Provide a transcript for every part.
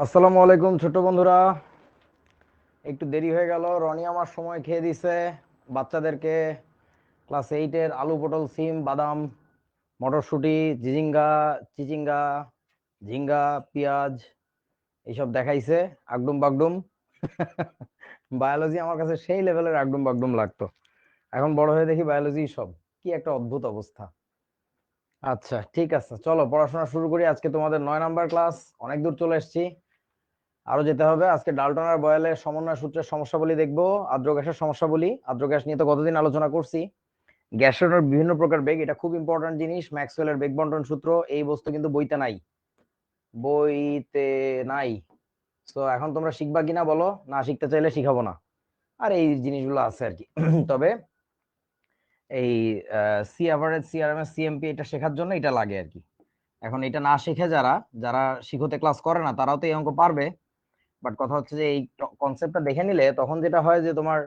আসসালামু আলাইকুম ছোট বন্ধুরা। একটু দেরি হয়ে গেল, রনি আমার সময় খেয়ে দিছে। বাচ্চাদেরকে ক্লাস 8-এর আলু পটল সিম বাদাম মটরশুঁটি জিজিঙ্গা চিচিঙ্গা ঝিঙ্গা পেঁয়াজ এইসব দেখাইছে আগডুম বাগডুম। বায়োলজি আমার কাছে সেই লেভেলের আগডুম বাগডুম লাগতো, এখন বড় হয়ে দেখি বায়োলজি সব কি একটা অদ্ভুত অবস্থা। আচ্ছা ঠিক আছে, চলো পড়াশোনা শুরু করি। আজকে তোমাদের 9 নাম্বার ক্লাস, অনেক দূর চলে এসেছি, আরো যেতে হবে। আজকে ডাল্টন আর বয়েলের সমন্বয় সূত্রের সমস্যাবলী দেখবো, আর্দ্র গ্যাসের সমস্যাবলী। আর্দ্র গ্যাস নিয়ে তো কতদিন আলোচনা করছি। গ্যাসের বিভিন্ন প্রকার বেগ, এটা খুব ইম্পর্টেন্ট জিনিস। ম্যাক্সওয়েলের বেগ বন্টন সূত্র, এই বস্তু কিন্তু বইতে নাই, বইতে নাই। তো এখন তোমরা শিখবা কিনা বলো, না শিখতে চাইলে শিখাবো না। আর এই জিনিসগুলো আছে আর কি। তবে এই সি অ্যাভারেজ, সিআরএমএস, সিএমপি এটা শেখার জন্য এটা লাগে আর কি। এখন এটা না শিখে যারা যারা শিখতে ক্লাস করে না, তারাও তো এই অঙ্ক পারবে। বাট কথা হচ্ছে যে এই কনসেপ্টটা দেখে নিলে তখন যেটা হয় যে তোমার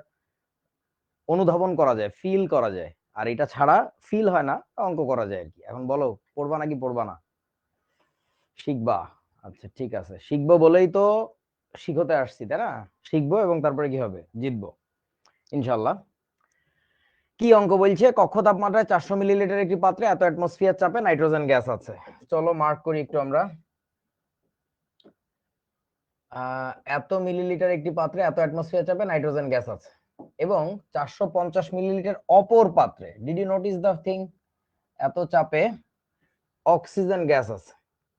অনুধাবন করা যায়, ফিল করা যায়। আর এটা ছাড়া ফিল হয় না, অঙ্ক করা যায় আর কি। এখন বলো, পড়বা নাকি পড়বা না? শিখবা? আচ্ছা ঠিক আছে, শিখবো বলেই তো শিখতে আসছি, তাই না? শিখবো এবং তারপরে কি হবে, জিতবো ইনশাল্লাহ। কি অঙ্ক বলছে? কক্ষ তাপমাত্রায় 400 মিলিলিটার একটি পাত্রে এত অ্যাটমসফিয়ার চাপে নাইট্রোজেন গ্যাস আছে। চলো মার্ক করি একটু আমরা। এত মিলিলিটার একটি পাত্রে এত অ্যাটমসফিয়ার চাপে নাইট্রোজেন গ্যাস আছে, এবং 450 মিলিলিটার অপর পাত্রে, did you notice the thing, এত চাপে অক্সিজেন গ্যাস আছে।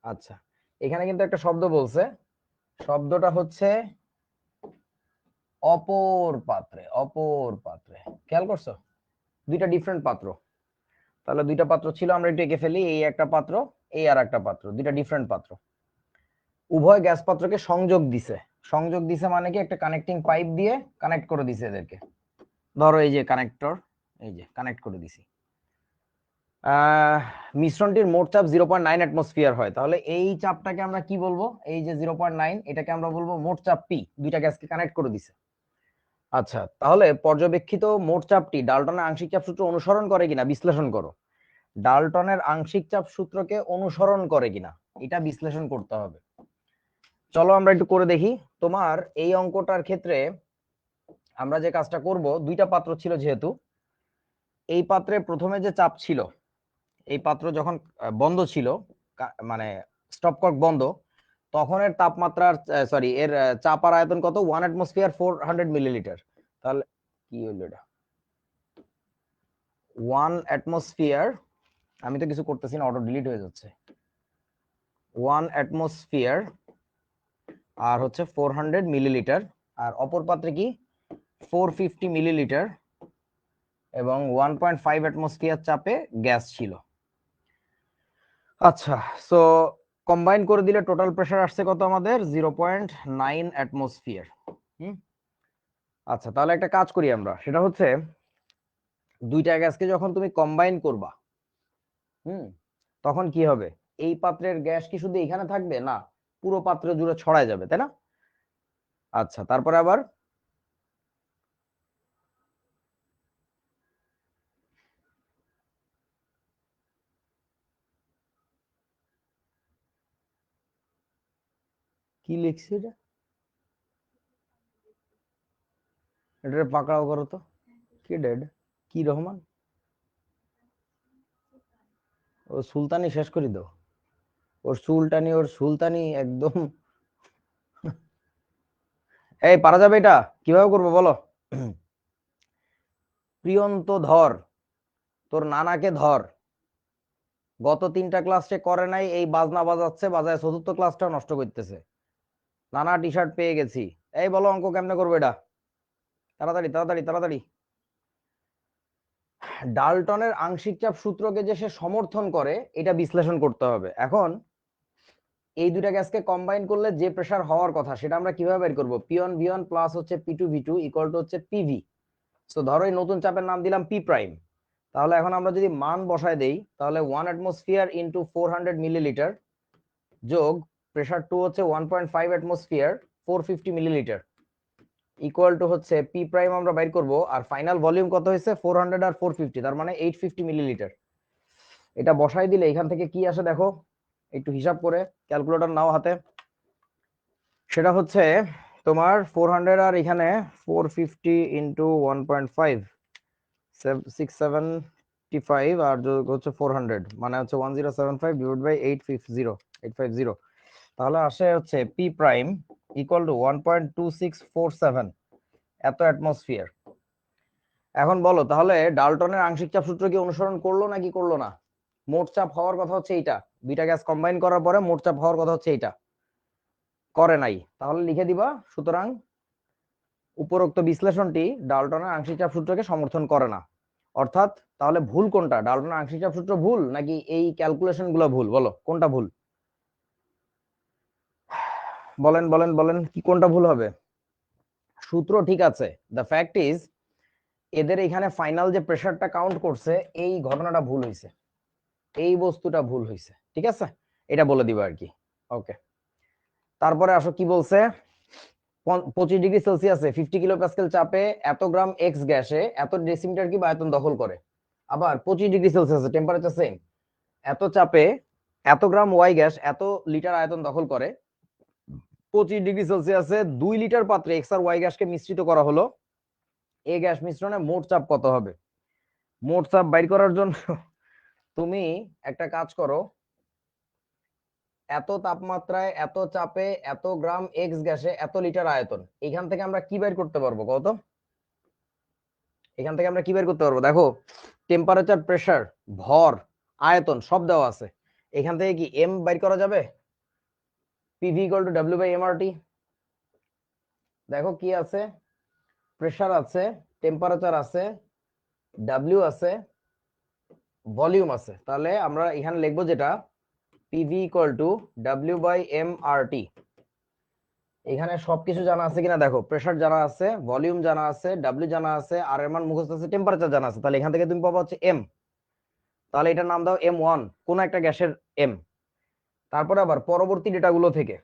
আচ্ছা, এখানে কিন্তু একটা শব্দ বলছে, শব্দটা হচ্ছে অপর পাত্রে। অপর পাত্রে, খেয়াল করছো? দুইটা ডিফারেন্ট পাত্র। তাহলে দুইটা পাত্র ছিল, আমরা একটু এঁকে ফেলি। এই একটা পাত্র, এই আর একটা পাত্র, দুইটা ডিফারেন্ট পাত্র। উভয় গ্যাস পাত্রকে সংযোগ দিছে। সংযোগ দিছে মানে কি, একটা কানেক্টিং পাইপ দিয়ে কানেক্ট করে দিছে এদেরকে। ধরো এই যে কানেক্টর, এই যে কানেক্ট করে দিছি। মিশ্রণটির মোট চাপ 0.9 অ্যাটমসফিয়ার হয়, তাহলে এই চাপটাকে আমরা কি বলবো? এই যে 0.9, এটাকে আমরা বলবো মোট চাপ পি। দুইটা গ্যাসকে কানেক্ট করে দিছে। আচ্ছা, তাহলে পর্যবেক্ষিত মোট চাপটি ডাল্টনের আংশিক চাপ সূত্র অনুসরণ করে কিনা বিশ্লেষণ করো। ডাল্টনের আংশিক চাপ সূত্রকে অনুসরণ করে কিনা এটা বিশ্লেষণ করতে হবে। চলো আমরা একটু করে দেখি। তোমার এই অঙ্কটার ক্ষেত্রে আমরা যে কাজটা করব, দুইটা পাত্র ছিল যেহেতু, এই পাত্রে প্রথমে যে চাপ ছিল, এই পাত্র যখন বন্ধ ছিল, মানে স্টপ কক বন্ধ, তখন এর তাপমাত্রার, সরি, এর চাপ আর আয়তন কত? 1 অ্যাটমসফিয়ার 400 মিলিলিটার। তাহলে কি হলো এটা? 1 অ্যাটমসফিয়ার, আমি তো কিছু করতেছি না, অটো ডিলিট হয়ে যাচ্ছে। 1 অ্যাটমসফিয়ার আর হচ্ছে 400 মিলিলিটার। আর অপর পাত্রে কি, 450 মিলিলিটার, এবং 1.5 অ্যাটমসফিয়ার চাপে গ্যাস ছিল। আচ্ছা, সো কম্বাইন করে দিলে টোটাল প্রেসার আসছে কত আমাদের? 0.9 অ্যাটমসফিয়ার। আচ্ছা, তাহলে একটা কাজ করি আমরা, সেটা হচ্ছে দুইটা গ্যাসকে যখন তুমি কম্বাইন করবা, হুম, তখন কি হবে? এই পাত্রের গ্যাস কি শুধু এখানে থাকবে? না, পুরো পাত্র জুড়ে ছড়ায় যাবে, তাই না? আচ্ছা, তারপরে আবার কি লিখছে এটা? এটা পাকড়াও করো তো। কি ডেড? কি রহমান? ও সুলতানি শেষ করে দাও। ওর সুলতানি, ওর সুলতানি একদম। এই পারা যাবে এটা? কিভাবে করবো বলো? প্রিয়ন্ত ধর, তোর নানাকে ধর। গত 3টা ক্লাস সে করে নাই, এই বাজনা বাজাচ্ছে, বাজায় চতুর্থ ক্লাসটাও নষ্ট করতেছে। নানা টি শার্ট পেয়ে গেছি। এই বলো, অঙ্ক কেমনে করবো এটা? তাড়াতাড়ি তাড়াতাড়ি তাড়াতাড়ি। ডাল্টনের আংশিক চাপ সূত্রকে যে সে সমর্থন করে, এটা বিশ্লেষণ করতে হবে। এখন এই দুইটা গ্যাসকে কম্বাইন করলে যে প্রেসার হওয়ার কথা, সেটা আমরা কিভাবে বের করবো? পিওন ভিওন প্লাস হচ্ছে P2V2 ইকুয়াল টু হচ্ছে পিভি। তো ধরো এই নতুন চাপের নাম দিলাম পি প্রাইম। তাহলে এখন আমরা যদি মান বসায় দেই, তাহলে 1 অ্যাটমসফিয়ার ইন্টু 400 মিলিলিটার যোগ প্রেসার 2 হচ্ছে 1.5 অ্যাটমসফিয়ার 450 মিলিলিটার ইকুয়াল টু হচ্ছে পি প্রাইম আমরা বাইর করব। আর ফাইনাল ভলিউম কত হয়েছে? 400 আর 450, তার মানে 850 মিলিলিটার। এটা বসাই দিলে এখান থেকে কি আসে দেখো, একটু হিসাব করে ক্যালকুলেটর নাও হাতে। সেটা হচ্ছে তোমার 400 আর এখানে 450 ইন্টু 1.5 675 আর হচ্ছে 400 মানে হচ্ছে 1075 ডিভাইড বাই 850 তাহলে আসে হচ্ছে পি প্রাইম ইকুয়াল টু 1.2647 এত অ্যাটমসফিয়ার। এখন বলো তাহলে ডাল্টনের আংশিক চাপ সূত্র কি অনুসরণ করলো নাকি করলো না? মোট চাপ হওয়ার কথা হচ্ছে এইটা, দুইটা গ্যাস কম্বাইন করার পরে মোট চাপ হওয়ার কথা হচ্ছে এইটা, করে নাই। তাহলে লিখে দিবা সুতরাং উপরোক্ত বিশ্লেষণটি ডাল্টনের আংশিক চাপ সূত্রকে সমর্থন করে না। অর্থাৎ তাহলে ভুল কোনটা, ডাল্টনের আংশিক চাপ সূত্র ভুল নাকি এই ক্যালকুলেশন গুলো ভুল? বলো কোনটা ভুল, বলেন বলেন বলেন, কি কোনটা ভুল হবে? সূত্র ঠিক আছে, দ্য ফ্যাক্ট ইজ এদের এখানে ফাইনাল যে প্রেসারটা কাউন্ট করছে এই ঘটনাটা ভুল হয়েছে, এই বস্তুটা ভুল হয়েছে, ঠিক আছে, এটা বলে দিবা আর কি। ওকে, তারপরে আসো কি বলছে, 25 ডিগ্রি সেলসিয়াসে 50 কিলো প্যাসকেল চাপে এত গ্রাম এক্স গ্যাসে এত ডেসিমিটার কিউব আয়তন দখল করে। আবার 25 ডিগ্রি সেলসিয়াসে টেম্পারেচার সেম, এত চাপে এত গ্রাম ওয়াই গ্যাস এত লিটার আয়তন দখল করে। 25 ডিগ্রি সেলসিয়াসে 2 লিটার পাত্রে এক্স আর ওয়াই গ্যাসকে মিশ্রিত করা হলো, এই গ্যাস মিশ্রণে মোট চাপ কত হবে? মোট চাপ বাইর করার জন্য তুমি একটা কাজ করো, এত তাপমাত্রায় এত চাপে এত গ্রাম এক্স গ্যাসে এত লিটার আয়তন, এখান থেকে আমরা কি বের করতে পারবো কত? এখান থেকে আমরা কি বের করতে পারবো? দেখো টেম্পারেচার, প্রেসার, ভর, আয়তন সব দেওয়া আছে, এখান থেকে কি এম বের করা যাবে? PV equal to W by MRT. দেখো কি আছে, প্রেসার আছে, টেম্পারেচার আছে, ডাব্লিউ আছে, ভলিউম আছে। তাহলে আমরা এখানে লিখবো যেটা PV equal to W by MRT. এখানে সবকিছু জানা আছে কিনা দেখো, প্রেসার জানা আছে, ভলিউম জানা আছে, ডাব্লিউ জানা আছে, আর এর মান মুখস্থ আছে, টেম্পারেচার জানা আছে। তাহলে এখান থেকে তুমি পাবা হচ্ছে এম, তাহলে এটার নাম দাও M1, কোন একটা গ্যাসের এম। তারপরে আবার পরবর্তী ডেটাগুলো থেকে,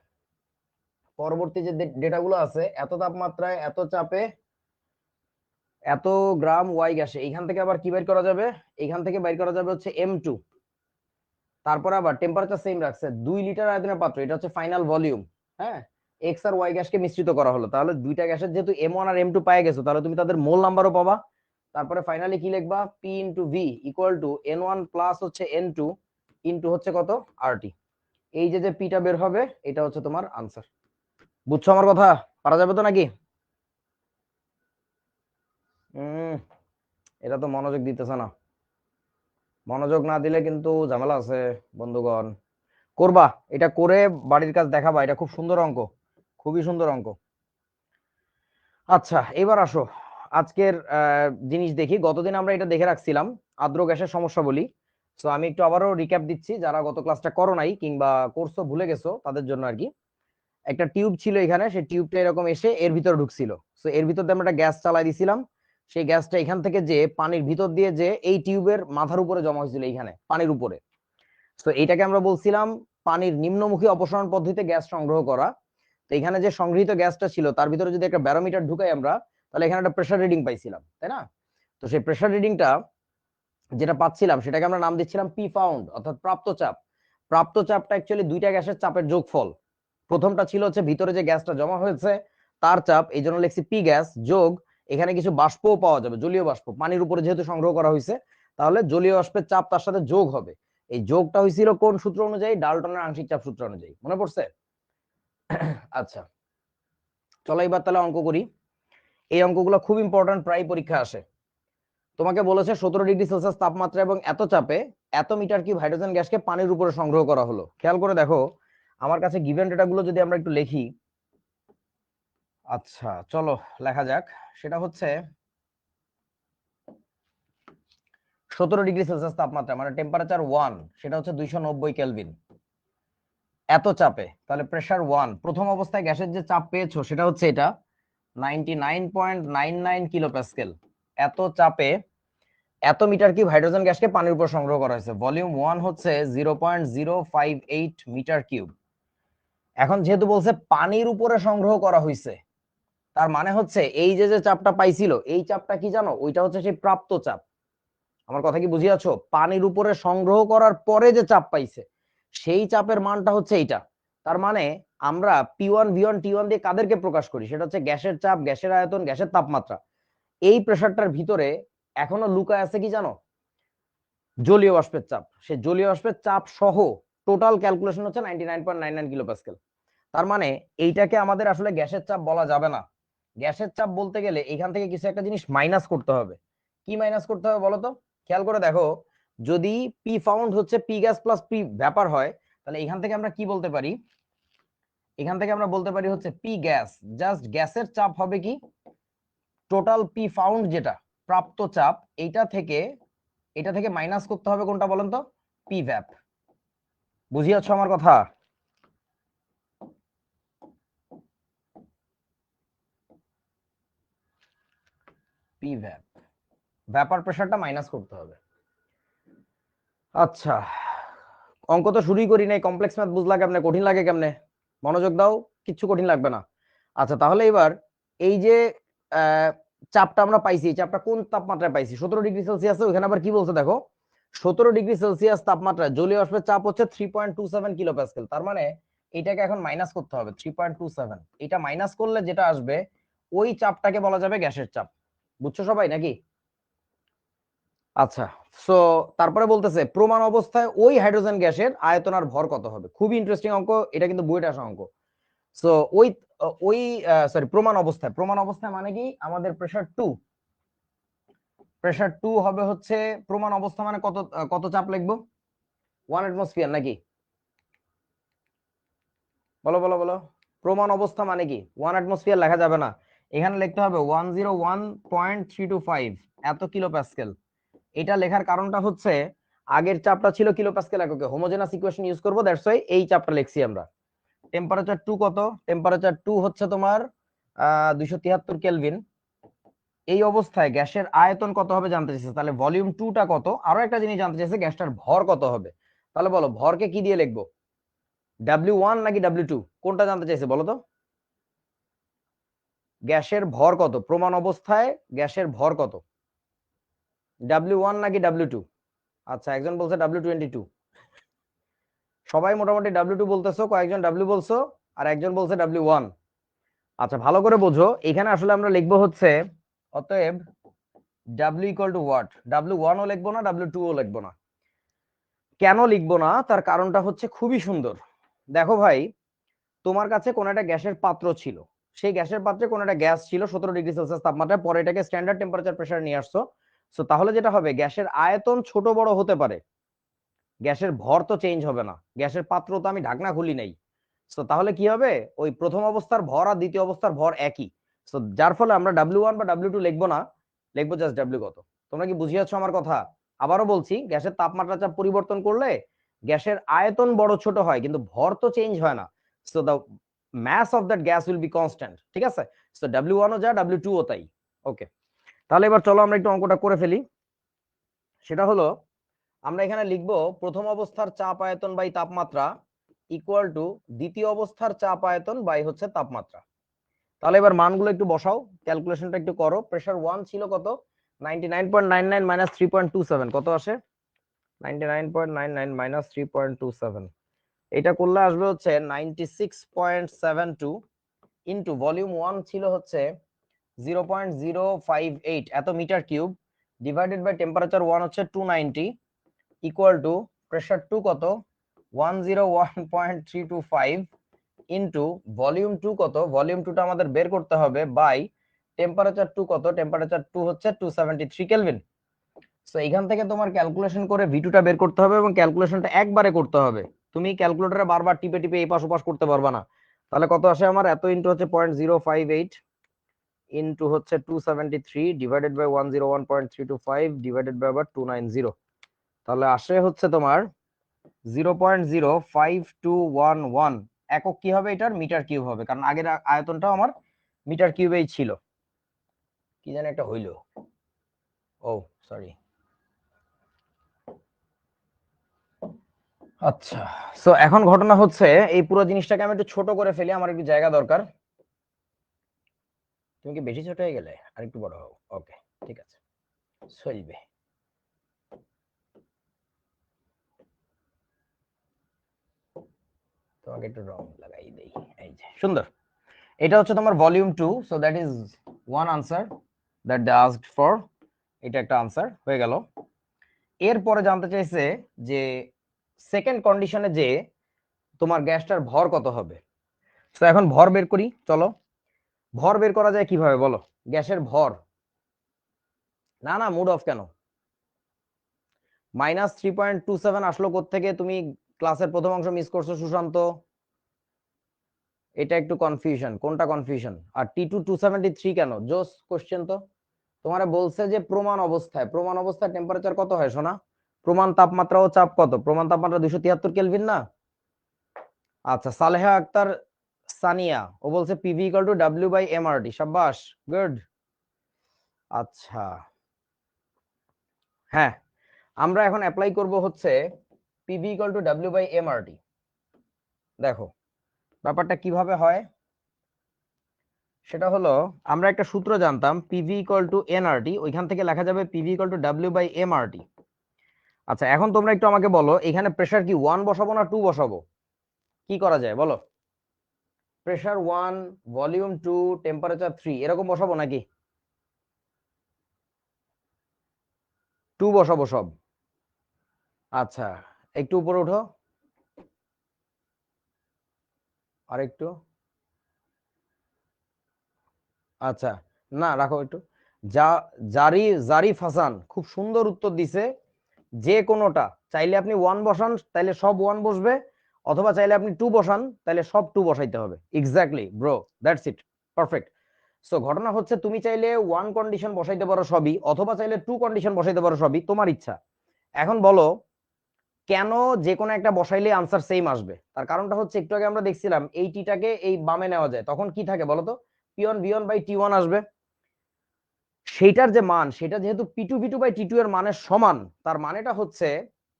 পরবর্তী যে ডেটাগুলো আছে, এত তাপমাত্রায় এত চাপে এত গ্রাম ওয়াই গ্যাসে, এইখান থেকে আবার কি বের করা যাবে? এখান থেকে বের করা যাবে হচ্ছে M2। তারপরে আবার টেম্পারেচার সেম রাখছে, 2 লিটার আয়তনের পাত্র, এটা হচ্ছে ফাইনাল ভলিউম। হ্যাঁ, এক্স আর ওয়াই গ্যাসকে মিশ্রিত করা হলো, তাহলে দুইটা গ্যাসের যেহেতু M1 আর M2 পায়ে গেছো, তাহলে তুমি তাদের মোল নাম্বারও পাবা। তারপরে ফাইনালি কি লিখবা, P into V equal two N1 plus হচ্ছে N2 ইন্টু হচ্ছে কত, আরটি। এই যে পিটা বের হবে এটা হচ্ছে তোমার আনসার। বুঝছো আমার কথা? পারা যাবে তো নাকি? এটা তো মনোযোগ দিতেছে না, মনোযোগ না দিলে কিন্তু ঝামেলা আছে বন্ধুগণ। করবা, এটা করে বাড়ির কাজ দেখাবা, এটা খুব সুন্দর অঙ্ক, খুবই সুন্দর অঙ্ক। আচ্ছা এবার আসো আজকের জিনিস দেখি। গতদিন আমরা এটা দেখে রাখছিলাম আর্দ্র গ্যাসের সমস্যা বলি। তো আমি একটু আবারও রিক্যাপ দিচ্ছি, যারা গত ক্লাসটা করো নাই কিংবা কোর্সও ভুলে গেছো তাদের জন্য আর কি। একটা টিউব ছিল এখানে, সেই টিউবটা এরকম এসে এর ভিতরে ঢুকছিল, তো এর ভিতর দিয়ে আমরা একটা গ্যাস চালাই দিছিলাম। সেই গ্যাসটা এখান থেকে যে পানির ভিতর দিয়ে যে এই টিউবের মাথার উপরে জমা হয়েছিল, এইখানে পানির উপরে। তো এইটাকে আমরা বলছিলাম পানির নিম্নমুখী অপসারণ পদ্ধতিতে গ্যাস সংগ্রহ করা। তো এখানে যে সংগৃহীত গ্যাসটা ছিল তার ভিতরে যদি একটা ব্যারোমিটার ঢুকাই আমরা, তাহলে এখানে একটা প্রেসার রিডিং পাইছিলাম, তাই না? তো সেই প্রেসার রিডিংটা যেটা পাচ্ছিলাম সেটাকে আমরা নাম দিচ্ছিলাম পি পাউন্ড, অর্থাৎ প্রাপ্ত চাপ। প্রাপ্ত চাপটা অ্যাকচুয়ালি দুইটা গ্যাসের চাপের যোগফল। প্রথমটা ছিল হচ্ছে ভিতরে যে গ্যাসটা জমা হয়েছে তার চাপ, এই জন্য লিখছি পি গ্যাস, যোগ এখানে কিছু বাষ্পও পাওয়া যাবে, জলীয় বাষ্প, পানির উপরে যেহেতু সংগ্রহ করা হয়েছে, তাহলে জলীয় বাষ্পের চাপ তার সাথে যোগ হবে। এই যোগটা হয়েছিল কোন সূত্র অনুযায়ী? ডাল্টনের আংশিক চাপ সূত্র অনুযায়ী, মনে পড়ছে? আচ্ছা চলো এবার তাহলে অঙ্ক করি। এই অঙ্কগুলো খুব ইম্পর্টেন্ট, প্রায় পরীক্ষা আসে। তোমাকে বলেছে 17 ডিগ্রি সেলসিয়াস তাপমাত্রা এবং এত চাপে এত মিটার কিউব হাইড্রোজেন গ্যাসকে পানির উপরে সংগ্রহ করা হলো। খেয়াল করে দেখো আমার কাছে গিভেন ডেটা গুলো যদি আমরা একটু লিখি। আচ্ছা চলো লেখা যাক। সেটা হচ্ছে 17 ডিগ্রি সেলসিয়াস তাপমাত্রা মানে টেম্পারেচার 1, সেটা হচ্ছে 290 কেলভিন। এত চাপে, তাহলে প্রেসার 1, প্রথম অবস্থায় গ্যাসের যে চাপ পেয়েছো সেটা হচ্ছে এটা 99.99 কিলো প্যাসকেল। এত চাপে এত মিটার কিউব হাইড্রোজেন গ্যাসকে পানির উপর সংগ্রহ করা হয়েছে। ভলিউম 1 হচ্ছে 0.058 মিটার কিউব। এখন যেহেতু বলছে পানির উপরে সংগ্রহ করা হয়েছে, তার মানে হচ্ছে এই যে যে চাপটা পাইছিল এই চাপটা কি জানো? ওইটা হচ্ছে সেই প্রাপ্ত চাপ। আমার কথা কি বুঝিয়াছো? পানির উপরে সংগ্রহ করার পরে যে চাপ পাইছে সেই চাপের মানটা হচ্ছে এইটা। তার মানে আমরা P1 V1 T1 দিয়ে কাদেরকে প্রকাশ করি? সেটা হচ্ছে গ্যাসের চাপ, গ্যাসের আয়তন, গ্যাসের তাপমাত্রা। এই প্রেসারটার ভিতরে এখনো লুকায় আছে কি জানো? জলীয় বাষ্পের চাপ। সে জলীয় বাষ্পের চাপ সহ টোটাল ক্যালকুলেশন হচ্ছে 99.99 কিলোপাস্কেল। তার মানে এইটাকে আমাদের আসলে গ্যাসের চাপ বলা যাবে না। গ্যাসের চাপ বলতে গেলে এখান থেকে কিছু একটা জিনিস মাইনাস করতে হবে। কি মাইনাস করতে হবে বলো তো? খেয়াল করে দেখো, যদি পি ফাউন্ড হচ্ছে পি গ্যাস প্লাস পি ব্যাপার হয়, তাহলে এখান থেকে আমরা কি বলতে পারি? এখান থেকে আমরা বলতে পারি হচ্ছে পি গ্যাস, জাস্ট গ্যাসের চাপ হবে কি টোটাল পি ফাউন্ড যেটা প্রাপ্ত চাপ, এটা থেকে মাইনাস করতে হবে কোনটা বলেন তো? পি ভ্যাপ। বুঝিয়াছো আমার কথা? পি ভ্যাপ, ভ্যাপার প্রেসারটা মাইনাস করতে হবে। আচ্ছা, অঙ্ক তো শুরুই করি নাই, কমপ্লেক্স ম্যাথ বুঝলা কেমনে? কঠিন লাগে কেমনে? মনোযোগ দাও, কিচ্ছু কঠিন লাগবে না। আচ্ছা, তাহলে এবার এই যে চাপটা আমরা পাইছি, এই চাপটা কোন তাপমাত্রায় পাইছি? 17 ডিগ্রি সেলসিয়াস। ওখানে আবার কি বলছে দেখো, 17 ডিগ্রি সেলসিয়াস তাপমাত্রা জলীয় বাষ্পের চাপ হচ্ছে 3.27 কিলো প্যাসকেল। তার মানে এটাকে এখন মাইনাস করতে হবে 3.27। এটা মাইনাস করলে যেটা আসবে ওই চাপটাকে বলা যাবে গ্যাসের চাপ। বুঝছো সবাই নাকি? আচ্ছা, সো তারপরে বলতেছে প্রমাণ অবস্থায় ওই হাইড্রোজেন গ্যাসের আয়তন আর ভর কত হবে। খুবই ইন্টারেস্টিং অঙ্ক এটা, কিন্তু বইটা আসা অঙ্ক। সো ওই ওই সরি, প্রমাণ অবস্থায় মানে কি আমাদের প্রেসার 2 হবে হচ্ছে প্রমাণ অবস্থা মানে কত কত চাপ লিখবো? 1 অ্যাটমসফিয়ার নাকি? বলো বলো বলো। প্রমাণ অবস্থা মানে কি 1 অ্যাটমসফিয়ার লেখা যাবে না, এখানে লিখতে হবে 101.325 এত কিলো প্যাসকেল। এটা লেখার কারণটা হচ্ছে আগের চাপটা ছিল কিলো প্যাসকেল এককে, হোমোজেনাস ইকুয়েশন ইউজ করব, দ্যাটস ওয়াই এই চাপটা লিখছি আমরা। টেম্পারেচার 2 কত? টেম্পারেচার 2 হচ্ছে তোমার 273 কেলভিন। এই অবস্থায় গ্যাসের আয়তন কত হবে জানতে চাইছে, তাহলে ভলিউম 2টা কত, আরো একটা জিনিস জানতে চাইছে গ্যাসটার ভর কত হবে। তাহলে বলো ভরকে কি দিয়ে লিখবো, W1 নাকি W2, কোনটা জানতে চাইছে বলো তো? গ্যাসের ভর কত প্রমাণ অবস্থায়, গ্যাসের ভর কত, W1 নাকি W2? আচ্ছা, একজন বলছে W22, সবাই মোটামুটি W2 বলতেছো, কয়েকজন W বলছো, আর একজন বলছে W1। আচ্ছা, ভালো করে বোঝো, এখানে আসলে আমরা লিখবো হচ্ছে অতএব W equal to what, W1 ও লিখবো না, W2 ও লিখবো না। কেন লিখবো না তার কারণটা হচ্ছে খুবই সুন্দর। দেখো ভাই, তোমার কাছে কোন একটা গ্যাসের পাত্র ছিল, সেই গ্যাসের পাত্রে কোন একটা গ্যাস ছিল 17 ডিগ্রি সেলসিয়াস তাপমাত্রায়, পরে এটাকে স্ট্যান্ডার্ড টেম্পারেচার প্রেসার নিয়ে আসছো। সো তাহলে যেটা হবে, গ্যাসের আয়তন ছোট বড় হতে পারে, গ্যাসের ভর তো চেঞ্জ হবে না, গ্যাসের পাত্র তো আমি ঢাকনা খুলি নাই। সো তাহলে কি হবে, ওই প্রথম অবস্থার ভর আর দ্বিতীয় অবস্থার ভর একই। সো যার ফলে আমরা W1 বা W2 লিখবো না, লিখবো জাস্ট W কত। তোমরা কি বুঝিয়াছো আমার কথা? আবারও বলছি, গ্যাসের তাপমাত্রা চাপ পরিবর্তন করলে গ্যাসের আয়তন বড় ছোট হয়, কিন্তু ভর তো চেঞ্জ হয় না। So the mass of that gas will be constant, ঠিক আছে? সো W1 ও যা, W2 ও তাই। ওকে, তাহলে এবার চলো আমরা একটু অঙ্কটা করে ফেলি। সেটা হলো, আমরা এখানে লিখব প্রথম অবস্থার চাপ আয়তন বাই তাপমাত্রা ইকুয়াল টু দ্বিতীয় অবস্থার চাপ আয়তন বাই হচ্ছে তাপমাত্রা। তাহলে এবার মানগুলো একটু বসাও, ক্যালকুলেশনটা একটু করো। প্রেসার 1 ছিল কত? 99.99 মাইনাস 3.27 কত আসে? 99.99 মাইনাস 3.27, এটা করলে আসবে হচ্ছে 96.72 ইন্টু ভলিউম 1 ছিল হচ্ছে 0.058 এত metre cube, divided by temperature 1 হচ্ছে 290 ইকুয়াল টু প্রেসার 2 কত? 101.325 ইন্টু ভলিউম 2 কত? ভলিউম 2টা আমাদের বের করতে হবে বাই টেম্পারেচার 2 কত? টেম্পারেচার 2 হচ্ছে 273 কেলভিন। সো এখান থেকে তোমার ক্যালকুলেশন করে V2টা বের করতে হবে, এবং ক্যালকুলেশনটা একবারে করতে হবে, তুমি ক্যালকুলেটরে বারবার টিপে টিপে এই পাশ ওপাশ করতে পারবা না। তাহলে কত আসে আমার, এত ইন্টু হচ্ছে 0.058 ইন্টু হচ্ছে 273 ডিভাইডেড বাই 101.325 ডিভাইডেড বাই আবার 290, তাহলে আসে হচ্ছে তোমার 0.05211 একক কি হবে এটার, মিটার কিউব হবে, কারণ আগের আয়তনটাও আমার মিটার কিউবেই ছিল। কি জানি একটা হইলো, ও সরি। আচ্ছা, সো এখন ঘটনা হচ্ছে এই পুরো জিনিসটাকে আমি একটু ছোট করে ফেলি, আমার একটু জায়গা দরকার। তুমি কি বেশি ছোট হয়ে গেলে? আর একটু বড় হও। ওকে, ঠিক আছে, চলবে। তোমাকে একটু রং লাগাই দেই, এই যে সুন্দর। এটা হচ্ছে তোমার volume 2, so that is one answer that they asked for. এটা একটা আনসার হয়ে গেল। এরপরে জানতে চাইছে যে সেকেন্ড কন্ডিশনে যে তোমার গ্যাসটার ভর কত হবে। তো এখন ভর বের করি, চলো। ভর বের করা যায় কিভাবে বলো? গ্যাসের ভর, না না মুড অফ কেন? -3.27 আসলো কোত্থেকে? তুমি ক্লাসের প্রথম অংশ মিস করছো সুশান্ত। এটা একটু কনফিউশন, কোনটা কনফিউশন? আর T2 273 কেন? জোস কোশ্চেন তো। তোমারে বলছে যে প্রমাণ অবস্থায়, প্রমাণ অবস্থায় টেম্পারেচার কত হয় সোনা? প্রমাণ তাপমাত্রা ও চাপ কত? প্রমাণ তাপমাত্রা 273 কেলভিন না? আচ্ছা, সালেহা আক্তার সানিয়া ও বলছে PV equal to W by MRT. সাবাস, গুড। আচ্ছা, হ্যাঁ, আমরা এখন অ্যাপ্লাই করব হচ্ছে PV equal to W by MRT. দেখো ব্যাপারটা কিভাবে হয়, সেটা হলো আমরা একটা সূত্র জানতাম পিভি ইকুয়াল টু এনআরটি, ওইখান থেকে লেখা যাবে PV equal to W by MRT. আচ্ছা, এখন তোমরা একটু আমাকে বলো এখানে প্রেসার কি 1 বসাবো না 2 বসাবো? কি করা যায় বলো? প্রেসার 1, ভলিউম 2, টেম্পারেচার 3 এরকম বসাবো নাকি 2 বসাবো সব? আচ্ছা, একটু উপরে উঠো, আর একটু। আচ্ছা, না রাখো একটু। যা জারি জারিফ হাসান খুব সুন্দর উত্তর দিছে। যে কোনোটা চাইলে আপনি 1 বসান তাইলে সব 1 বসবে, অথবা চাইলে আপনি 2 বসান তাইলে সব 2 বসাইতে হবে। Exactly bro, that's it, perfect. So ঘটনা হচ্ছে তুমি চাইলে 1 কন্ডিশন বসাইতে পারো সবই, অথবা চাইলে 2 কন্ডিশন বসাইতে পারো সবই, তোমার ইচ্ছা। এখন বলো কেন যে কোনো একটা বসাইলে আনসার সেম আসবে? তার কারণটা হচ্ছে একটু আগে আমরা দেখছিলাম এই টিটাকে এই বামে নেওয়া যায়, তখন কি থাকে বলতো? P1 V1 বাই T1 আসবে। সেইটার যে মান, সেটা যেহেতু P2 V2 বাই T2 এর মানের সমান, তার মানেটা হচ্ছে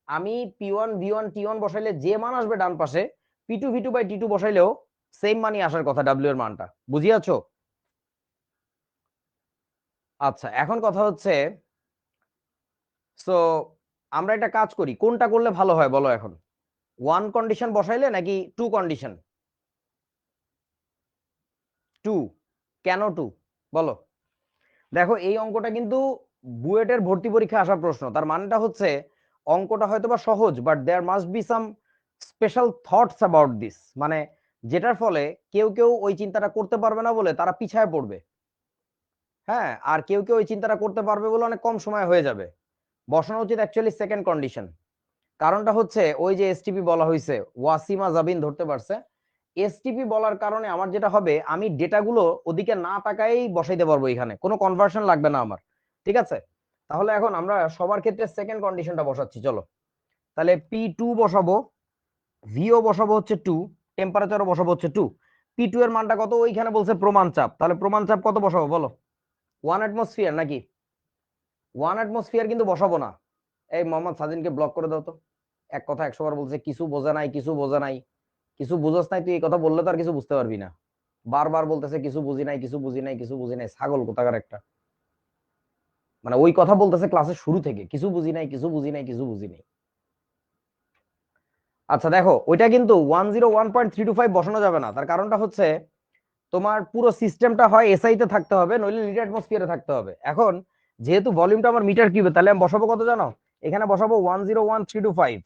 আমি P1 V1 T1 বসাইলে যে মান আসবে ডান পাশে, P2 V2 by T2 বসাইলেও same মানই আসার কথা, ডাব্লিউ এর মানটা। বুঝিয়াছো? আচ্ছা, এখন কথা হচ্ছে সো আমরা একটা কাজ করি, কোনটা করলে ভালো হয় বলো এখন? 1 কন্ডিশন বসাইলে নাকি 2 কন্ডিশন? 2। কেন 2 বলো? দেখো এই অঙ্কটা কিন্তু বুয়েটের ভর্তি পরীক্ষা আসা প্রশ্ন। তার মানেটা হচ্ছে অঙ্কটা হয়তোবা সহজ, but there must be some special thoughts about this, মানে যেটার ফলে কেউ কেউ ওই চিন্তাটা করতে পারবে না বলে তারা পিছায় পড়বে। হ্যাঁ, আর কেউ কেউ ওই চিন্তাটা করতে পারবে বলে অনেক কম সময় হয়ে যাবে। বসানো উচিত অ্যাকচুয়ালি সেকেন্ড কন্ডিশন। কারণটা হচ্ছে ওই যে এসটিপি বলা হয়েছে, ওয়াসিমা জাবিন ধরতে পারছে। এসটিপি বলার কারণে আমার যেটা হবে, আমি ডেটাগুলো ওদিকে না তাকাই বসাইতে পারবো, এখানে কোনো কনভার্সন লাগবে না আমার। ঠিক আছে, তাহলে এখন আমরা সবার ক্ষেত্রে সেকেন্ড কন্ডিশনটা বসাচ্ছি, চলো। তাহলে P2 বসাবো, ভিও বসাবো হচ্ছে 2, টেম্পারেচারও বসাবো হচ্ছে 2। P2 এর মানটা কত? ওইখানে বলছে প্রমাণ চাপ, তাহলে প্রমাণ চাপ কত বসাবো বলো? 1 অ্যাটমসফিয়ার নাকি? 1 অ্যাটমসফিয়ার কিন্তু বসাবো না। এই মোহাম্মদ সাজিনকে ব্লক করে দাও তো। এক কথা 100 বার বলছে কিছু বোঝা নাই, কিছু বোঝা নাই। কিছু বুঝোস নাই তুই, এই কথা বললে তো আর কিছু বুঝতে পারবি না। বারবার বলতেছে কিছু বুঝি নাই, কিছু বুঝি নাই, কিছু বুঝি নাই, ছাগল কোথাকার একটা। মানে ওই কথা বলতেছে ক্লাসের শুরু থেকে, কিছু বুঝি নাই, কিছু বুঝি নাই, কিছু বুঝি নাই। আচ্ছা দেখো, ওইটা কিন্তু 101.325 বসানো যাবে না। তার কারণটা হচ্ছে তোমার পুরো সিস্টেমটা হয় এসআই তে থাকতে হবে, নইলে লিটার অ্যাটমসফিয়ারে থাকতে হবে। এখন যেহেতু ভলিউমটা আমার মিটার কিউবে, তাহলে আমি বসাবো কত জানো? এখানে বসাবো 101.325।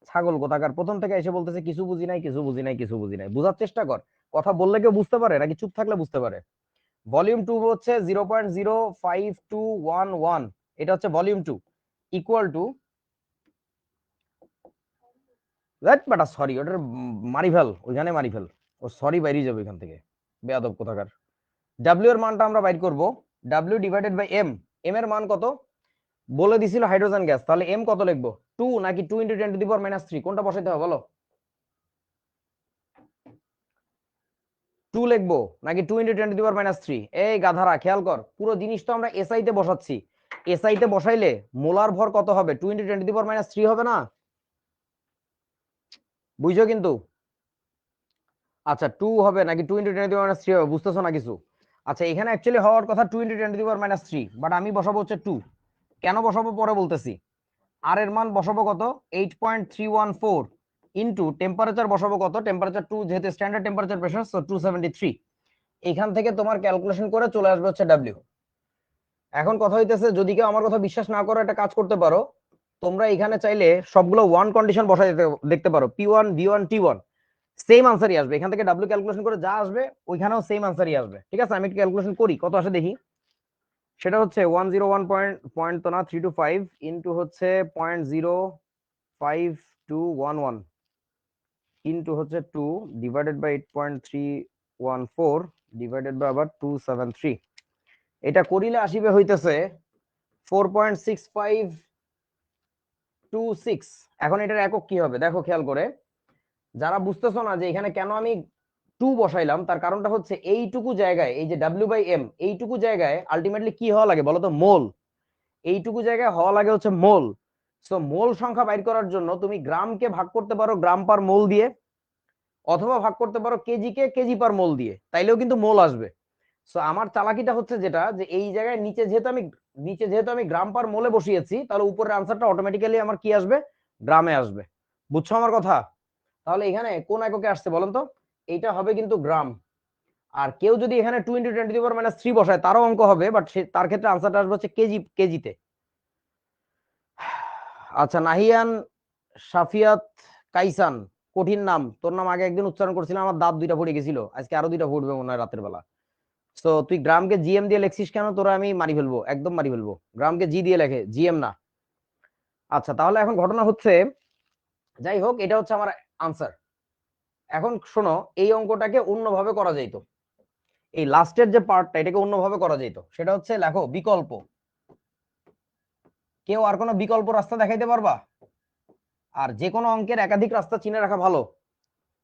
ছাগল কোথাকার প্রথম থেকে এসে বলতেছে কিছু বুঝি নাই, কিছু বুঝি নাই, কিছু বুঝি নাই। বুঝার চেষ্টা কর, কথা বললে কেউ বুঝতে পারে নাকি চুপ থাকলে বুঝতে পারে? ভলিউম 2 হচ্ছে 0.05211, এটা হচ্ছে volume 2, equal to that Bata sorry, ওটার মারি ফেল, ওইখানে মারি ফেল। ও সরি বাইরে যাবে এখান থেকে, বেয়াদব কোথাকার। ডাব্লিউ এর মানটা আমরা বাইর করব, W divided by M. M এর মান কত বলে দিছিল? হাইড্রোজেন গ্যাস, তাহলে এম কত লিখবো? 2 নাকি 2 × 10⁻³ কোনটা বসাইতে হবে বলো? 2 লিখবো নাকি 2 × 10⁻³? এই গাধারা খেয়াল কর, পুরো জিনিস তো আমরা এসআই তে বসাচ্ছি। এসআই তে বসাইলে মোলার ভর কত হবে? 2 × 10⁻³ হবে না? বুঝছো কিন্তু? আচ্ছা 2 হবে নাকি 2 × 10⁻³ হবে, বুঝতেছো না কিছু? আচ্ছা, এখানে অ্যাকচুয়ালি হওয়ার কথা 2 × 10⁻³, বাট আমি বসাবো হচ্ছে 2। কেন বসাবো পরে বলতেছি। আর এর মান বসাবো কত? 8.314, ইনটু টেম্পারেচার বসাবো কত, টেম্পারেচার 2, যেহেতু স্ট্যান্ডার্ড টেম্পারেচার প্রেসার, সো 273। এখান থেকে তোমার ক্যালকুলেশন করে চলে আসবে হচ্ছে ডাব্লিউ। এখন কথা হইতেছে, যদি কেউ আমার কথা বিশ্বাস না করো, একটা কাজ করতে পারো, তোমরা এখানে চাইলে সবগুলো ওয়ান কন্ডিশন বসাই দেখতে পারো, P1 V1 T1, সেম আনসারই আসবে। এখান থেকে ডাব্লিউ ক্যালকুলেশন করে যা আসবে ওইখানেও সেম আনসারই আসবে। ঠিক আছে, আমি একটু ক্যালকুলেশন করি কত আসে দেখি। সেটা হচ্ছে 101 পয়েন্ট তো না, 325 ইন্টু হচ্ছে 0.05211 ইন্টু হচ্ছে 2 ডিভাইডেড বাই 8.314 ডিভাইডেড বাই আবার 273। এটা করিলে আসিবে হইতেছে 4.6526। এখন এটার একক কি হবে দেখো খেয়াল করে। যারা বুঝতেছো না যে এখানে কেন আমি 2 বসাইলাম, তার কারণটা হচ্ছে এইটুকু জায়গায়, এই যে W/M, এইটুকু জায়গায় আলটিমেটলি কি হওয়া লাগে বলো তো, মোল। এইটুকু জায়গায় হওয়া লাগে হচ্ছে মোল। সো মোল সংখ্যা বাইর করার জন্য তুমি গ্রামকে ভাগ করতে পারো গ্রাম পার মোল দিয়ে, অথবা ভাগ করতে পারো কেজিকে কেজি পার মোল দিয়ে, তাইলেও কিন্তু মোল আসবে। সো আমার চালাকিটা হচ্ছে যেটা, যে এই জায়গায় নিচে যেহেতু আমি গ্রাম পার মোলে বসিয়েছি, তাহলে উপরের আনসারটা অটোমেটিক্যালি আমার কি আসবে, গ্রামে আসবে। বুঝছো আমার কথা? তাহলে এখানে কোন এককে আসছে বলেন তো, এইটা হবে কিন্তু গ্রাম। আর কেউ যদি এখানে 2 × 10⁻³ বসায়, তারও অঙ্ক হবে, বাট তার ক্ষেত্রে আনসারটা আসবে হচ্ছে কেজিতে। আচ্ছা, নাহিয়ান সাফিয়াত কাইসান, কঠিন নাম। তোর নাম আগে একদিন উচ্চারণ করছিলাম, আমার দাঁত 2টা পড়ে গেছিল, আজকে আরো 2টা পড়বে মনে হয় রাতের বেলা। তো তুই গ্রামকে জিএম দিয়ে লেখছিস কেন? তোরা আমি মারি ফেলবো, একদম মারি ফেলবো। গ্রামকে জি দিয়ে লেখে, জিএম না। আচ্ছা, তাহলে এখন ঘটনা হচ্ছে, যাই হোক, এটা হচ্ছে আমার আনসার। এখন শোনো, এই অঙ্কটাকে অন্যভাবে করা যেত। এই লাস্টের যে পার্টটা, এটাকে অন্যভাবে করা যেত। সেটা হচ্ছে, লেখো বিকল্প। কেউ আর কোনো বিকল্প রাস্তা দেখাইতে পারবা? আর যে কোনো অঙ্কের একাধিক রাস্তা চিনে রাখা ভালো।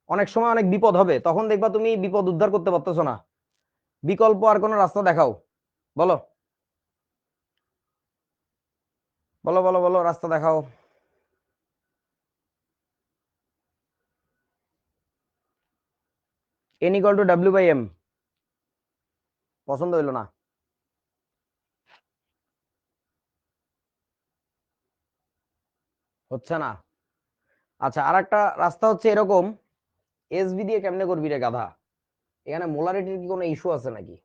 অনেক সময় অনেক বিপদ হবে, তখন দেখবা তুমি বিপদ উদ্ধার করতে পারতেছো না। বিকল্প আর কোনো রাস্তা দেখাও, বলো বলো বলো বলো, রাস্তা দেখাও। N = W/M। পছন্দ হইলো না? হচ্ছে না? আচ্ছা, আর একটা রাস্তা হচ্ছে এরকম, এসবি দিয়ে কেমনে করবি রে গাধা? এখানে মোলারিটির কি কোনো ইস্যু আছে নাকি?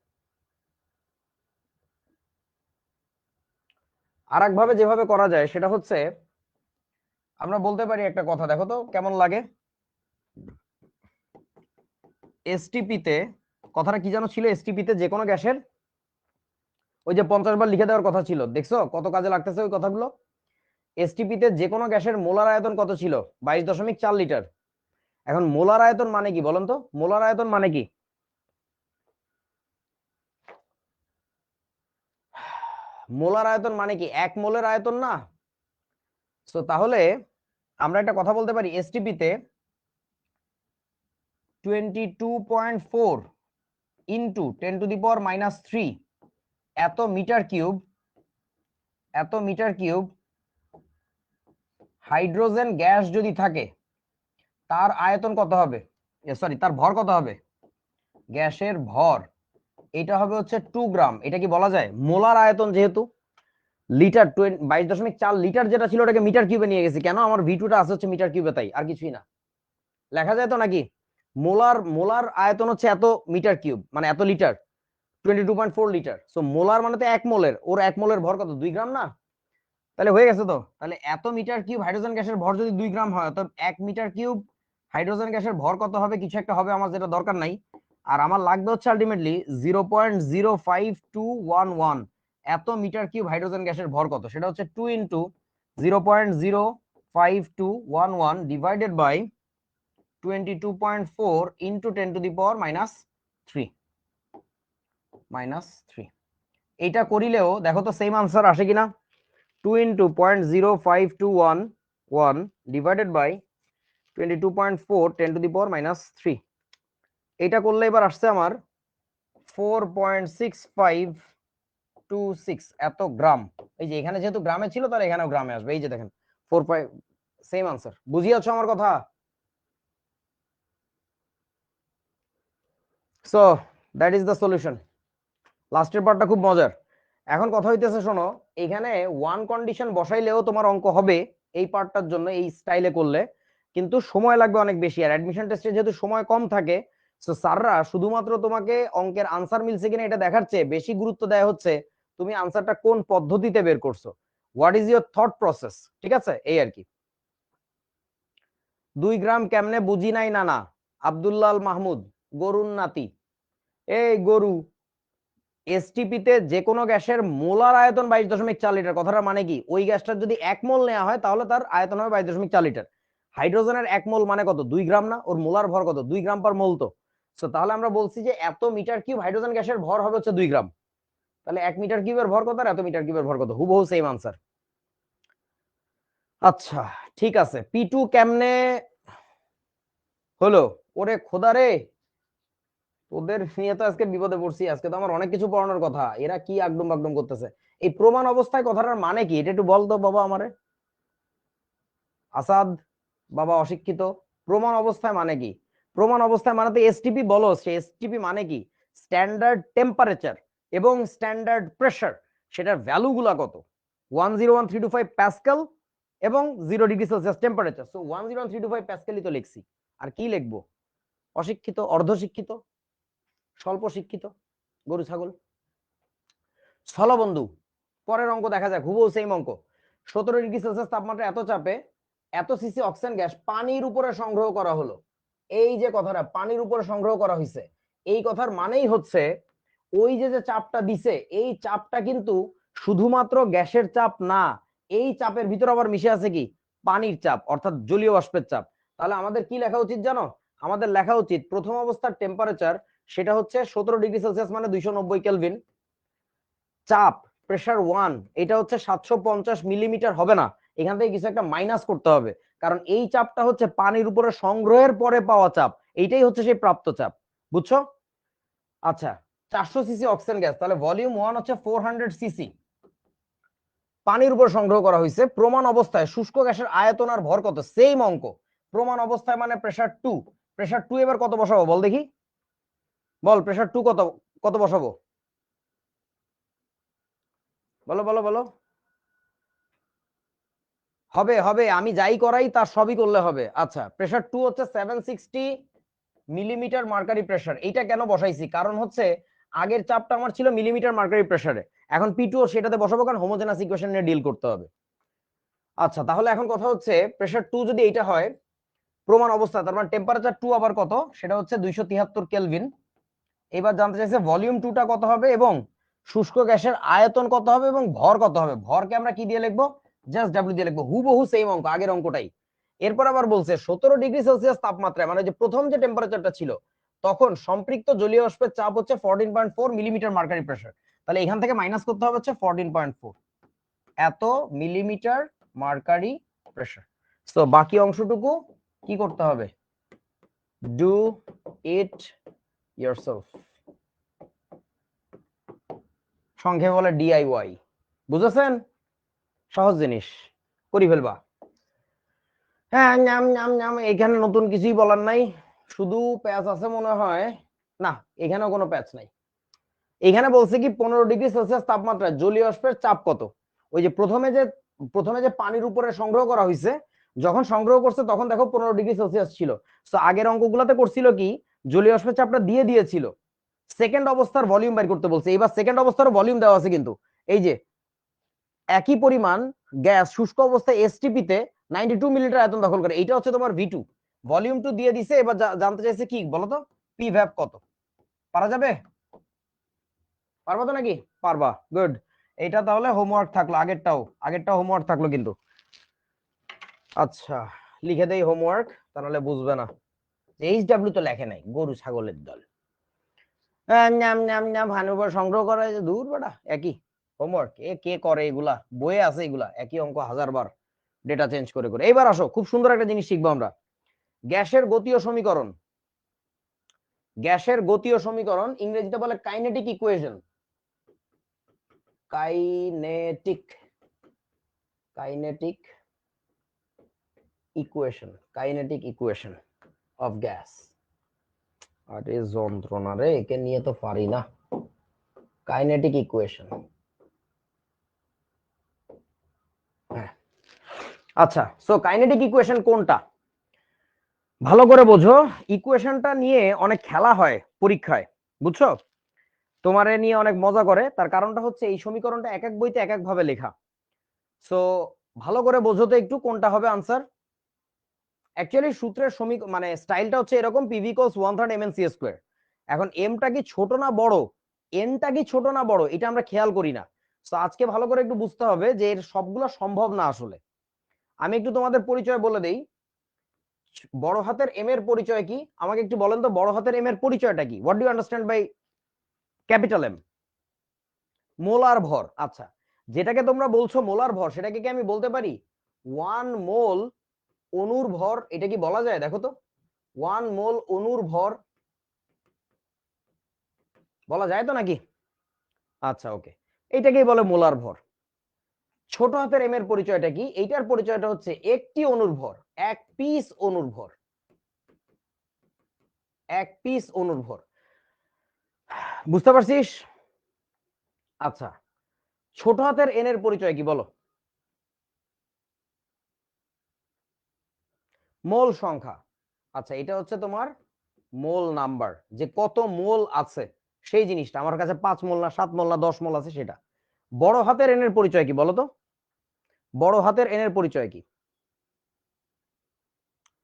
আর একভাবে যেভাবে করা যায় সেটা হচ্ছে, আমরা বলতে পারি একটা কথা, দেখো তো কেমন লাগে। এসটিপিতে কথাটা কি যেন ছিল, এসটিপিতে যে কোনো গ্যাসের ওই যে 50 বার লিখে দেওয়ার কথা ছিল, দেখছো কত কাজে লাগতেছে ওই কথাগুলো। এসটিপিতে যে কোনো গ্যাসের মোলার আয়তন কত ছিল? 22.4 লিটার। এখন মোলার আয়তন মানে কি বলেন তো, মোলার আয়তন মানে কি? মোলার আয়তন মানে কি? 1 মোলের আয়তন না? তো তাহলে আমরা একটা কথা বলতে পারি, এসটিপিতে 22.4 ইন্টু 10⁻³ এত মিটার কিউব, হাইড্রোজেন গ্যাস যদি থাকে, তার আয়তন কত হবে, সরি তার ভর কত হবে, গ্যাসের ভর। এটা হবে হচ্ছে 2 গ্রাম। এটা কি বলা যায়? মোলার আয়তন যেহেতু লিটার 22.4 লিটার যেটা ছিল, ওটাকে মিটার কিউবে নিয়ে গেছি, কেন? আমার V2টা আছে হচ্ছে মিটার কিউবে, তাই আর কিছুই না। লেখা যায় তো নাকি? মোলার আয়তন হচ্ছে এত মিটার কিউব, মানে এত লিটার, 22.4 লিটার। সো মোলার মানে তো 1 মোলের, ওর 1 মোলের ভর কত, 2 গ্রাম না? তাহলে হয়ে গেছে তো। তাহলে এত মিটার কিউব হাইড্রোজেন গ্যাসের ভর যদি 2 গ্রাম হয়, তো 1 মিটার কিউব হাইড্রোজেন গ্যাসের ভর কত হবে? কিছু একটা হবে, আমার যেটা দরকার নাই। আর আমার লাগবে হচ্ছে আলটিমেটলি 0.05211। এত মিটার কিউব হাইড্রোজেন গ্যাসের ভর কত, সেটা হচ্ছে 2 ইন্টু 0.05211 ডিভাইডেড বাই 22.4 ইন্টু 10⁻³ এইটা করিলেও দেখো তো সেম আনসার আসে কিনা। 2 ইন্টু 0.05211 ডিভাইডেড বাই 22.4 10⁻³ এটা করলে এবার আসছে আমার 4.6526 এত গ্রাম। এই যে এখানে যেহেতু গ্রামে ছিল, তাহলে এখানেও গ্রামে আসবে। এই যে দেখেন 4, সেম আনসার। বুঝিয়েছো আমার কথা? So that is the solution. লাস্টের পার্টটা খুব মজার। এখন কথা হইতেছে, শোনো, এখানে ওয়ান কন্ডিশন বসাইলেও তোমার অঙ্ক হবে এই পার্টটার জন্য, এই স্টাইলে করলে। কিন্তু সময় লাগবে অনেক বেশি, আর অ্যাডমিশন টেস্টে যেহেতু সময় কম থাকে, তো স্যাররা শুধুমাত্র তোমাকে অঙ্কের আনসার মিলছে কিনা এটা দেখার চেয়ে বেশি গুরুত্ব দেয়া হচ্ছে তুমি আনসারটা কোন পদ্ধতিতে বের করছো, what is your thought process. ঠিক আছে, এই আর কি। 2 গ্রাম কেমনে বুঝি নাই নানা, আব্দুল্লাল মাহমুদ, গরুর নাতি। এই গরু, এসটিপি তে যে কোনো গ্যাসের মোলার আয়তন 22.4 লিটার, কথাটা মানে কি, ওই গ্যাসটার যদি 1 মোল নেওয়া হয় তাহলে তার আয়তন হবে 22.4 লিটার। হাইড্রোজেনের 1 মোল মানে কত, 2 গ্রাম না, ওর মোলার ভর কত, 2 গ্রাম পার মোল। তো তাহলে আমরা বলছি যে এত মিটার কিউব হাইড্রোজেন গ্যাসের ভর হবে হচ্ছে 2 গ্রাম। তাহলে 1 মিটার কিউবের ভর কত আর এত মিটার কিউবের ভর কত, হুবহু সেম আনসার। আচ্ছা ঠিক আছে, পি2 কেমনে হলো, ওরে খোদা রে, ওদের নিয়ে তো আজকে বিপদে পড়ছি, আজকে তো আমার অনেক কিছু পড়ানোর কথা, এরা কি আগডুম বাগডুম করতেছে। এই প্রমাণ অবস্থায় কথাটার মানে কি, এটা একটু বলতো বাবা আমারে। আসাদ বাবা অশিক্ষিত, প্রমাণ অবস্থায় মানে কি? প্রমাণ অবস্থায় মানে তো এসটিপি বলো, সে এসটিপি মানে কি, স্ট্যান্ডার্ড টেম্পারেচার এবং স্ট্যান্ডার্ড প্রেসার, সেটার ভ্যালু গুলা কত, 101325 প্যাসকেল এবং 0 ডিগ্রি সেলসিয়াস টেম্পারেচার। সো 101325 প্যাসকেলই তো লিখছি, আর কি লিখবো? অশিক্ষিত, অর্ধশিক্ষিত, স্বল্প শিক্ষিত, গরু ছাগল। চলো বন্ধু, পরের অঙ্ক দেখা যাক, হুবহু সেম অঙ্ক। 17 ডিগ্রি সেলসিয়াস তাপমাত্রা এত চাপে এত সিসি অক্সিজেন গ্যাস পানির উপরে সংগ্রহ করা হলো। এই যে কথাটা পানির উপরে সংগ্রহ করা হয়েছে, এই কথার মানেই হচ্ছে ওই যে যে চাপটা দিছে, এই চাপটা কিন্তু শুধুমাত্র গ্যাসের চাপ না, এই চাপের ভিতর আবার মিশে আছে কি, পানির চাপ, অর্থাৎ জলীয় বাষ্পের চাপ। তাহলে আমাদের কি লেখা উচিত জানো? আমাদের লেখা উচিত প্রথম অবস্থার টেম্পারেচার, সেটা হচ্ছে 17 ডিগ্রি সেলসিয়াস মানে 290 কেলভিন। চাপ প্রেসার 1, এটা হচ্ছে 750 মিলিমিটার হবে না, এখান থেকে কিছু একটা মাইনাস করতে হবে, কারণ এই চাপটা হচ্ছে পানির উপরে সংগ্রহের পরে পাওয়া চাপ, এইটাই হচ্ছে সেই প্রাপ্ত চাপ, বুঝছো? আচ্ছা, 400 সিসি অক্সিজেন গ্যাস, তাহলে ভলিউম 1 হচ্ছে 400 সিসি, পানির উপর সংগ্রহ করা হয়েছে। প্রমাণ অবস্থায় শুষ্ক গ্যাসের আয়তন আর ভর কত, সেম অঙ্ক। প্রমাণ অবস্থায় মানে প্রেসার 2, প্রেসার 2 এবার কত বসাবো বল দেখি, বল প্রেসার 2 কত, কত বসাবো, বলো বলো বলো। হবে হবে, আমি যাই করাই তার সবই করলে হবে। আচ্ছা, প্রেসার 2 হচ্ছে 760 মিলিমিটার মার্কারি প্রেসার। এইটা কেন বসাইছি, কারণ হচ্ছে আগের চাপটা আমার ছিল মিলিমিটার মার্কারি প্রেসারে, এখন পি2 সেটাতে বসাবো, কারণ হোমোজেনাস ইকুয়েশন নিয়ে ডিল করতে হবে। আচ্ছা, তাহলে এখন কথা হচ্ছে প্রেসার 2 যদি এইটা হয় প্রমাণ অবস্থা, তার মানে টেম্পারেচার 2 আবার কত, সেটা হচ্ছে 273 কেলভিন। এবার জানতে চাইছে ভলিউম 2টা কত হবে এবং শুষ্ক গ্যাসের আয়তন কত হবে এবং ভর কত হবে। ভরকে আমরা কি দিয়ে লিখবো, জাস্ট ডাব্লিউ দিয়ে লিখবো, হুবহু সেম অঙ্ক, আগের অঙ্কটাই। এরপর আবার বলছে 17 ডিগ্রি সেলসিয়াস তাপমাত্রায়, মানে যে প্রথম যে টেম্পারেচারটা ছিল তখন সম্পৃক্ত জলীয় বাষ্পের চাপ হচ্ছে 14.4 মিলিমিটার মার্কারি প্রেসার। তাহলে এখান থেকে মাইনাস করতে হবে হচ্ছে 14.4, এত মিলিমিটার মার্কারি প্রেসার। তো বাকি অংশটুকু কি করতে হবে, ডু ইট yourself, সংক্ষেপে বলে ডিআইওয়াই, বুঝেছেন? সহজ জিনিস, করি ফেলবা। হ্যাঁ, নাম নাম নাম, এখানে নতুন কিছুই বলার নাই, শুধু প্যাচ আছে মনে হয়, না এখানেও কোনো প্যাচ নাই। এখানে বলছে কি 15 ডিগ্রি সেলসিয়াস তাপমাত্রা জলীয় বাষ্পের চাপ কত। ওই যে প্রথমে যে পানির উপরে সংগ্রহ করা হয়েছে, যখন সংগ্রহ করছে তখন দেখো 15 ডিগ্রি সেলসিয়াস ছিল। তো আগের অঙ্কগুলোতে করছিল কি, জলীয় বাষ্পের চাপটা দিয়ে দিয়েছিল, সেকেন্ড অবস্থার ভলিউম বের করতে বলছে। এবার সেকেন্ড অবস্থার ভলিউম দেওয়া আছে, কিন্তু এই যে একই পরিমাণ গ্যাস শুষ্ক অবস্থায় এসটিপি তে 92 মিলিলিটার আয়তন দখল করে, এটা হচ্ছে তোমার ভি2, ভলিউম 2 দিয়ে দিছে। এবার জানতে চাইছে কি বলতো, পি ভ্যাপ কত। পারা যাবে, পারবা তো নাকি? পারবা, গুড। এটা তাহলে হোমওয়ার্ক থাকলো, আগেরটাও হোমওয়ার্ক থাকলো কিন্তু। আচ্ছা, লিখে দেই হোমওয়ার্ক, তাহলে বুঝবে না। এইচডব্লিউ তো লেখে নাই, গরু ছাগলের দল। নাম নাম নাম ভানুবার সংগ্রহ করা, দূর বেটা একই হোমওয়ার্ক, এ কে করে এগুলা, বইয়ে আছে এগুলা, একই অঙ্ক 1000 বার, ডেটা চেঞ্জ করে করে। এইবার আসো, খুব সুন্দর একটা জিনিস শিখবো আমরা, গ্যাসের গতীয় সমীকরণ। গ্যাসের গতীয় সমীকরণ ইংরেজিতে বলে kinetic equation, kinetic kinetic equation of gas. আরে যন্ত্রণা রে, একে নিয়ে তো পারি না। কাইনেটিক ইকুয়েশন, হ্যাঁ। আচ্ছা, সো কাইনেটিক ইকুয়েশন কোনটা? ভালো করে বোঝো, ইকুয়েশনটা নিয়ে অনেক খেলা হয় পরীক্ষায়, বুঝছো? তোমারে নিয়ে অনেক মজা করে, তার কারণটা হচ্ছে এই সমীকরণটা এক এক বইতে এক এক ভাবে লেখা। সো ভালো করে বোঝো তো একটু কোনটা হবে আনসার। অ্যাকচুয়ালি সূত্রের মানে স্টাইলটা হচ্ছে এরকম, PV equals 1/3 mn c square. এখন এমটা কি ছোট না বড়, এনটা কি ছোট না বড়, এটা আমরা খেয়াল করি না। তো আজকে ভালো করে একটু বুঝতে হবে যে এর সবগুলো সম্ভব না আসলে। আমি একটু তোমাদের পরিচয় বলে দেই। বড় হাতের এম এর পরিচয় কি আমাকে একটু বলেন তো, বড় হাতের এম এর পরিচয়টা কি? What do you understand by capital M? Molar ভর। আচ্ছা, যেটাকে তোমরা বলছো মোলার ভর, সেটাকে কি আমি বলতে পারি 1 মোল অণুর ভর? এটা কি বলা যায়? দেখো তো, 1 মোল অণুর ভর বলা যায় তো নাকি? আচ্ছা ওকে, এইটাকেই বলে মোলার ভর। ছোট হাতের এম এর পরিচয়টা কি? এইটার পরিচয়টা হচ্ছে একটি অণুর ভর, এক পিস অণুর ভর, এক পিস অণুর ভর। বুঝতে পারছিস? আচ্ছা, ছোট হাতের এন এর পরিচয় কি বলো? মোল সংখ্যা। আচ্ছা, এটা হচ্ছে তোমার মোল নাম্বার, যে কত মোল আছে সেই জিনিসটা, আমার কাছে 5 মোল না 7 মোল না 10 মোল আছে সেটা। বড় হাতের এন এর পরিচয় কি বলো তো? বড় হাতের এন এর পরিচয় কি?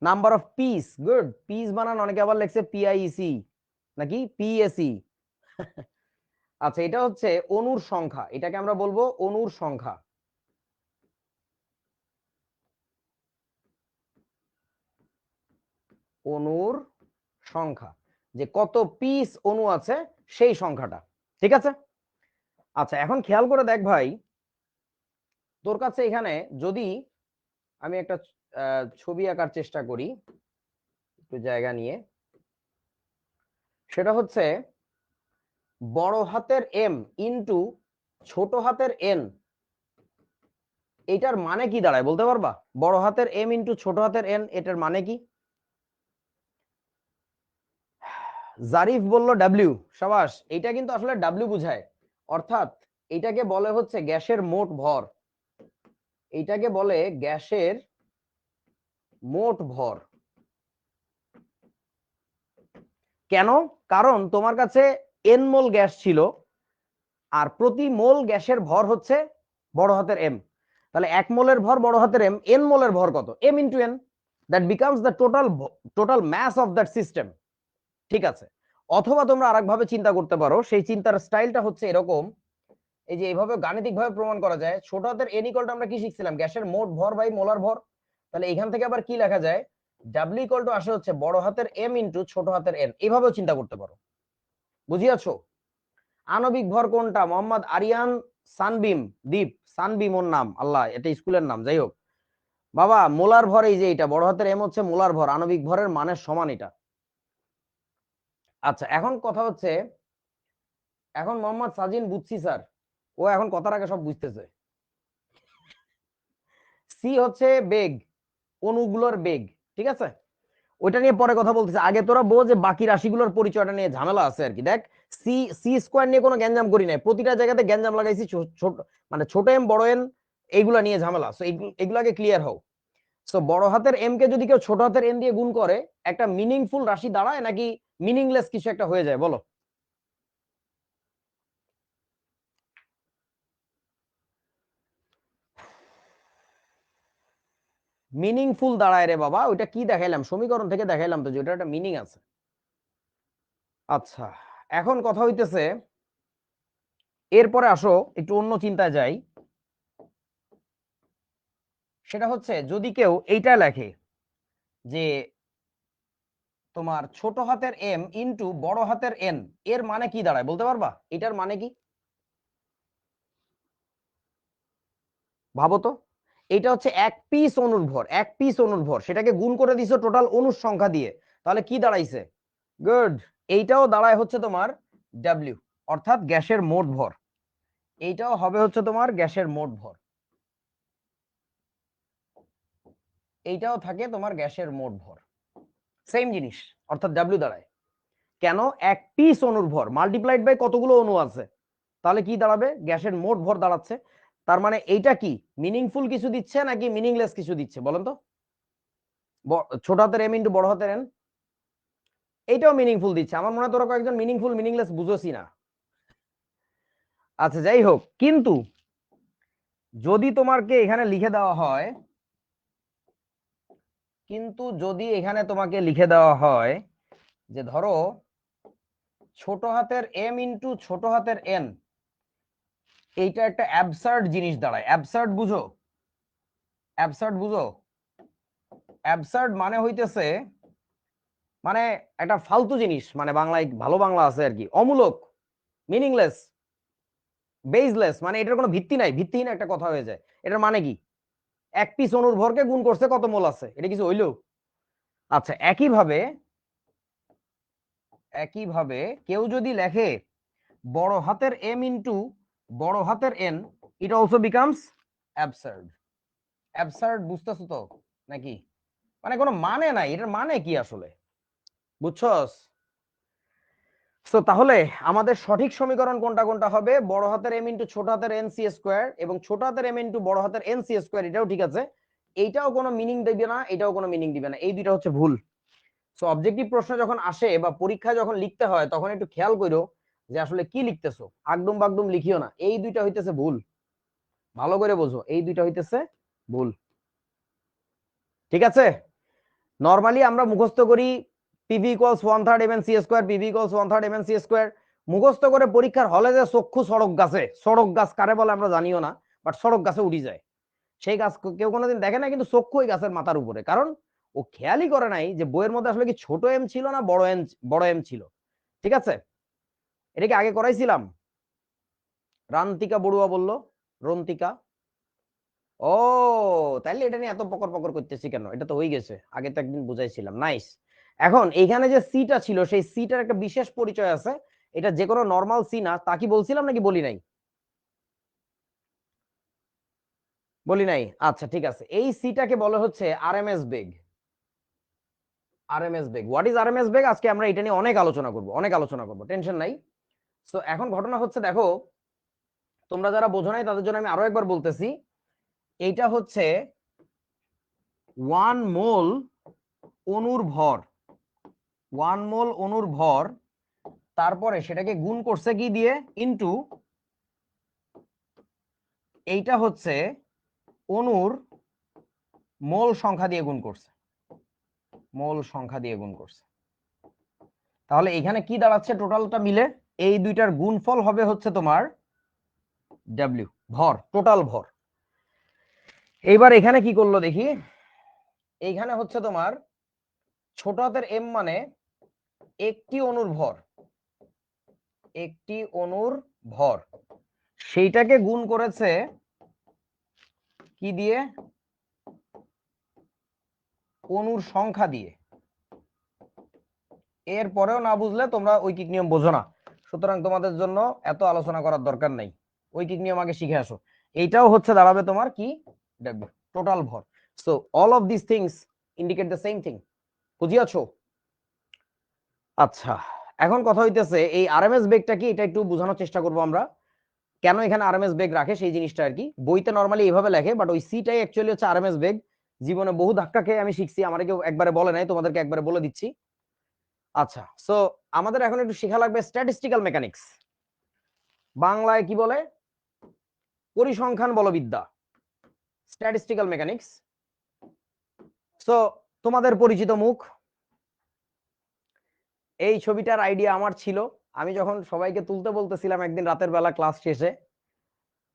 Number of piece. Good, piece বানান অনেকে আবার লেখছে পিআইসি নাকি পিএসি। আচ্ছা, এটা হচ্ছে অণুর সংখ্যা, এটাকে আমরা বলবো অণুর সংখ্যা। অণুর সংখ্যা, যে কত পিস অণু আছে সেই সংখ্যাটা, ঠিক আছে? আচ্ছা, এখন খেয়াল করে দেখ ভাই, তোর কাছে এখানে যদি আমি একটা ছবি আঁকার চেষ্টা করি একটু জায়গা নিয়ে, সেটা হচ্ছে বড় হাতের এম ইন্টু ছোট হাতের এন, এটার মানে কি দাঁড়ায় বলতে পারবা? বড় হাতের এম ইন্টু ছোট হাতের এন, এটার মানে কি? জারিফ বলল ডাব্লিউ। সাবাস, এটা কিন্তু আসলে ডাব্লিউ বুঝায়, অর্থাৎ এটাকে বলে হচ্ছে গ্যাসের মোট ভর। এইটাকে বলে গ্যাসের মোট ভর। কেন? কারণ তোমার কাছে এন মোল গ্যাস ছিল, আর প্রতি মোল গ্যাসের ভর হচ্ছে বড় হাতের এম। তাহলে 1 মোলের ভর বড় হাতের এম, এন মোলের ভর কত? M into N, that becomes the total total mass of that system. ঠিক আছে? অথবা তোমরা আরেকভাবে চিন্তা করতে পারো, সেই চিন্তার স্টাইলটা হচ্ছে এরকম, এই যে এইভাবে গাণিতিক ভাবে প্রমাণ করা যায়। ছোট হাতের এন ইকুয়াল টু আমরা কি শিখছিলাম? গ্যাসের মোট ভর বাই মোলার ভর। তাহলে এখান থেকে আবার কি লেখা যায়? ডাব্লিউ ইকুয়াল টু আসে হচ্ছে বড় হাতের এম ইন্টু ছোট হাতের এন। এইভাবেও চিন্তা করতে পারো। বুঝিয়াছো? আণবিক ভর কোনটা? মোহাম্মদ আরিয়ান সানবিম, দ্বীপ সানবিম ওর নাম, আল্লাহ এটা স্কুলের নাম, যাই হোক বাবা। মোলার ভর এই যে এটা, বড় হাতের এম হচ্ছে মোলার ভর, আণবিক ভরের মানের সমান এটা। আচ্ছা, এখন কথা হচ্ছে, এখন মোহাম্মদ সাজিন বুঝছি স্যার, ও এখন কথার আগে সব বুঝতেছে। সি হচ্ছে বেগ, অণুগুলোর বেগ, ঠিক আছে? ওইটা নিয়ে পরে কথা বলতেছে, আগে তোরা বোঝ যে বাকি রাশিগুলোর পরিচয়টা নিয়ে ঝামেলা আছে আর কি। দেখ, সি সি স্কোয়ার নিয়ে কোনো গ্যাঞ্জাম করি নাই, প্রতিটা জায়গাতে গ্যাঞ্জাম লাগাইছি ছোট, মানে ছোট এম বড় এন, এইগুলা নিয়ে ঝামেলা। সো এগুলাকে ক্লিয়ার হও। সো বড় হাতের এম কে যদি কেউ ছোট হাতের এন দিয়ে গুণ করে, একটা মিনিংফুল রাশি দাঁড়ায় নাকি মিনিংলেস কিছু একটা হয়ে যায় বলো? মিনিংফুল দাঁড়ায় রে বাবা। ওইটা কি দেখাইলাম? সমীকরণ থেকে দেখাইলাম তো যে ওটা একটা মিনিং আছে। আচ্ছা, এখন কথা হইতেছে, এরপরে আসো একটু অন্য চিন্তায় যাই। সেটা হচ্ছে যদি কেউ এইটা লেখে যে তোমার ছোট হাতের এম ইন্টু বড় হাতের এন, এর মানে কি দাঁড়ায় বলতে পারবা? এটার মানে কি ভাবো তো? এটা হচ্ছে এক পিস অণুর ভর, এক পিস অণুর ভর, সেটাকে গুণ করে দিছো টোটাল অণুর সংখ্যা দিয়ে, তাহলে কি দাঁড়াইছে? গুড, এইটাও দাঁড়ায় হচ্ছে তোমার ডাব্লিউ, অর্থাৎ গ্যাসের মোট ভর। এইটাও হবে হচ্ছে তোমার গ্যাসের মোট ভর, এইটাও থাকে তোমার গ্যাসের মোট ভর, সেম জিনিস, অর্থাৎ ডাব্লিউ দাঁড়ায়। কেন? এক পিস অণুর ভর মাল্টিপ্লাইড বাই কতগুলো অণু আছে, তাহলে কি দাঁড়াবে? গ্যাসের মোট ভর দাঁড়াচ্ছে। তার মানে এইটা কি মিনিংফুল কিছু দিচ্ছে নাকি মিনিংলেস কিছু দিচ্ছে বলেন তো? ছোট হাতের এম ইন্টু বড় হাতের এন, এইটাও মিনিংফুল দিচ্ছে। আমার মনে হয় তোরা কয়েকজন মিনিংফুল মিনিংলেস বুঝোসি না। আচ্ছা যাই হোক, কিন্তু যদি তোমাকে এখানে লিখে দেওয়া হয়, কিন্তু যদি এখানে তোমাকে লিখে দেওয়া হয় যে ধরো ছোট হাতের এম ইন্টু ছোট হাতের এন, এইটা একটা অ্যাবসার্ড জিনিস দাঁড়ায়। অ্যাবসার্ড বুঝো? অ্যাবসার্ড বুঝো? অ্যাবসার্ড মানে হইতেছে মানে একটা ফালতু জিনিস, মানে বাংলায় ভালো বাংলা আছে আর কি, অমূলক, মিনিংলেস, বেসলেস, মানে এটার কোনো ভিত্তি নাই, ভিত্তিহীন একটা কথা হয়ে যায়। এটার মানে কি? এক পিস অনুর ভরকে গুণ করছে কত মোল আছে, এটা কিছু হইলো? আচ্ছা একইভাবে একইভাবে কেউ যদি লেখে বড় হাতের এম ইন্টু বড় হাতের N, it also becomes absurd. Absurd বুঝতেছো তো নাকি? মানে কোনো মানে নাই, এটার মানে কি আসলে, বুঝছস? তো তাহলে আমাদের সঠিক সমীকরণ কোনটা কোনটা হবে? বড় হাতের এম ইন্টু ছোট হাতের এন সি স্কোয়ার এবং ছোট হাতের এম ইন্টু বড় হাতের এন সি স্কোয়ার, এটাও ঠিক আছে। এইটাও কোনো মিনিং দিবে না, এটাও কোনো মিনিং দিবে না, এই দুইটা হচ্ছে ভুল। সো অবজেক্টিভ প্রশ্ন যখন আসে বা পরীক্ষায় যখন লিখতে হয় তখন একটু খেয়াল করো যে আসলে কি লিখতেছো, আগডুম বাগডুম লিখিও না। এই দুইটা হইতেছে ভুল, ভালো করে বোঝো, এই দুইটা হইতেছে ভুল। ঠিক আছে? নরমালি আমরা মুখস্থ করি PV equals 1/3 M N C square, PV equals 1/3 M N C square. মুখস্থ করে পরীক্ষার হলে যে চক্ষু সড়ক গাছে, সড়ক গাছ কারে বলে আমরা জানিও না, বাট সড়ক গাছে উঠি যায়। সেই গাছ কেউ কোনোদিন দেখে না, কিন্তু চক্ষু ওই গাছের মাথার উপরে, কারণ ও খেয়ালই করে নাই যে বইয়ের মধ্যে আসলে কি ছোট এম ছিল না বড় এম ছিল। ঠিক আছে? এটা কি আগে করাইছিলাম? রান্তিকা বড়ুয়া বললো, রন্তিকা। ও, তাইলে এটা নিয়ে এত পকর পকর করতেছি কেন? এটা তো হয়ে গেছে, আগে তো একদিন বুঝাইছিলাম। নাইস। এখন এইখানে যে সিটা ছিল, সেই সিটার একটা বিশেষ পরিচয় আছে। এটা যে কোনো নর্মাল সি না, তা কি বলছিলাম নাকি বলি নাই? বলি নাই? আচ্ছা ঠিক আছে, এই সিটাকে বলা হচ্ছে আরএমএস বেগ। আরএমএস বেগ, হোয়াট ইজ আরএমএস বেগ? আজকে আমরা এটা নিয়ে অনেক আলোচনা করব, অনেক আলোচনা করব, টেনশন নাই। তো এখন ঘটনা হচ্ছে দেখো, তোমরা যারা বোঝো নাই তাদের জন্য আমি আরো একবার বলতেছি। এইটা হচ্ছে 1 মোল অণুর ভর, 1 মোল অণুর ভর, তারপরে সেটাকে গুণ করছে কি দিয়ে? ইনটু, এইটা হচ্ছে অণুর মোল সংখ্যা দিয়ে গুণ করছে, মোল সংখ্যা দিয়ে গুণ করছে। তাহলে এখানে কি দাঁড়াচ্ছে টোটালটা মিলে? এই দুইটার গুণফল হবে হচ্ছে তোমার ডব্লিউ, ভর, টোটাল ভর। এইবার এখানে কি করলো দেখি, এইখানে হচ্ছে তোমার ছোট হাতের এম মানে একটি অণুর ভর, একটি অণুর ভর, সেইটাকে গুণ করেছে কি দিয়ে? অণুর সংখ্যা দিয়ে। এর পরেও না বুঝলে তোমরা ঐকিক নিয়ম বোঝো না, সুতরাং তোমাদের জন্য এত আলোচনা করার দরকার নাই, ঐকিক নিয়ম আগে শিখে আসো। এইটাও হচ্ছে দাঁড়াবে তোমার কি? ডব্লিউ, টোটাল ভর। So all of this things indicate the same thing. বুঝিয়াছো? আচ্ছা, এখন কথা হইতেছে এই আরএমএস বেগটা কি, এটা একটু বোঝানোর চেষ্টা করবো আমরা। কেন এখানে আরএমএস বেগ রাখে সেই জিনিসটা আর কি, বইতে নরমালি এইভাবে লেখে, বাট ওই সিটাই অ্যাকচুয়ালি হচ্ছে আরএমএস বেগ। জীবনে বহু ধাক্কা খেয়ে আমি শিখছি, আমার কেউ একবারে বলে নাই, তোমাদেরকে একবারে বলে দিচ্ছি। আচ্ছা, সো আমাদের এখন একটু শেখা লাগবে স্ট্যাটিস্টিক্যাল মেকানিক্স। বাংলায় কি বলে? পরিসংখ্যান বলবিদ্যা, স্ট্যাটিস্টিক্যাল মেকানিক্স। সো তোমাদের পরিচিত মুখ, এই ছবিটার আইডিয়া আমার ছিল। আমি যখন সবাইকে তুলতে বলতেছিলাম একদিন রাতের বেলা ক্লাস শেষে,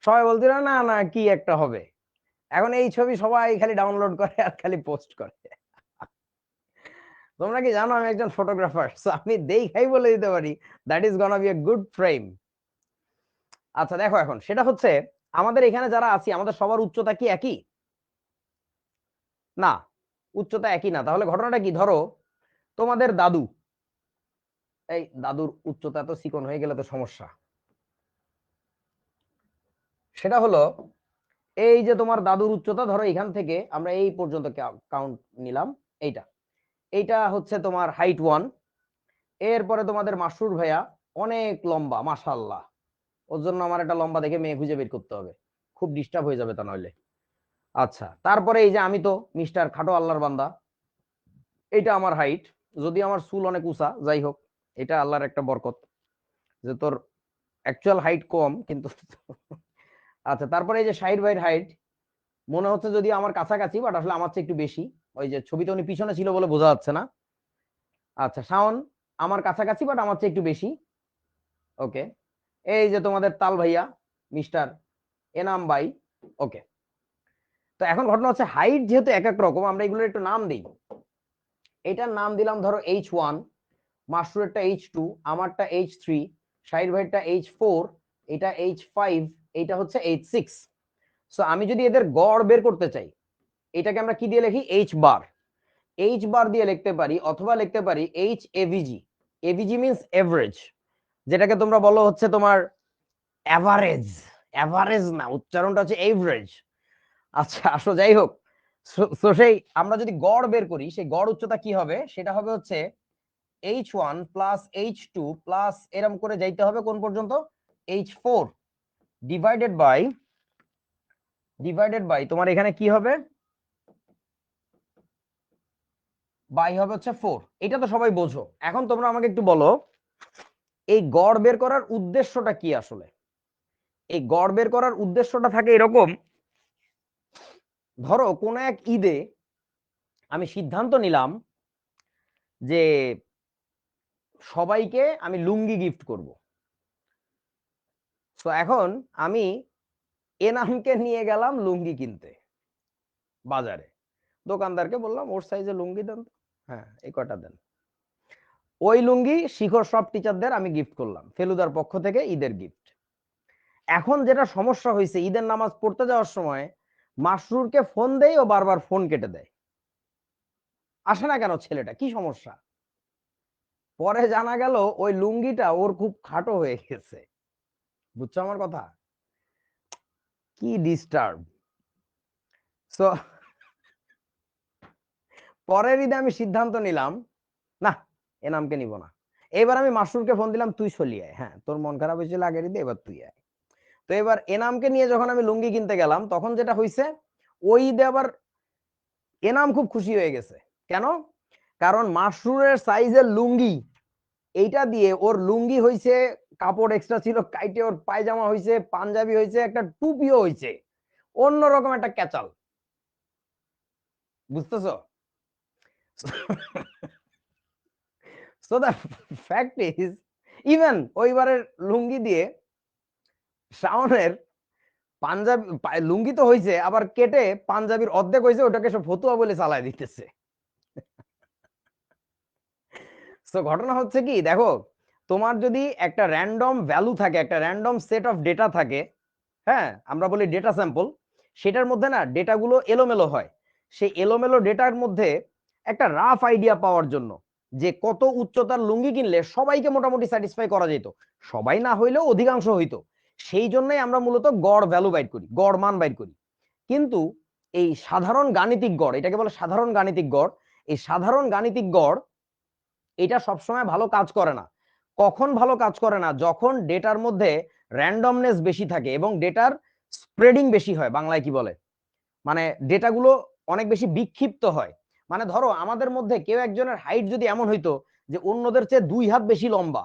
সবাই বলছিল না না কি একটা হবে। এখন এই ছবি সবাই খালি ডাউনলোড করে আর খালি পোস্ট করে। তোমরা কি জানো আমি একজন ফটোগ্রাফার, আমি দেখাই বলে দিতে পারি that is গনা B a good frame. আচ্ছা দেখো, এখন সেটা হচ্ছে আমাদের এখানে যারা আছি আমাদের সবার উচ্চতা কি একই? না, উচ্চতা একই না। তাহলে ঘটনাটা কি? ধরো তোমাদের দাদু, এই দাদুর উচ্চতা তো চিকন হয়ে গেলে তো সমস্যা। সেটা হলো এই যে তোমার দাদুর উচ্চতা, ধরো এখান থেকে আমরা এই পর্যন্ত কাউন্ট নিলাম, এইটা, এইটা হচ্ছে তোমার হাইট 1। এরপরে তোমাদের মাসুর ভাইয়া অনেক লম্বা মাশাআল্লাহ, ওর জন্য আমার একটা লম্বা দেখে মেয়ে খুঁজে বের করতে হবে, খুব ডিস্টার্ব হয়ে যাবে তা নইলে। আচ্ছা, তারপরে এই যে আমি তো মিস্টার খাটো আল্লাহর বান্দা, এটা আমার হাইট, যদি আমার চুল অনেক উঁচা, যাই হোক এটা আল্লাহর একটা বরকত যে তোর অ্যাকচুয়াল হাইট কম কিন্তু আচ্ছা, তারপরে এই যে 60 ভাইয়ের হাইট মনে হচ্ছে যদি আমার কাছাকাছি, বাট আসলে আমার চেয়ে একটু বেশি। ওই যে ছবিতে উনি পিছনে ছিল বলে বোঝা যাচ্ছে না। আচ্ছা, শাওন আমার কাছাকাছি বাট আমার চেয়ে একটু বেশি। ওকে, এই যে তোমাদের তাল ভাইয়া মিস্টার এনাম ভাই। ওকে, তো এখন ঘটনা হচ্ছে হাইট যেহেতু এক এক রকম, আমরা এগুলোর একটু নাম দিই। এটার নাম দিলাম ধরো H1, মাসরুরেরটা H2, আমারটা H3, শাহির ভাইয়েরটা H4, এটা H5, এটা হচ্ছে H6। সো আমি যদি এদের গড় বের করতে চাই, এটাকে আমরা কি দিয়ে লিখি? H বার। H বার দিয়ে লিখতে পারি, অথবা লিখতে পারি HAVG। এভিজি মিন্স এভারেজ, যেটাকে তোমরা বলো হচ্ছে তোমার অ্যাভারেজ। অ্যাভারেজ না, উচ্চারণটা হচ্ছে এভারেজ। আচ্ছা আসো, যাই হোক। তো সেই আমরা যদি গড় বের করি, সেই গড় উচ্চতা কি হবে? সেটা হবে হচ্ছে H1 প্লাস H2 প্লাস এরম করে যাইতে হবে কোন পর্যন্ত? H4 ডিভাইডেড বাই তোমার এখানে কি হবে? বাই হবে হচ্ছে 4। এটা তো সবাই বোঝো। এখন তোমরা আমাকে একটু বলো, এই গড় বের করার উদ্দেশ্যটা কি আসলে? এই গড় বের করার উদ্দেশ্যটা থাকে এরকম, ধরো কোন এক ঈদে আমি সিদ্ধান্ত নিলাম যে সবাইকে আমি লুঙ্গি গিফট করব। তো এখন আমি এনামকে নিয়ে গেলাম লুঙ্গি কিনতে বাজারে। দোকানদারকে বললাম ওর সাইজে লুঙ্গি দেন তো। হ্যাঁ, এই কটা দেন। ওই লুঙ্গি শিখর সব টিচারদের আমি গিফট করলাম, ফেলুদার পক্ষ থেকে ঈদের গিফট। এখন যেটা সমস্যা হয়েছে, ঈদের নামাজ পড়তে যাওয়ার সময় মাসরুরকে ফোন দেয়, ও বারবার ফোন কেটে দেয়, আসে না কেন ছেলেটা, কি সমস্যা? পরে জানা গেল ওই লুঙ্গিটা ওর খুব খাটো হয়ে গেছে। বুঝছো আমার কথা? কি ডিস্টার্ব। সো পরের ঈদে আমি সিদ্ধান্ত নিলাম, না, এনামকে নিব না। এবার আমি মাসরুরকে ফোন দিলাম, তুই চলি আয়। হ্যাঁ, তোর মন খারাপ হয়েছিল আগের ঈদে, এবার তুই আয়। তো এবার এনামকে নিয়ে যখন আমি লুঙ্গি কিনতে গেলাম, তখন যেটা হয়েছে, ওই ঈদে আবার এনাম খুব খুশি হয়ে গেছে। কেন? কারণ মাসরুরের সাইজের লুঙ্গি, এইটা দিয়ে ওর লুঙ্গি হয়েছে, কাপড় এক্সট্রা ছিল, কাইটে ওর পায়জামা হয়েছে, পাঞ্জাবি হয়েছে, একটা টুপিও হয়েছে, অন্যরকম একটা ক্যাচাল। বুঝতেছো? So the fact is, even ওইবারের লুঙ্গি দিয়ে শাওনের পাঞ্জাবি লুঙ্গি তো হয়েছে, আবার কেটে পাঞ্জাবির অর্ধেক হয়েছে, ওটাকে সব ফতুয়া বলে চালায় দিতেছে। তো ঘটনা হচ্ছে কি, দেখো, তোমার যদি একটা র্যান্ডম ভ্যালু থাকে, একটা র্যান্ডম সেট অফ ডেটা থাকে, হ্যাঁ, আমরা বলি ডেটা স্যাম্পল, সেটার মধ্যে না ডেটাগুলো এলোমেলো হয়। সেই এলোমেলো ডেটার মধ্যে একটা রাফ আইডিয়া পাওয়ার জন্য যে কত উচ্চতার লুঙ্গি কিনলে সবাইকে মোটামুটি স্যাটিসফাই করা যেত, সবাই না হইলেও অধিকাংশ হইতো, সেই জন্যই আমরা মূলত গড় ভ্যালু বাইর করি, গড় মান বাইর করি। কিন্তু এই সাধারণ গাণিতিক গড়, এটাকে বলে সাধারণ গাণিতিক গড়। এই সাধারণ গাণিতিক গড় এটা সবসময় ভালো কাজ করে না। কখন ভালো কাজ করে না? যখন ডেটার মধ্যে র্যান্ডমনেস বেশি থাকে এবং ডেটার স্প্রেডিং বেশি হয়, বাংলায় কি বলে, মানে ডেটাগুলো অনেক বেশি বিক্ষিপ্ত হয়। মানে ধরো আমাদের মধ্যে কেউ একজনের হাইট যদি এমন হইতো যে অন্যদের চেয়ে 2 হাত বেশি লম্বা,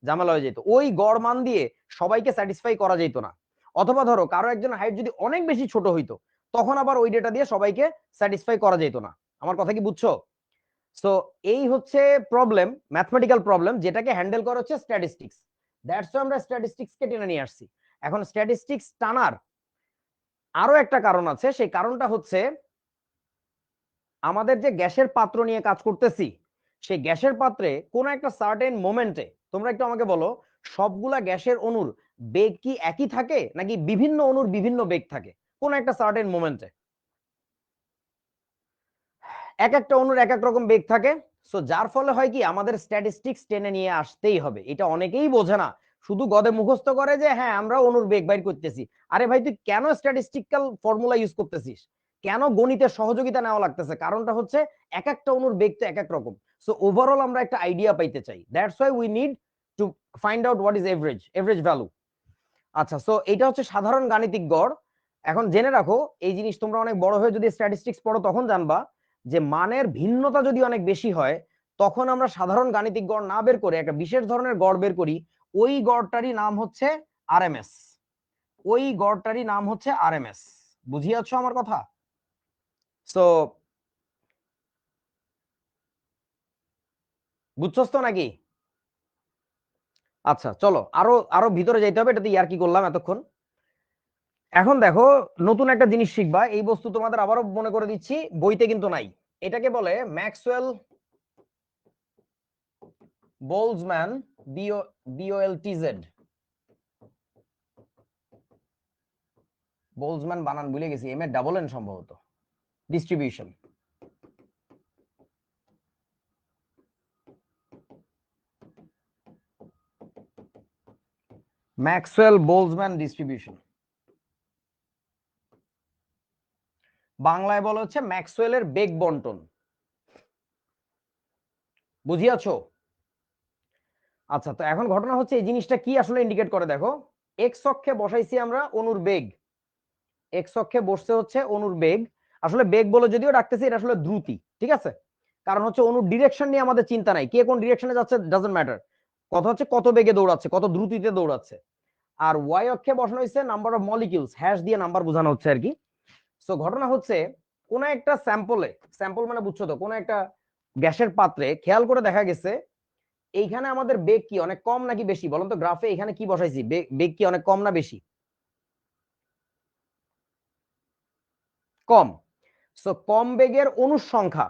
ঝামেলা হয়ে যেত, ওই গড় মান দিয়ে সবাইকে স্যাটিসফাই করা যেত না। অথবা ধরো কারো একজন হাইট যদি অনেক বেশি ছোট হইতো, তখন আবার ওই ডেটা দিয়ে সবাইকে স্যাটিসফাই করা যেত না। আমার কথা কি বুঝছো? সো এই হচ্ছে প্রবলেম, ম্যাথমেটিক্যাল প্রবলেম, যেটাকে হ্যান্ডেল করা হচ্ছে স্ট্যাটিস্টিক্স। দ্যাটস আমরা স্ট্যাটিস্টিক্সকে টেনে নিয়ে আসছি। এখন স্ট্যাটিস্টিক্স টানার আরো একটা কারণ আছে, সেই কারণটা হচ্ছে আমাদের যে গ্যাসের পাত্র নিয়ে কাজ করতেছি, সেই গ্যাসের পাত্রে কোন একটা সার্টেন মোমেন্টে, তোমরা একটু আমাকে বলো, সবগুলা গ্যাসের অণুর বেগ কি একই থাকে, নাকি বিভিন্ন অণুর বিভিন্ন বেগ থাকে কোন একটা সার্টেন মোমেন্টে? এক একটা অণুর এক এক রকম বেগ থাকে। সো যার ফলে হয় কি, আমাদের স্ট্যাটিস্টিক্স টেনে নিয়ে আসতেই হবে। এটা অনেকেই বোঝে না, শুধু গদে মুখস্থ করে যে হ্যাঁ আমরা অণুর বেগ বাইর করতেছি। আরে ভাই, তুই কেন স্ট্যাটিস্টিক্যাল ফর্মুলা ইউজ করতেছিস? কেন গণিতের সহযোগিতা নেওয়া লাগতেছে? কারণটা হচ্ছে এক একটা অণুর বেগ তো এক এক রকম। সো ওভারঅল আমরা একটা আইডিয়া পাইতে চাই, that's why we need to find out what is average value. আচ্ছা, সো এটা হচ্ছে সাধারণ গাণিতিক গড়। এখন জেনে রাখো এই জিনিস, তোমরা অনেক বড় হয়ে যদি স্ট্যাটিস্টিক্স পড়ো তখন জানবা যে মানের ভিন্নতা যদি অনেক বেশি হয় তখন আমরা সাধারণ গাণিতিক গড় না বের করে একটা বিশেষ ধরনের গড় বের করি, ওই গড়টারই নাম হচ্ছে আরএমএস। ওই গড়টারই নাম হচ্ছে আরএমএস। বুঝিয়াছো আমার কথা? সো বুঝছস তো নাকি? আচ্ছা চলো আরো আরো ভিতরে যাইতে হবে, এটাতে ইয়ার কি করলাম এতক্ষণ। এখন দেখো নতুন একটা জিনিস শিখবা, এই বস্তু তোমাদের আবারও মনে করে দিচ্ছি, বইতে কিন্তু নাই। এটাকে বলে ম্যাক্সওয়েল বোলজম্যান, বিওএলটিজেড। বোলজম্যান বানান ভুলে গেছি, এম এ ডাবল এন সম্ভবত, ডিস্ট্রিবিউশন। ম্যাক্সওয়েল বোলজম্যান ডিস্ট্রিবিউশন, বাংলায় বলা হচ্ছে ম্যাক্সওয়েলের বেগ বন্টন। বুঝিয়াছো? আচ্ছা, তো এখন ঘটনা হচ্ছে এই জিনিসটা কি আসলে ইন্ডিকেট করে দেখো, এক্স অক্ষে বসাইছি আমরা অনুর বেগ, এক্স অক্ষে বসছে হচ্ছে অনুর বেগ। আসলে বেগ বলে যদিও ডাকতেছি, এটা আসলে দ্রুতি, ঠিক আছে? কারণ হচ্ছে অনুর ডিরেকশন নিয়ে আমাদের চিন্তা নাই, কে কোন ডিরেকশনে যাচ্ছে ডাজন্ট ম্যাটার, কথা হচ্ছে কত বেগে দৌড়াচ্ছে, কত দ্রুতিতে দৌড়াচ্ছে। আর ওয়াই অক্ষে বসানো হয়েছে নাম্বার অফ মলিকিউলস, হ্যাশ দিয়ে নাম্বার বোঝানো হচ্ছে আর কি। সো ঘটনা হচ্ছে কোন একটা স্যাম্পলে, স্যাম্পল মানে বুঝছো তো, কোন একটা গ্যাসের পাত্রে খেয়াল করে দেখা গেছে এইখানে আমাদের বেগ কি অনেক কম নাকি বেশি, বলুন তো গ্রাফে এখানে কি বসাইছি, বেগ কি অনেক কম না বেশি? কম। সো কম বেগের অণুর সংখ্যা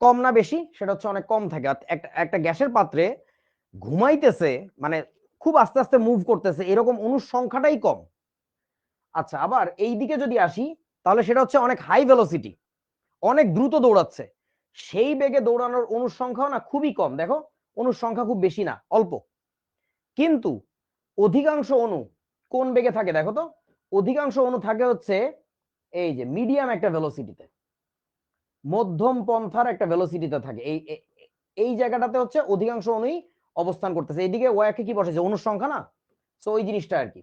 কম না বেশি, সেটা হচ্ছে অনেক কম থাকে। একটা একটা গ্যাসের পাত্রে ঘুমাইতেছে মানে খুব আস্তে আস্তে মুভ করতেছে, এরকম অণুর সংখ্যাটাই কম। আচ্ছা, আবার এই দিকে যদি আসি তাহলে সেটা হচ্ছে অনেক হাই ভেলোসিটি, অনেক দ্রুত দৌড়াচ্ছে, সেই বেগে দৌড়ানোর অণুর সংখ্যাও না খুবই কম। দেখো অণুর সংখ্যা খুব বেশি না, অল্প। কিন্তু অধিকাংশ অণু কোন বেগে থাকে দেখো তো, অধিকাংশ অণু থাকে হচ্ছে এই যে মিডিয়াম একটা ভেলোসিটিতে, মধ্যম পন্থার একটা ভেলোসিটিতে থাকে। এই জায়গাটাতে হচ্ছে অধিকাংশ অণুই অবস্থান করতেছে। এইদিকে ওয়াকে কি বসেছে, অণুর সংখ্যা না, তো ওই জিনিসটা আর কি।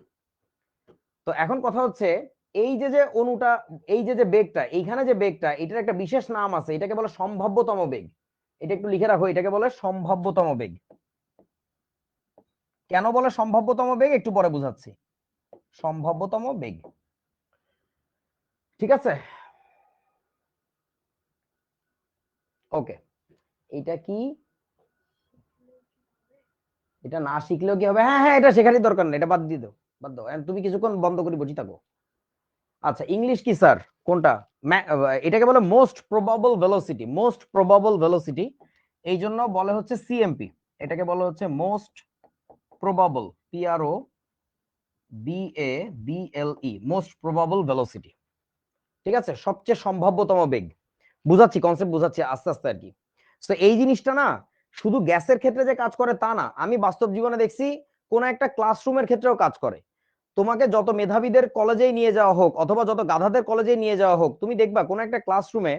তো এখন কথা হচ্ছে এই যে যে অণুটা, এই যে যে বেগটা, এইখানে যে বেগটা, এটার একটা বিশেষ নাম আছে, এটাকে বলে সম্ভাব্যতম বেগ। এটা একটু লিখে রাখো, এটাকে বলে সম্ভাব্যতম বেগ। কেন বলে সম্ভাব্যতম বেগ একটু পরে বুঝাচ্ছি। সম্ভাব্যতম বেগ, ঠিক আছে? ওকে, এটা কি, এটা না শিখলেও কি হবে, হ্যাঁ হ্যাঁ এটা শেখারই দরকার নেই, এটা বাদ দিয়ে দাও, বাদ দাও, তুমি কিছুক্ষণ বন্ধ করে বসে থাকো। আচ্ছা ইংলিশ কি স্যার, কোনটা? এটাকে বলে most probable velocity, most probable velocity, এই জন্য বলে হচ্ছে সিএমপি। এটাকে বলা হচ্ছে most probable, P R O B A B L E, most probable velocity, ঠিক আছে? সবচেয়ে সম্ভাব্যতম বেগ। বুঝাচ্ছি, কনসেপ্ট বুঝাচ্ছি আস্তে আস্তে আর কি। তো এই জিনিসটা না শুধু গ্যাসের ক্ষেত্রে যে কাজ করে তা না, আমি বাস্তব জীবনে দেখছি কোন একটা ক্লাসরুমের ক্ষেত্রেও কাজ করে। তোমাকে যত মেধাবীদের কলেজেই নিয়ে যাওয়া হোক অথবা যত গাধাদের কলেজে নিয়ে যাওয়া হোক, তুমি দেখবা কোন একটা ক্লাসরুমে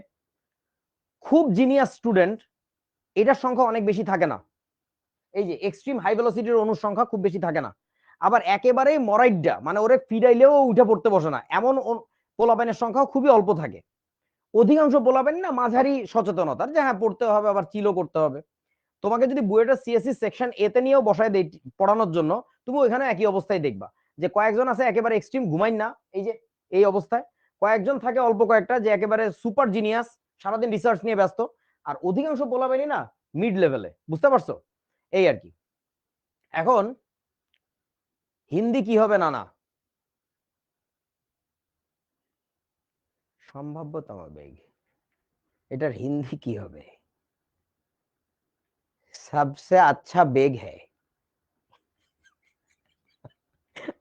খুব জিনিয়াস স্টুডেন্ট, এটার সংখ্যা অনেক বেশি থাকে না। এই যে এক্সট্রিম হাই ভেলোসিটির অণুর সংখ্যা খুব বেশি থাকে না। আবার একেবারেই মরাইডা মানে ওরে ফিরাইলেও উঠে পড়তে বসে না, এমন পোলাপাইনের সংখ্যাও খুবই অল্প থাকে। অধিকাংশ পোলাপাইন না মাঝারি সচেতনতার, যে হ্যাঁ পড়তে হবে আবার চিলও করতে হবে। তোমাকে যদি বুয়েটের সিএসসি সেকশন এতে নিয়েও বসায় দেই পড়ানোর জন্য, তুমি ওইখানে একই অবস্থায় দেখবা যে কয়েকজন আছে একেবারে এক্সট্রিম ঘুমাইন না, এই যে এই অবস্থায়। কয়েকজন থাকে অল্প কয়েকটা যে একেবারে সুপার জিনিয়াস, সারাদিন রিসার্চ নিয়ে ব্যস্ত। আর অধিকাংশ পোলাপাইনি না মিড লেভেলে, বুঝতে পারছো? এই আর কি। এখন হিন্দি কি হবে নানা? সম্ভাব্যতম বেগ, এটার হিন্দি কি হবে? সবসে আচ্ছা বেগ হ্যায়।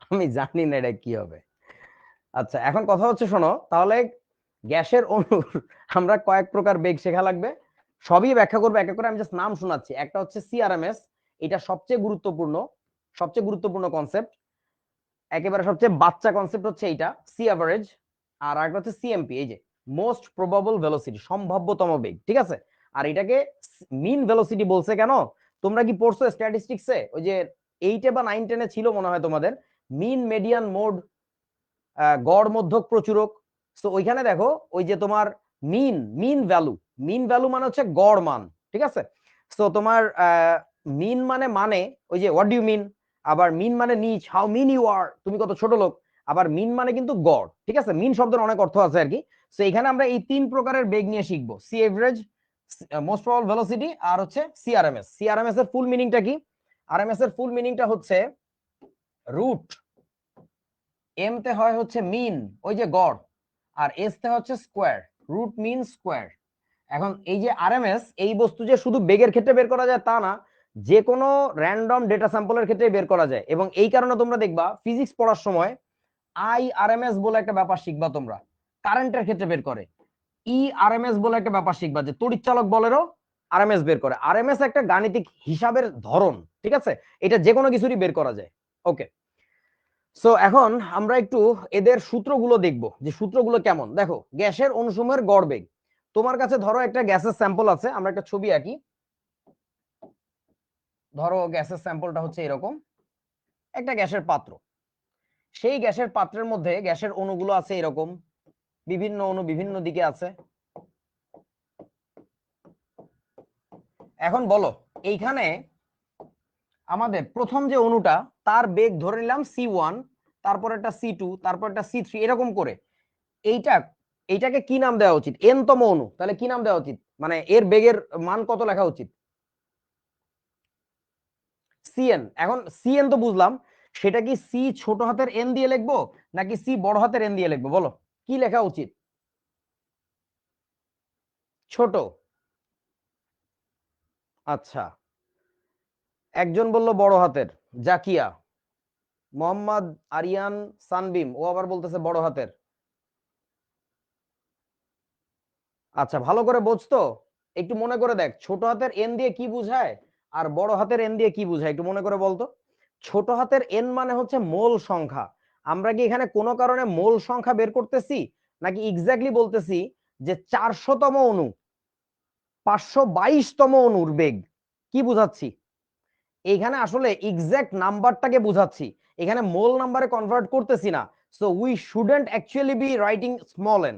আমি জানি না এটা কি হবে। আচ্ছা এখন কথা হচ্ছে শোনো তাহলে, গ্যাসের অণুর আমরা কয়েক প্রকার বেগ শেখা লাগবে, সবই ব্যাখ্যা করবো এক এক করে। আমি জাস্ট নাম শোনাচ্ছি। একটা হচ্ছে সিআরএমএস, এটা সবচেয়ে গুরুত্বপূর্ণ, সবচেয়ে গুরুত্বপূর্ণ কনসেপ্ট, একেবারে সবচেয়ে বাচ্চা কনসেপ্ট হচ্ছে এইটা, সি অ্যাভারেজ। আর একটা হচ্ছে সিএমপি, এই যে মোস্ট প্রবাবল ভেলোসিটি, সম্ভাব্যতম বেগ, ঠিক আছে? আর এটাকে মিন ভেলোসিটি বলছে কেন? তোমরা কি পড়ছো স্ট্যাটিস্টিক্সে, ওই যে 8 বা 9-10 ছিল মনে হয় তোমাদের, মিন মেডিয়ান মোড, গড় মধ্যক প্রচুরক। তো ওইখানে দেখো ওই যে তোমার মিন মিন ভ্যালু, মিন ভ্যালু মানে হচ্ছে গড় মান, ঠিক আছে। তো তোমার মিন মানে ওই যে হোয়াট ডু ইউ মিন, আবার মিন মানে নিচ, হাউ মিন ইউ আর, তুমি কত ছোট লোক, আবার মিন মানে কিন্তু গড়, ঠিক আছে। মিন শব্দের অনেক অর্থ আছে আর কি। তো এখানে আমরা এই তিন প্রকারের বেগ নিয়ে শিখবো, C average, most probable velocity, আর হচ্ছে সিআরএমএস। সিআরএমএস এর ফুল মিনিংটা কি? আরএমএস এর ফুল মিনিংটা হচ্ছে রুট, এম তে হয় হচ্ছে মিন ওই যে গড়, আর এস তে হচ্ছে স্কোয়ার, রুট মিন স্কোয়ার। এখন এই যে আরএমএস, এই বস্তু যে শুধু বেগের ক্ষেত্রে বের করা যায় তা না, যে কোনো র্যান্ডম ডেটা স্যাম্পলের ক্ষেত্রে বের করা যায়। এবং এই কারণে তোমরা দেখবা ফিজিক্স পড়ার সময় আইআরএমএস বলে একটা ব্যাপার শিখবা তোমরা, কারেন্টের ক্ষেত্রে বের করে। আরএমএস বলে একটা ব্যাপার শিখবা, যে তড়িৎ চালক বলেরও আরএমএস বের করে। আরএমএস একটা গাণিতিক হিসাবের ধরন, ঠিক আছে, এটা যে কোনো কিছুরই বের করা যায়। ওকে, সো এখন আমরা একটু এদের সূত্রগুলো দেখব, যে সূত্রগুলো কেমন। দেখো, গ্যাসের অণুসমূহের গড় বেগ, তোমার কাছে ধরো একটা গ্যাসের স্যাম্পল আছে, আমরা একটা ছবি আঁকি। ধরো গ্যাসের স্যাম্পলটা হচ্ছে এরকম একটা গ্যাসের পাত্র, সেই গ্যাসের পাত্রের মধ্যে গ্যাসের অণুগুলো আছে এরকম, বিভিন্ন অণু বিভিন্ন দিকে আছে। এখন বলো, এইখানে আমাদের প্রথম যে অণুটা, তার বেগ ধরে নিলাম c1, তারপর একটা c2, তারপর একটা c3, এরকম করে। এইটা এইটাকে কি নাম দেওয়া উচিত? এন তম অণু, তাহলে কি নাম দেওয়া উচিত, মানে এর বেগের মান কত লেখা উচিত? সিএন। এখন সিএন তো বুঝলাম, সেটা কি সি ছোট হাতের এন দিয়ে লিখবো নাকি সি বড় হাতের এন দিয়ে লিখবো, বলো কি লেখা উচিত? ছোট। আচ্ছা, একজন বলল বড় হাতের, জাকিয়া। মোহাম্মদ আরিয়ান সানবিম, ও আবার বলতেছে বড় হাতের। আচ্ছা, ভালো করে বুঝতো, একটু মনে করে দেখ, ছোট হাতের এন দিয়ে কি বুঝায় আর বড় হাতের এন দিয়ে কি বুঝায়, একটু মনে করে বলতো। ছোট হাতের এন মানে হচ্ছে মোল সংখ্যা। আমরা কি এখানে কোনো কারণে মোল সংখ্যা বের করতেছি, নাকি এক্স্যাক্টলি বলতেছি যে 400তম অণু, 522তম অণুর বেগ কি বুঝাচ্ছি? এখানে আসলে এক্সাক্ট নাম্বারটাকে বুঝাচ্ছি, এখানে মোল নাম্বারে কনভার্ট করতেছি না। So we shouldn't actually be writing small N.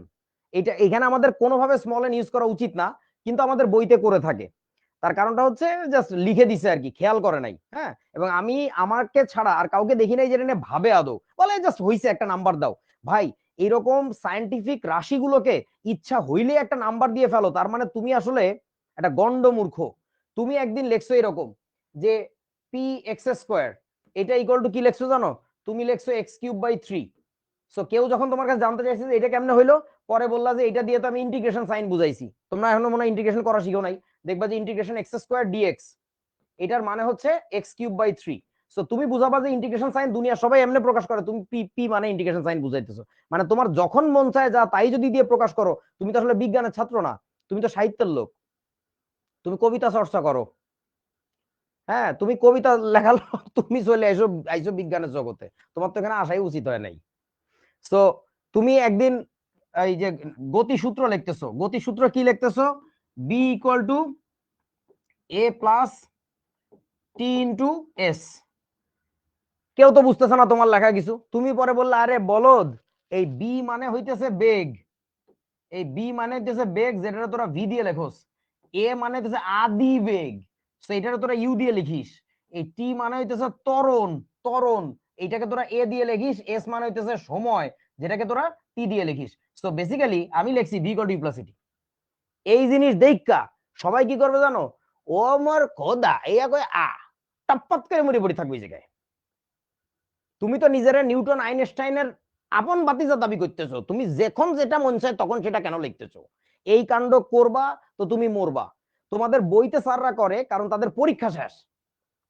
এটা এখানে আমাদের কোনোভাবে স্মল এন ইউজ করা উচিত না, কিন্তু আমাদের বইতে করে থাকে। তার কারণটা হচ্ছে জাস্ট লিখে দিছে আর কি, খেয়াল করে নাই। হ্যাঁ, এবং আমি আমাকে ছাড়া আর কাউকে দেখি নাই যেটা নিয়ে ভাবে আদৌ, বলে জাস্ট হইছে একটা নাম্বার দাও। ভাই, এরকম সায়েন্টিফিক রাশিগুলোকে ইচ্ছা হইলে একটা নাম্বার দিয়ে ফেলো, তার মানে তুমি আসলে একটা গন্ড মূর্খ। তুমি একদিন লেখছো এরকম যে পি এক্স স্কোয়ার, এটা ইকুয়াল টু কি লেখছো জানো? তুমি লেখছো এক্স কিউব বাই 3। সো কেউ যখন তোমার কাছে জানতে চাইছে যে এটা কেমনে হইলো, পরে বললা যে এটা দিয়ে তো আমি ইন্টিগ্রেশন সাইন বুঝাইছি। তোমরা এখনো মনে হয় ইন্টিগ্রেশন করা শিখো নাই। দেখবা যে ইন্টিগ্রেশন এক্স স্কোয়ার ডিএক্স, এটার মানে হচ্ছে এক্স কিউব বাই 3। সো তুমি বুঝাবা যে ইন্টিগ্রেশন সাইন দুনিয়া সবাই এমনি প্রকাশ করে, তুমি পি পি মানে ইন্টিগ্রেশন সাইন বুঝাইতেছো। মানে তোমার যখন মন চায় যা তাই যদি দিয়ে প্রকাশ করো, তুমি তো আসলে বিজ্ঞানের ছাত্র না, তুমি তো সাহিত্যের লোক, তুমি কবিতা চর্চা করো। হ্যাঁ, তুমি কবিতা লেখালো, তুমি চলে এসো আইসো বিজ্ঞানের জগতে, তোমার তো এখানে আসাই উচিত হয় নাই। তো তুমি একদিন এই যে গতি সূত্র লিখতেছো, গতি সূত্র কি লিখতেছো? B equal to A plus T into S. কেউ তো বুঝতেছে না তোমার লেখা কিছু, তুমি পরে বললে আরে বলদ, এই বি মানে হইতেছে বেগ, এই বি মানে হইতেছে বেগ, যেটা তোরা ভি দিয়ে লেখোস। এ মানে হইতেছে আদি বেগ, সেইটা তোরা ইউ দিয়ে লিখিস। এই টি মানে হইতেছে ত্বরণ, ত্বরণ, এইটাকে তোরা এ দিয়ে লিখিস। এস মানে হইতেছে সময়, যেটাকে তোরা টি দিয়ে লিখিস। সো বেসিক্যালি আমি লিখছি V equal to U plus T. এই জিনিস দেখা সবাই কি করবে জানো? ও মোর খোদা, এইয়া কই আ টপপট করে মরে পড়ে থাকবে এই জায়গায়। তুমি তো নিজেরা নিউটন আইনস্টাইনের আপন বাতিজা দাবি করতেছো, তুমি যখন যেটা মন চায় তখন সেটা কেন লিখতেছো? এই কাণ্ড করবা তো তুমি মরবা। তোমাদের বইতে স্যাররা করে কারণ তাদের পরীক্ষা শেষ,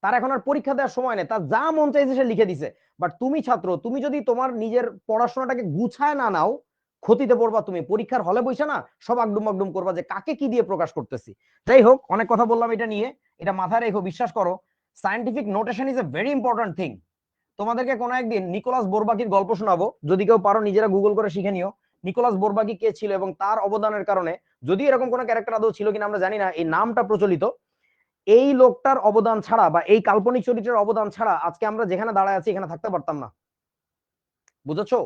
তার এখন আর পরীক্ষা দেওয়ার সময় নেই, তার যা মন চাইছে সে লিখে দিছে। বাট তুমি ছাত্র, তুমি যদি তোমার নিজের পড়াশোনাটাকে গুছায় না নাও, ক্ষতিতে পড়বা। তুমি পরীক্ষার হলে বসে না সব আগডুম আগডুম করবা যে কাকে কি দিয়ে প্রকাশ করতেছি। যাই হোক, অনেক কথা বললাম এটা নিয়ে, এটা মাথায় রেখো, বিশ্বাস করো scientific notation is a very important thing. তোমাদেরকে কোনো একদিন নিকোলাস বোরবাকির গল্প শোনাবো, যদি কেউ পারো নিজেরা গুগল করে শিখে নিও নিকোলাস বোরবাকি কে ছিল এবং তার অবদানের কারণে, যদি এরকম কোনো ক্যারেক্টার আদৌ ছিল কিনা আমরা জানি না, এই নামটা প্রচলিত। এই লোকটার অবদান ছাড়া বা এই কাল্পনিক চরিত্রের অবদান ছাড়া আজকে আমরা যেখানে দাঁড়ায় আছি এখানে থাকতে পারতাম না। বুঝেছো?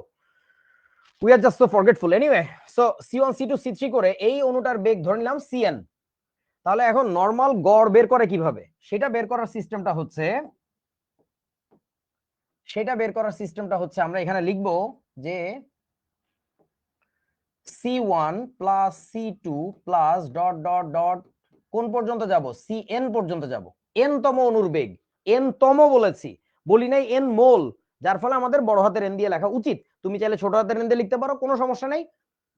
We are just so forgetful. Anyway, so C1 C2 C3 করে এই অণুটার বেগ ধরে নিলাম Cn। তাহলে এখন নরমাল গড় বের করে কিভাবে, সেটা বের করার সিস্টেমটা হচ্ছে আমরা এখানে লিখব যে C1 plus C2 plus dot dot dot কোন পর্যন্ত যাব, Cn পর্যন্ত যাব। n তম অণুর বেগ, n তম বলেছি, বলি নাই n মোল, যার ফলে আমাদের বড় হাতের n দিয়ে লেখা উচিত। তুমি চাইলে ছোট হাতের n দিয়ে লিখতে পারো, কোনো সমস্যা নেই,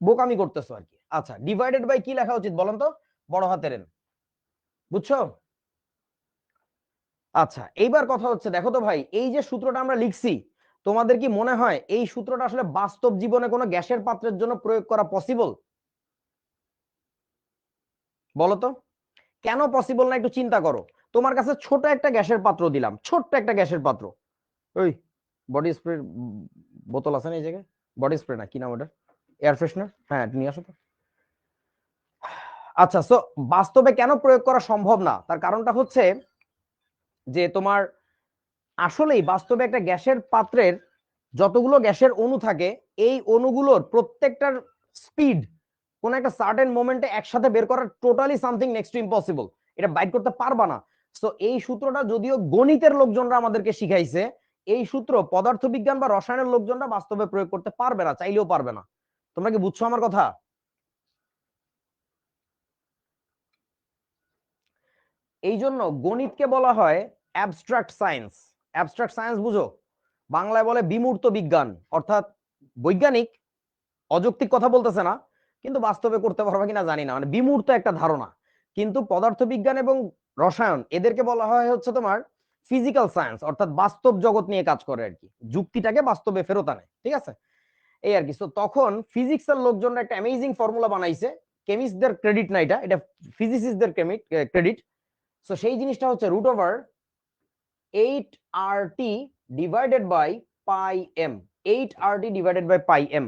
বোকামি করতেছো আর কি। আচ্ছা, ডিভাইডেড বাই কি লেখা উচিত বলেন তো, বড় হাতের n, বুঝছো? আচ্ছা, এইবার কথা হচ্ছে দেখো তো ভাই, এই যে সূত্রটা আমরা লিখছি, তোমাদের কি মনে হয় এই সূত্রটা আসলে বাস্তব জীবনে কোনো গ্যাসের পাত্রের জন্য প্রয়োগ করা পসিবল? বলো তো কেন পসিবল না, একটু চিন্তা করো। তোমার কাছে ছোট একটা গ্যাসের পাত্র দিলাম, ছোট্ট একটা গ্যাসের পাত্র, ওই বডি স্প্রে বোতল আছে না এই জায়গায়, বডি স্প্রে না কি নাম ওটা, এয়ার ফ্রেশনার, হ্যাঁ নিয়ে আসো তো। আচ্ছা, সো বাস্তবে কেন প্রয়োগ করা সম্ভব না, তার কারণটা হচ্ছে যে তোমার আসলেই বাস্তবে একটা গ্যাসের পাত্রের যতগুলো গ্যাসের অণু থাকে, এই অণুগুলোর প্রত্যেকটার স্পিড কোন একটা সার্টেন মোমেন্টে একসাথে বের করা totally something next to impossible, এটা বাইট করতে পারবা না। সো এই সূত্রটা যদিও গণিতের লোকজনরা আমাদেরকে শিখাইছে, এই সূত্র পদার্থবিজ্ঞান বা রসায়নের লোকজনরা বাস্তবে প্রয়োগ করতে পারবে না, চাইলেও পারবে না। তোমরা কি বুঝছো আমার কথা? এই জন্য গণিতকে বলা হয় অ্যাবস্ট্রাক্ট সায়েন্স। অ্যাবস্ট্রাক্ট সায়েন্স বুঝো, বাংলায় বলে বিমূর্ত বিজ্ঞান, অর্থাৎ বৈজ্ঞানিক অযৌক্তিক কথা বলতেছে না, কিন্তু বাস্তবে করতে পারবে কিনা জানি না, মানে বিমূর্ত একটা ধারণা। কিন্তু পদার্থবিজ্ঞান এবং রসায়ন এদেরকে বলা হয় হচ্ছে তোমার ফিজিক্যাল সায়েন্স, অর্থাৎ বাস্তব জগৎ নিয়ে কাজ করে আর কি, যুক্তিটাকে বাস্তবে ফেরত আনে, ঠিক আছে? এই আর কি। তো তখন ফিজিক্সের লোকজনরা একটা অ্যামেজিং ফর্মুলা বানাইছে, কেমিস্টদের ক্রেডিট না, এটা এটা ফিজিসিস্টদের ক্রেডিট। সো সেই জিনিসটা হচ্ছে root over 8RT divided by pi M, 8RT divided by pi M.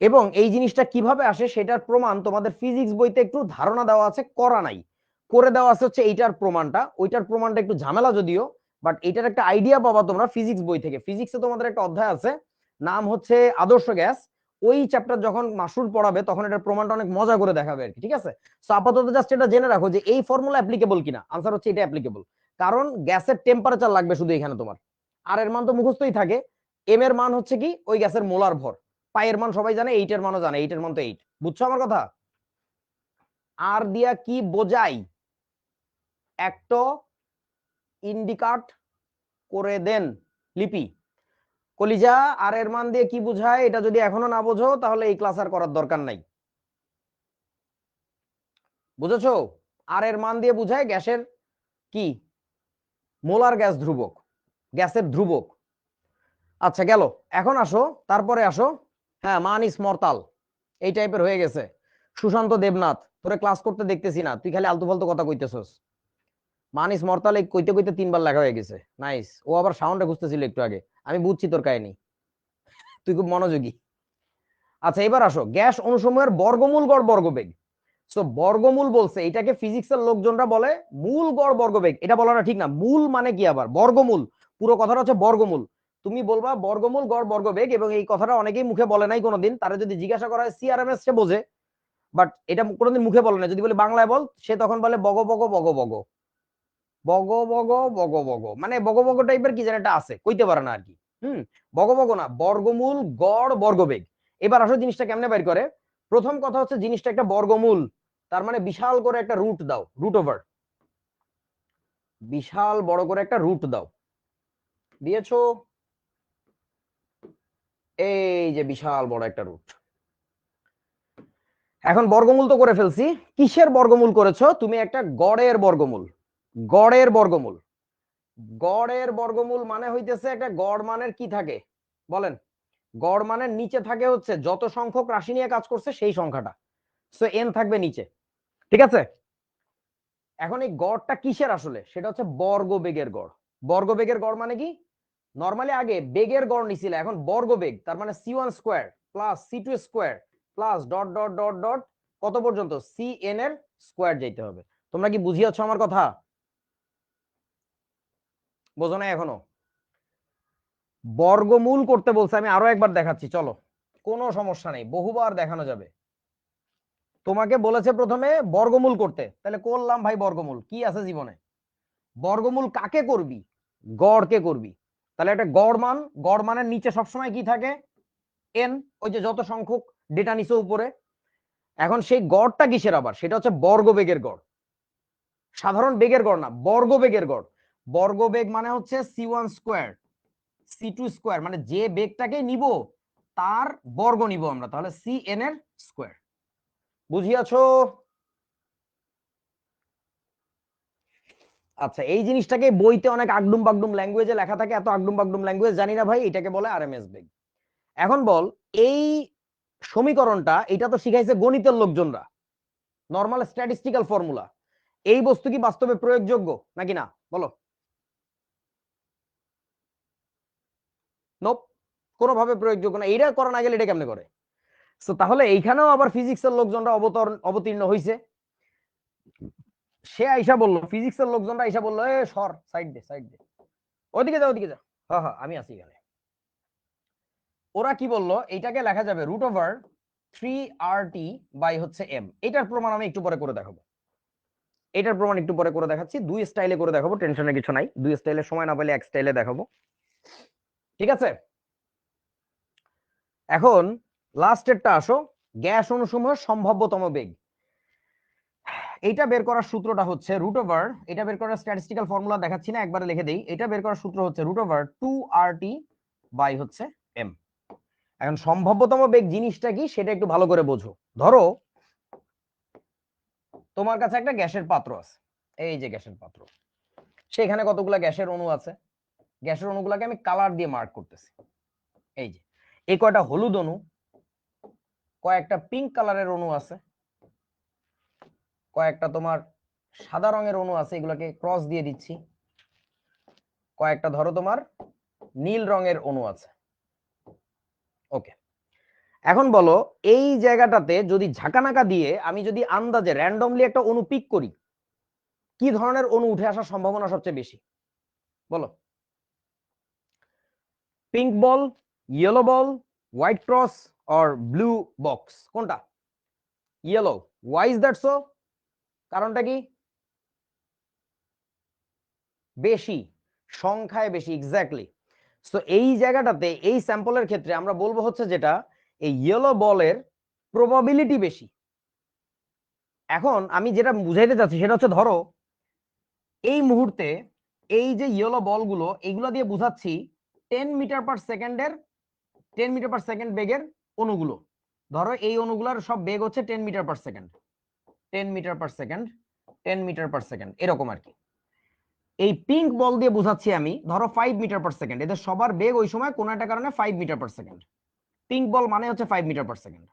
এবং এই জিনিসটা কিভাবে আসে সেটার প্রমাণ তোমাদের ফিজিক্স বইতে একটু ধারণা দেওয়া আছে, করা নাই, করে দেওয়া আছে হচ্ছে এইটার প্রমাণটা। ওইটার প্রমাণটা একটু ঝামেলা যদিও, বাট এটার একটা আইডিয়া পাবা তোমরা ফিজিক্স বই থেকে। ফিজিক্সে তোমাদের একটা অধ্যায় আছে, নাম হচ্ছে আদর্শ গ্যাস। ওই চ্যাপ্টার যখন মাসুর পড়াবে তখন এটার প্রমাণটা অনেক মজা করে দেখাবে আর কি, ঠিক আছে? সো আপাতত জাস্ট এটা জেনে রাখো যে এই ফর্মুলা অ্যাপ্লিকেবল কিনা, আনসার হচ্ছে এটা অ্যাপ্লিকেবল। কারণ গ্যাসের টেম্পারেচার লাগবে শুধু এখানে তোমার, আর এর মান তো মুখস্থই থাকে। এম এর মান হচ্ছে কি ওই গ্যাসের মোলার ভর, পায়ের মান সবাই জানে, এইটের মানও জানে, এইটের মান তো 8, বুঝছো আমার কথা? আর দিয়া কি বোঝাই একটা ইন্ডিকাট করে দেন লিপি, কলিজা। আর এর মান দিয়ে কি বোঝায় এটা যদি এখনো না বোঝো তাহলে এই ক্লাস আর করার দরকার নাই, বুঝেছো? আর এর মান দিয়ে বোঝায় গ্যাসের কি, মোলার গ্যাস ধ্রুবক, গ্যাসের ধ্রুবক। আচ্ছা গেল, এখন আসো, তারপরে আসো, হ্যাঁ মান ইস মর্তাল, এই টাইপের হয়ে গেছে। সুশান্ত দেবনাথ, তোরে ক্লাস করতে দেখতেছি না, তুই খালি আলতু ফালতু কথা কইতেছস। মানিস মর্তাল এই কইতে কইতে 3বার লেখা হয়ে গেছে, নাইস। ও আবার সাউন্ডে খুঁজতেছিল একটু আগে, আমি বুঝছি তোর কাহিনী, তুই খুব মনোযোগী। আচ্ছা এবার আসো, গ্যাস অনুসমূহের বর্গমূল গড় বর্গবেগ। সো বর্গমূল বলছে, এটাকে ফিজিক্সের লোকজনরা বলে মূল গড় বর্গবেগ। এটা বলাটা ঠিক না, মূল মানে কি আবার বর্গমূল, পুরো কথাটা হচ্ছে বর্গমূল। তুমি বলবা বর্গমূল গড় বর্গবেগ, এবং এই কথাটা অনেকেই মুখে বলে নাই কোনোদিন, তারা যদি জিজ্ঞাসা করা হয় সিআরএমএস সে বোঝে, বাট এটা কোনোদিন মুখে বলে না। যদি বলি বাংলায় বল, সে তখন বলে বগ বগ বগ বগ বগ বগ বগ বগ, মানে বগ বগ টাইপের কি যেন একটা আছে, কইতে পারে না আর কি। বগ বগ না, বর্গমূল গড় বর্গবেগ। এবার আসলে জিনিসটা কেমনে বের করে, প্রথম কথা হচ্ছে জিনিসটা একটা বর্গমূল, তার মানে বিশাল করে একটা রুট দাও, রুট ওভার, বিশাল বড় করে একটা রুট দাও, দিয়েছো? এই যে বিশাল বড় একটা রুট। এখন বর্গমূল তো করে ফেলছি, কিসের বর্গমূল করেছো তুমি? একটা গড়ের বর্গমূল, গড়ের বর্গমূল। গড়ের বর্গমূল মানে হইতেছে একটা গড় মানের কি থাকে বলেন, গড় মানের নিচে থাকে হচ্ছে যত সংখ্যক রাশি নিয়ে কাজ করছে সেই সংখ্যাটা, সো এন থাকবে নিচে, ঠিক আছে? এখন এই গড়টা কিসের আসলে, সেটা হচ্ছে বর্গবেগের গড়। বর্গবেগের গড় মানে কি, নরমালি আগে বেগের গড় নিছিল, এখন বর্গবেগ, তার মানে C1 square plus C2 square plus dot dot dot dot কত পর্যন্ত Cn এর স্কয়ার যাইতে হবে। তোমরা কি বুঝিয়েছো আমার কথা? বোঝো না এখনো? বর্গমূল করতে বলছে, আমি আরো একবার দেখাচ্ছি, চলো কোনো সমস্যা নেই, বহুবার দেখানো যাবে। তোমাকে বলেছে প্রথমে বর্গমূল করতে, তাহলে করলাম ভাই বর্গমূল, কি আছে জীবনে। বর্গমূল কাকে করবি? গড়কে করবি। তাহলে একটা গড় মান, গড় মানের নিচে সবসময় কি থাকে? এন, ওই যে যত সংখ্যক ডেটা নিচে উপরে। এখন সেই গড়টা কিসের আবার? সেটা হচ্ছে বর্গবেগের গড়, সাধারণ বেগের গড় না, বর্গবেগের গড়। বর্গবেগ মানে হচ্ছে c1 স্কোয়ার c2 স্কোয়ার, মানে যে বেগটাকে নিব তার বর্গ নিব আমরা, তাহলে cn এর স্কোয়ার। বুঝিয়াছো? আচ্ছা, এই জিনিসটাকে বইতে অনেক আগডুম বাগডুম ল্যাঙ্গুয়েজে লেখা থাকে, এত আগডুম বাগডুম ল্যাঙ্গুয়েজ জানি না ভাই, এটাকে বলে আরএমএস বেগ। এখন বল, এই সমীকরণটা, এটা তো শিখাইছে গণিতের লোকজনরা, নর্মাল স্ট্যাটিস্টিক্যাল ফর্মুলা। এই বস্তু কি বাস্তবে প্রয়োগযোগ্য নাকি না বলো? নোপ, কোনোভাবে প্রয়োগযোগ্য না। এইটা করা না গেলে এটা কেমনে করে? তো তাহলে এইখানেও আবার ফিজিক্সের লোকজনরা অবতীর্ণ হয়েছে। সে আইসা বললো, ফিজিক্সের লোকজনরা আইসা বললো, এ সর, সাইড দে সাইড দে, ওইদিকে যা ওইদিকে যা। হ্যাঁ হ্যাঁ, আমি আছি এখানে। ওরা কি বললো, এইটাকে লেখা যাবে √3RT বাই হচ্ছে m। এটার প্রমাণ আমি একটু পরে করে দেখাবো, এটার প্রমাণ একটু পরে করে দেখাচ্ছি, দুই স্টাইলে করে দেখাবো, টেনশনের কিছু নাই, দুই স্টাইলে সময় না পেলে এক স্টাইলে দেখাবো, ঠিক আছে? এখন লাস্টেরটা আসো, গ্যাস অণুসমূহের সম্ভাব্যতম বেগ। এইটা বের করার সূত্রটা হচ্ছে এটা বের করার স্ট্যাটিস্টিক্যাল ফর্মুলা দেখাচ্ছি না, একবারে লিখে দেই। এটা বের করার সূত্র হচ্ছে √2RT বাই হচ্ছে m। এখন সম্ভাব্যতম বেগ জিনিসটা কি সেটা একটু ভালো করে বোঝো। ধরো তোমার কাছে একটা গ্যাসের পাত্র আছে, এই যে গ্যাসের পাত্র, সেখানে কতগুলা গ্যাসের অণু আছে। গ্যাসের অণুগুলাকে আমি কালার দিয়ে মার্ক করতেছি। এই যে এই কয়টা হলুদ অণু, কয়েকটা পিঙ্ক কালারের অণু আছে, কয়েকটা তোমার সাদা রঙের অণু আছে, এগুলোকে ক্রস দিয়ে দিচ্ছি, কয়েকটা ধরো তোমার নীল রঙের অণু আছে। ওকে, এখন বলো এই জায়গাটাতে যদি ঝাঁকানাকা দিয়ে আমি যদি আন্দাজে র্যান্ডমলি একটা অণু পিক করি, কি ধরনের অণু উঠে আসার সম্ভাবনা সবচেয়ে বেশি বলো? Pink ball, yellow ball, white cross or blue box, কোনটা? Yellow. Why is that so? কারণটা কি? বেশি সংখ্যায় বেশি, এক্স্যাক্টলি। সো এই জায়গাটাতে এই স্যাম্পলের ক্ষেত্রে আমরা বলবো হচ্ছে যেটা, এই ইয়েলো বলের প্রবাবিলিটি বেশি। এখন আমি যেটা বুঝাইতে চাচ্ছি সেটা হচ্ছে, ধরো এই মুহূর্তে এই যে ইয়েলো বলগুলো, এইগুলো দিয়ে বুঝাচ্ছি 10 মিটার পার সেকেন্ডের, 10 মিটার পার সেকেন্ড বেগের অণুগুলো। ধরো এই অণুগুলোর সব বেগ হচ্ছে 10 metre per second, 10 metre per second, 10 metre per second, এরকম আর কি। এই পিঙ্ক বল দিয়ে বুঝাচ্ছি আমি ধরো 5 মিটার পার সেকেন্ড, এদের সবার বেগ ওই সময় কোনো একটা কারণে 5 metre per second. Pink ball মানে হচ্ছে 5 মিটার পার সেকেন্ড।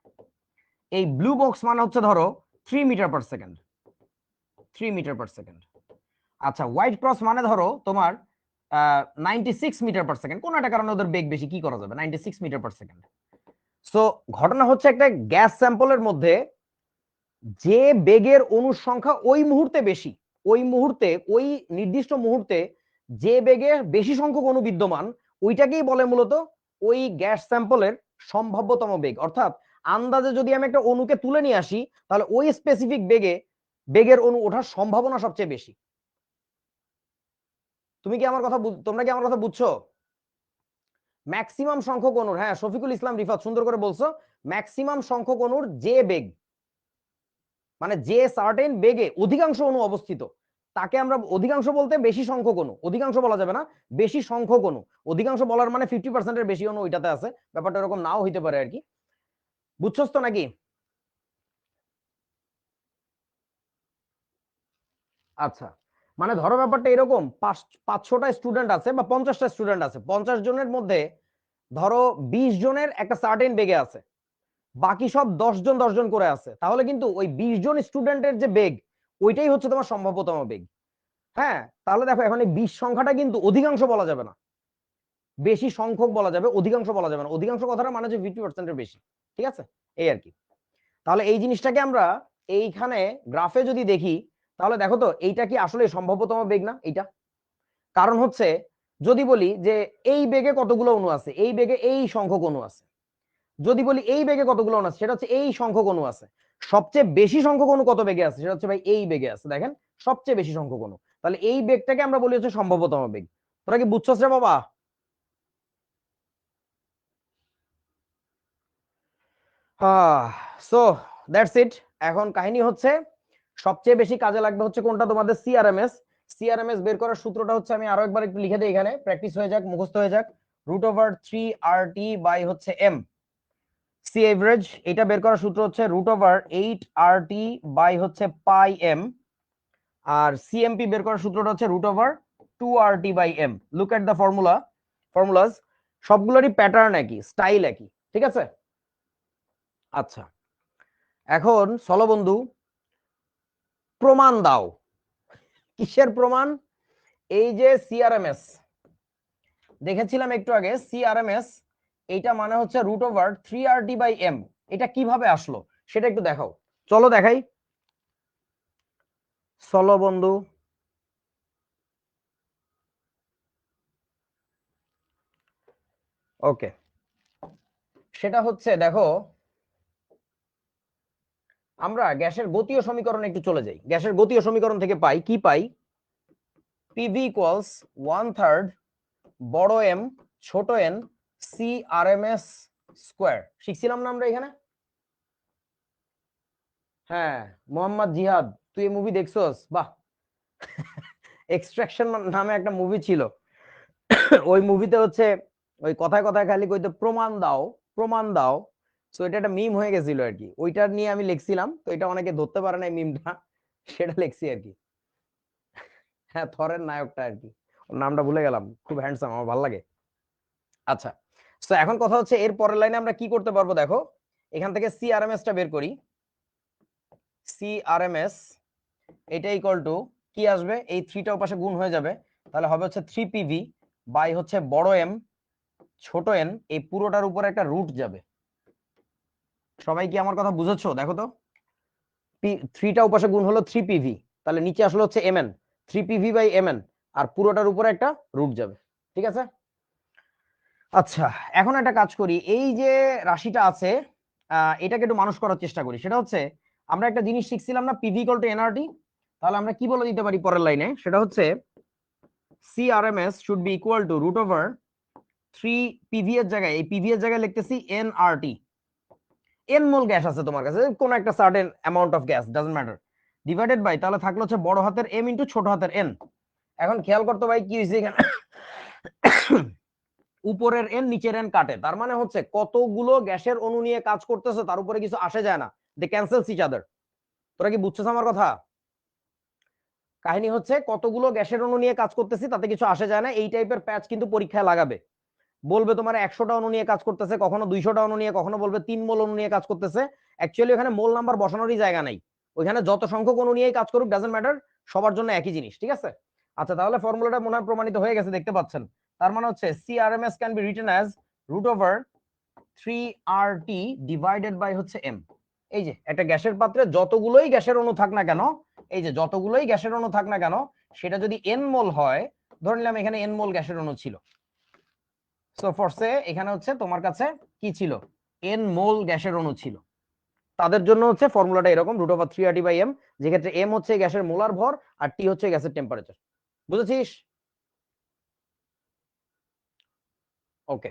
এই ব্লু বক্স মানে হচ্ছে ধরো 3 metre per second, 3 metre per second. আচ্ছা, হোয়াইট ক্রস মানে ধরো তোমার 96 মিটার পার সেকেন্ড, কোনো একটা কারণে ওদের বেগ বেশি, কি করা যাবে, 96 মিটার পার সেকেন্ড। সো ঘটনা হচ্ছে একটা গ্যাস স্যাম্পলের মধ্যে যে বেগের অণুর সংখ্যা ওই মুহূর্তে বেশি, ওই মুহূর্তে ওই নির্দিষ্ট মুহূর্তে যে বেগে বেশি সংখ্যক অণু বিদ্যমান, ওইটাকেই বলে মূলত ওই গ্যাস স্যাম্পলের সম্ভাব্যতম বেগ। অর্থাৎ আন্দাজে যদি আমি একটা অণুকে তুলে নিয়ে আসি, তাহলে ওই স্পেসিফিক বেগের অণু ওঠার সম্ভাবনা সবচেয়ে বেশি। তোমরা কি আমার কথা বুঝছো? ম্যাক্সিমাম সংখ্যক অণুর, হ্যাঁ শফিকুল ইসলাম রিফাত সুন্দর করে বলছো, ম্যাক্সিমাম সংখ্যক অণুর যে বেগ, মানে যে সার্টেন বেগে অধিকাংশ অণু অবস্থিত, তাকে আমরা অধিকাংশ বলতে বেশি সংখ্যক অণু, অধিকাংশ বলা যাবে না, বেশি সংখ্যক অণু। অধিকাংশ বলার মানে 50%-এর বেশি অণু ওইটাতে আছে, ব্যাপারটা এরকম নাও হইতে পারে আর কি। বুঝছস তো নাকি? আচ্ছা, মানে ধরো ব্যাপারটা এরকম, 500টা স্টুডেন্ট আছে বা 50টা স্টুডেন্ট আছে, 50 জনের মধ্যে ধরো 20 জনের একটা সার্টেন বেগে আছে, বাকি সব 10 জন 10 জন করে আছে, তাহলে কিন্তু ওই 20 জন স্টুডেন্টের যে বেগ, ওইটাই হচ্ছে তোমার সম্ভাব্যতম বেগ। হ্যাঁ, তাহলে দেখো এখন এই 20 সংখ্যাটা কিন্তু অধিকাংশ বলা যাবে না, বেশি সংখ্যক বলা যাবে, অধিকাংশ বলা যাবে না। অধিকাংশ কথাটা মানে যে 50%-এর বেশি, ঠিক আছে? এই আর কি। তাহলে এই জিনিসটাকে আমরা এইখানে গ্রাফে যদি দেখি, তাহলে দেখো তো এইটা কি আসলে সম্ভাব্যতম বেগ না এইটা? কারণ হচ্ছে যদি বলি যে এই বেগে কতগুলো অণু আছে, এই বেগে এই সংখ্যক অণু আছে, যদি বলি এই বেগে কতগুলো অণু আছে, সেটা হচ্ছে এই সংখ্যক অণু আছে। সবচেয়ে বেশি সংখ্যক অণু কত বেগে আছে, সেটা হচ্ছে ভাই এই বেগে আছে। দেখেন সবচেয়ে বেশি সংখ্যক অণু, তাহলে এই বেগটাকে আমরা বলি হচ্ছে সম্ভাব্যতম বেগ। তোরা কি বুঝছস রে বাবা? So that's it. এখন কাহিনী হচ্ছে সবচেয়ে বেশি কাজে লাগবে হচ্ছে কোনটা, তোমাদের সিআরএমএস। সিআরএমএস বের করার সূত্রটা হচ্ছে, আমি আরো একবার একটু লিখে দিই এখানে, প্র্যাকটিস হয়ে যাক, মুখস্থ হয়ে যাক। √3RT/m। সি এভারেজ এটা বের করার সূত্র হচ্ছে √8RT/πm। আর সিএমপি বের করার সূত্রটা হচ্ছে √2RT/m। Look at the formulas, সবগুলোরই প্যাটার্ন একই, স্টাইল একই, ঠিক আছে? আচ্ছা, এখন চলো বন্ধু, প্রমাণ দাও। কিসের প্রমাণ? এই যে সিআরএমএস দেখেছিলাম একটু আগে, সিআরএমএস এইটা মানে হচ্ছে √3RT/m। এটা কিভাবে আসলো সেটা একটু দেখাও, চলো দেখাই। চলো বন্ধু, ওকে। সেটা হচ্ছে দেখো, আমরা গ্যাসের গতীয় সমীকরণে একটু চলে যাই। গ্যাসের গতীয় সমীকরণ থেকে পাই কি পাই, পিভি ইকুয়ালস 1/3 বড় এম ছোট এন সিআরএমএস স্কোয়ার। শিখছিলাম না আমরা এখানে? হ্যাঁ, মোহাম্মদ জিহাদ, তুই এই মুভি দেখছস? বাহ। এক্সট্রাকশন নামে একটা মুভি ছিল, ওই মুভিতে হচ্ছে ওই কথায় কথায় খালি কইতে প্রমাণ দাও, প্রমাণ দাও। তো এটা একটা মিম হয়ে গেছিল আর কি, ওইটা নিয়ে আমি লিখছিলাম, তো এটা অনেকে ধরতে পারে না মিমটা, সেটা লিখছি আর কি। হ্যাঁ, থরের নায়কটা আর কি, ওর নামটা ভুলে গেলাম, খুব হ্যান্ডসাম, আমার ভালো লাগে। আচ্ছা, তো এখন কথা হচ্ছে এর পরের লাইনে আমরা কি করতে পারবো, দেখো এখান থেকে সিআরএমএস টা বের করি। সিআরএমএস এটা ইকুয়াল টু কি আসবে, এই থ্রিটা পাশে গুণ হয়ে যাবে, তাহলে হবে হচ্ছে 3PV বাই হচ্ছে বড় এম ছোট এন, এই পুরোটার উপরে একটা রুট যাবে। সবাই কি আমার কথা বুঝেছো? দেখো তো, থ্রিটা উপাসে গুণ হলো 3PV, তাহলে নিচে আসলে হচ্ছে mn, 3PV/mn, আর পুরোটার উপরে একটা রুট যাবে, ঠিক আছে? আচ্ছা, এখন একটা কাজ করি, এই যে রাশিটা আছে এটাকে একটু মানুষ করার চেষ্টা করি। সেটা হচ্ছে আমরা একটা জিনিস শিখছিলাম না, পিভি ইকুয়াল টু এনআরটি। তাহলে আমরা কি বলে দিতে পারি পরের লাইনে, সেটা হচ্ছে CRMS should be equal two √3PV এর জায়গায়, এই পিভি এর জায়গায় লিখতেছি এনআরটি। এন মোল গ্যাস আছে তোমার কাছে, কোন একটা certain amount of gas, doesn't matter, divided by, তাহলে থাকলো হচ্ছে বড় হাতের এম ইন্টু ছোট হাতের এন। এখন খেয়াল করতে ভাই কি হয়েছে এখানে, উপরের এন নিচের এন কাটে, তার মানে হচ্ছে কতগুলো গ্যাসের অণু নিয়ে কাজ করতেছে তার উপরে কিছু আসে যায় না, দে ক্যান্সেলস ইচ আদার। তোরা কি বুঝছিস আমার কথা? কাহিনী হচ্ছে কতগুলো গ্যাসের অণু নিয়ে কাজ করতেছি তাতে কিছু আসে যায় না, এই টাইপের প্যাচ কিন্তু পরীক্ষায় লাগাবে। বলবে তোমার 100টা অণু নিয়ে কাজ করতেছে, কখনো 200টা অণু নিয়ে, কখনো বলবে 3 মোল অণু নিয়ে কাজ করতেছে। অ্যাকচুয়ালি ওখানে মোল নাম্বার বসানোরই জায়গা নাই, ওইখানে যত সংখ্যক অণু নিয়েই কাজ করুক ডাজন্ট ম্যাটার, সবার জন্য একই জিনিস, ঠিক আছে? আচ্ছা, তাহলে ফর্মুলাটা মনে হয় প্রমাণিত হয়ে গেছে, দেখতে পাচ্ছেন। তার মানে হচ্ছে CRMS can be written as √3RT divided by হচ্ছে m। এই যে একটা গ্যাসের পাত্রে যতগুলোই গ্যাসের অণু থাক না কেন, এই যে যতগুলোই গ্যাসের অণু থাক না কেন, সেটা যদি n মোল হয়, ধরে নিলাম এখানে n মোল গ্যাসের অণু ছিল, সো ফরসে এখানে হচ্ছে তোমার কাছে কি ছিল, n মোল গ্যাসের অণু ছিল, তাদের জন্য হচ্ছে ফর্মুলাটা এরকম √3RT/m, যেক্ষেত্রে m হচ্ছে গ্যাসের মোলার ভর আর t হচ্ছে গ্যাসের টেম্পারেচার। বুঝেছিস? ওকে।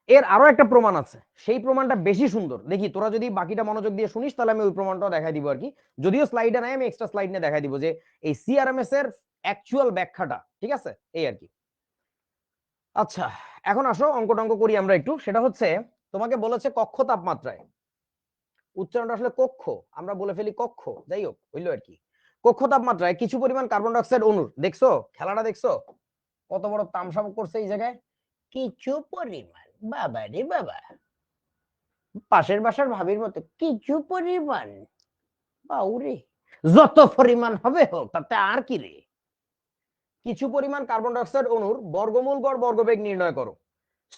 এর আরো একটা প্রমাণ আছে, সেই প্রমাণটা বেশি সুন্দর, দেখি তোরা যদি বাকিটা মনোযোগ দিয়ে শুনিস তাহলে আমি ওই প্রমাণটাও দেখাই দিব আর কি। যদিও স্লাইডে নাই, আমি এক্সট্রা স্লাইড নিয়ে দেখাই দিব যে এই সিআরএমএস এর অ্যাকচুয়াল ব্যাখ্যাটা, ঠিক আছে? এই আর কি। আচ্ছা, এখন আসো অঙ্ক টঙ্ক করি আমরা একটু। সেটা হচ্ছে তোমাকে বলেছে কক্ষ তাপমাত্রায়, উচ্চারণটা আসলে কক্ষ, আমরা বলে ফেলি কক্ষ, যাই হোক হইলো আর কি। কক্ষ তাপমাত্রায় কিছু পরিমাণ কার্বন ডাইঅক্সাইড অণুর, দেখছো খেলাটা দেখছো কত বড় তামসাম করছে এই জায়গায়, কিছু পরিমাণ, বাবা রে বাবা, পাশের বাসার ভাবির মতো কিছু পরিমাণ, বাউরে, যত পরিমাণ হবে হোক তাতে আর কি রে। কিছু পরিমাণ কার্বন ডাইঅক্সাইড অণুর বর্গমূল গড় বর্গবেগ নির্ণয় করো।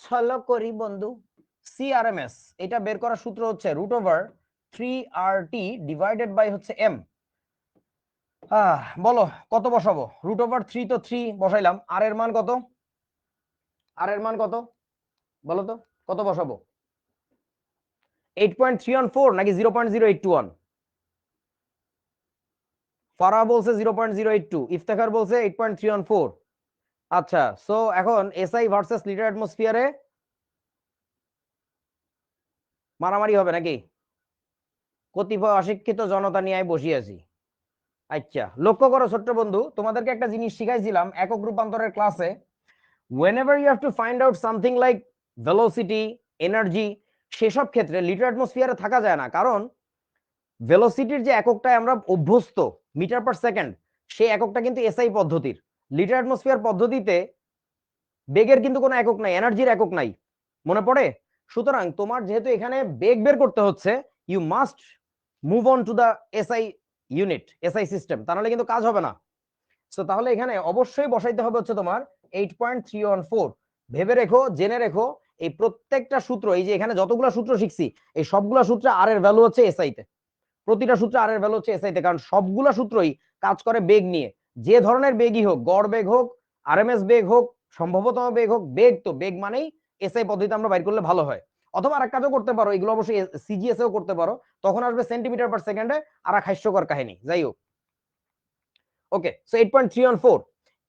চলো করি বন্ধু। সিআরএমএস এটা বের করার সূত্র হচ্ছে √3RT ডিভাইডেড বাই হচ্ছে m। বলো কত বসাবো? √3 তো 3 বসাইলাম, আর এর মান কত? আর এর মান কত বলো তো, কত বসাবো? 8.314 নাকি 0.0821? ফারাহ বলছে 0.082, ইফতেখার বলছে 8.314। আচ্ছা, সো এখন এসআই ভার্সেস লিটার অ্যাটমসফিয়ারে মারামারি হবে নাকি? কতিপয় অশিক্ষিত জনতা নিয়ে বসিয়েছি। আচ্ছা, লক্ষ্য করো ছোট্ট বন্ধু, তোমাদেরকে একটা জিনিস শিখাইছিলাম একক রূপান্তরের ক্লাসে। whenever you have to find out something like velocity, energy, সেসব ক্ষেত্রে লিটার অ্যাটমসফিয়ারে থাকা যায় না, কারণ ভেলোসিটির যে এককটায় আমরা অভ্যস্ত, মিটার পার সেকেন্ড, সেই এককটা কিন্তু এসআই পদ্ধতির। লিটার অ্যাটমসফিয়ার পদ্ধতিতে বেগের কিন্তু কোনো একক নাই, এনার্জির একক নাই, মনে পড়ে? সুতরাং তোমার যেহেতু এখানে বেগ বের করতে হচ্ছে, you must move on to the SI unit, SI system, তা নাহলে কিন্তু কাজ হবে না। সো তাহলে এখানে অবশ্যই বসাইতে হবে হচ্ছে তোমার 8.314। ভেবে রেখো, জেনে রেখো, এই প্রত্যেকটা সূত্র, এই যে এখানে যতগুলো সূত্র শিখছি, এই সবগুলা সূত্রে আর এর ভ্যালু হচ্ছে এসআই তে। প্রতিটা সূত্রে আর এর ভ্যালু হচ্ছে এসআই তে, কারণ সবগুলা সূত্রই কাজ করে বেগ নিয়ে। যে ধরনের বেগই হোক, গড় বেগ হোক, আরএমএস বেগ হোক, সম্ভবতম বেগ হোক, বেগ তো বেগ মানেই এসআই পদ্ধতিতে আমরা বাইর করলে ভালো হয়। অথবা আরেক কাজও করতে পারো, এগুলো অবশ্যই সিজিএস এও করতে পারো, তখন আসবে সেন্টিমিটার পার সেকেন্ডে, আর এক হাস্যকর কাহিনী। যাই হোক, ওকে, সো 8.314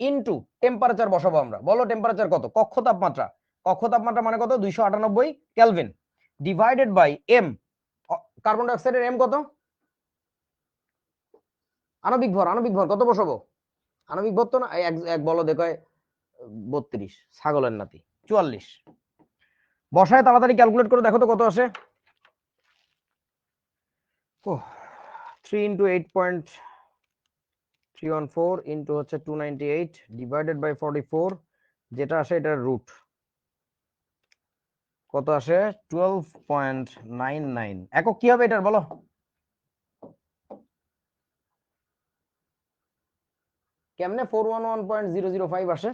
ইনটু টেম্পারেচার বসাবো আমরা। বলো টেম্পারেচার কত? কক্ষ তাপমাত্রা। কক্ষ তাপমাত্রা মানে কত? 298 kelvin, divided by M. Carbon ডাই অক্সাইডের এম কত? আণবিক ভর, আণবিক ভর কত বসাবো? আণবিক ভর তো না, এক বলো দেখো, 32, ছাগলের নাতি, 44। বসায় তাড়াতাড়ি ক্যালকুলেট করে দেখো তো কত আসে। 3 ইন্টু 8.314 ইন্টু হচ্ছে 298 ডিভাইডেড বাই 44, যেটা আসে এটার রুট কত আসে? 12.99। একক কি হবে এটার বলো? কেমনে 411.005 আসে?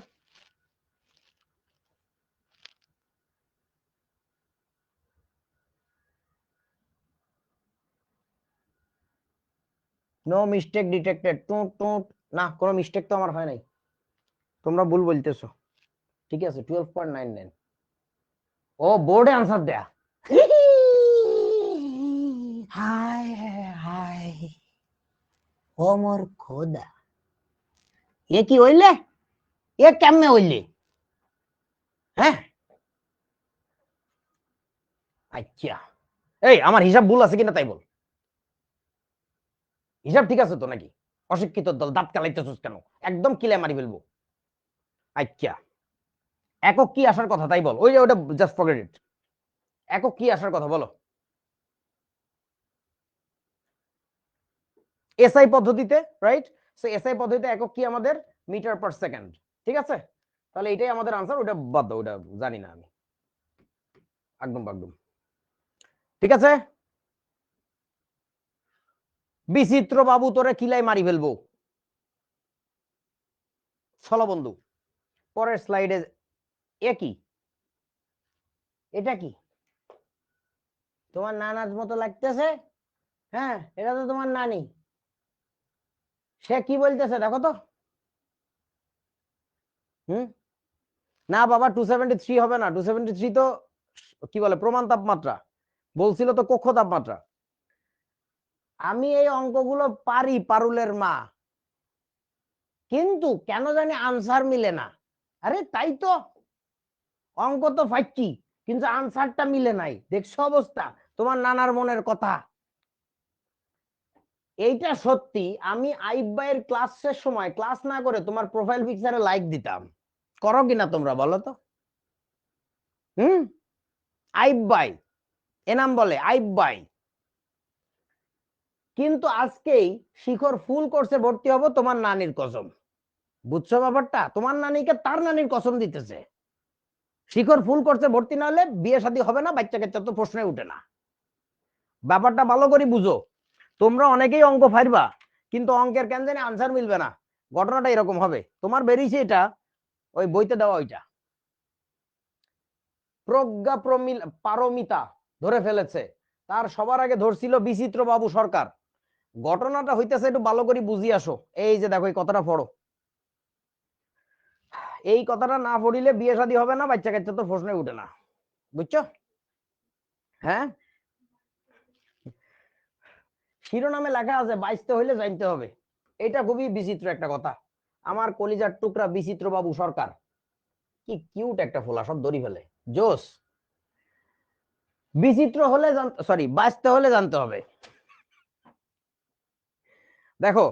No mistake detected. টুট টুট। না, কোনো মিস্টেক তো আমার হয় নাই, তোমরা ভুল বলতেছো। ঠিক আছে, 12.99। ও বোর্ডে আনসার দেয়া। হায় হায়, ও মোর খোদা, এ কি হইলে? এ কেমনে হইলে? হ্যাঁ, আচ্ছা, এই আমার হিসাব ভুল আছে কিনা তাই বল। হিসাব ঠিক আছে তো নাকি? অশিক্ষিত দল, দাঁত কালাইতেছিস কেন? একদম কিলে মারি ফেলবো। আচ্ছা, একক কি আসার কথা তাই বল। ওই যে ওটা জাস্ট ফরগেট ইট। একক কি আসার কথা বলো? এসআই পদ্ধতিতে, রাইট? সো এসআই পদ্ধতিতে একক কি আমাদের? Metre per second. ঠিক আছে, তাহলে এটাই আমাদের আনসার। ওটা বাদ দাও, ওটা জানি না আমি, একদম একদম। ঠিক আছে, বিচিত্র বাবু তোরে কিলাই মারি ফেলবো। চলো বন্ধু, পরের স্লাইডে। এ কি? এটা কি? তোমার নানার মতো লাগতেছে। হ্যাঁ, এটা তো তোমার নানি। সে কি বলতেছে দেখো তো। হুম, না বাবা, 273 হবে না। 273 তো কি বলে, প্রমাণ তাপমাত্রা। বলছিল তো কক্ষ তাপমাত্রা। আমি এই অঙ্কগুলো পারি, পারুলের মা, কিন্তু কেন জানি আনসার মিলে না। আরে তাই তো, অঙ্ক তো ফাইছি, কিন্তু আনসারটা মিলে নাই। দেখছো অবস্থা, তোমার নানার মনের কথা। এইটা সত্যি, আমি আইব ভাইয়ের ক্লাসের সময় ক্লাস না করে তোমার প্রোফাইল পিকচারে লাইক দিতাম। করো কিনা তোমরা বলো তো? হুম, আইব ভাই, এনাম বলে আইব ভাই। কিন্তু আজকেই শিখর ফুল কোর্সে ভর্তি হবো তোমার নানির কসম। বুঝছো ব্যাপারটা? তোমার নানিকে তার নানির কসম দিতেছে। শিখর ফুল কোর্সে ভর্তি না হলে বিয়ে শাদী হবে না, বাচ্চা কাচ্চা তো প্রশ্নে উঠে না। ব্যাপারটা ভালো করে বুঝো। তোমরা অনেকেই অঙ্ক ফাইরবা, কিন্তু অঙ্কের কেন জানি আনসার মিলবে না। ঘটনাটা এরকম হবে। তোমার বেরিয়েছে এটা, ওই বইতে দেওয়া ওইটা। প্রজ্ঞা পারমিতা ধরে ফেলেছে। তার সবার আগে ধরছিল বিচিত্র বাবু সরকার। ঘটনাটা হইতেছে, একটু ভালো করে বুঝি আসো। এই যে দেখো এই কথাটা পড়ো, এই কথাটা না পড়িলে বিয়ে শাদী হবে না, বাচ্চা কাচ্চা তো প্রশ্নে উঠে না, বুঝছো? হ্যাঁ, শিরোনামে লেখা আছে বাইসতে হইলে জানতে হবে। এটা খুবই বিচিত্র একটা কথা। আমার কলিজার টুকরা বিচিত্র বাবু সরকার, কি কিউট একটা ফোলা, সব দড়ি ফেলে, জোস। বিচিত্র হলে সরি, বাঁচতে হলে জানতে হবে। দেখো,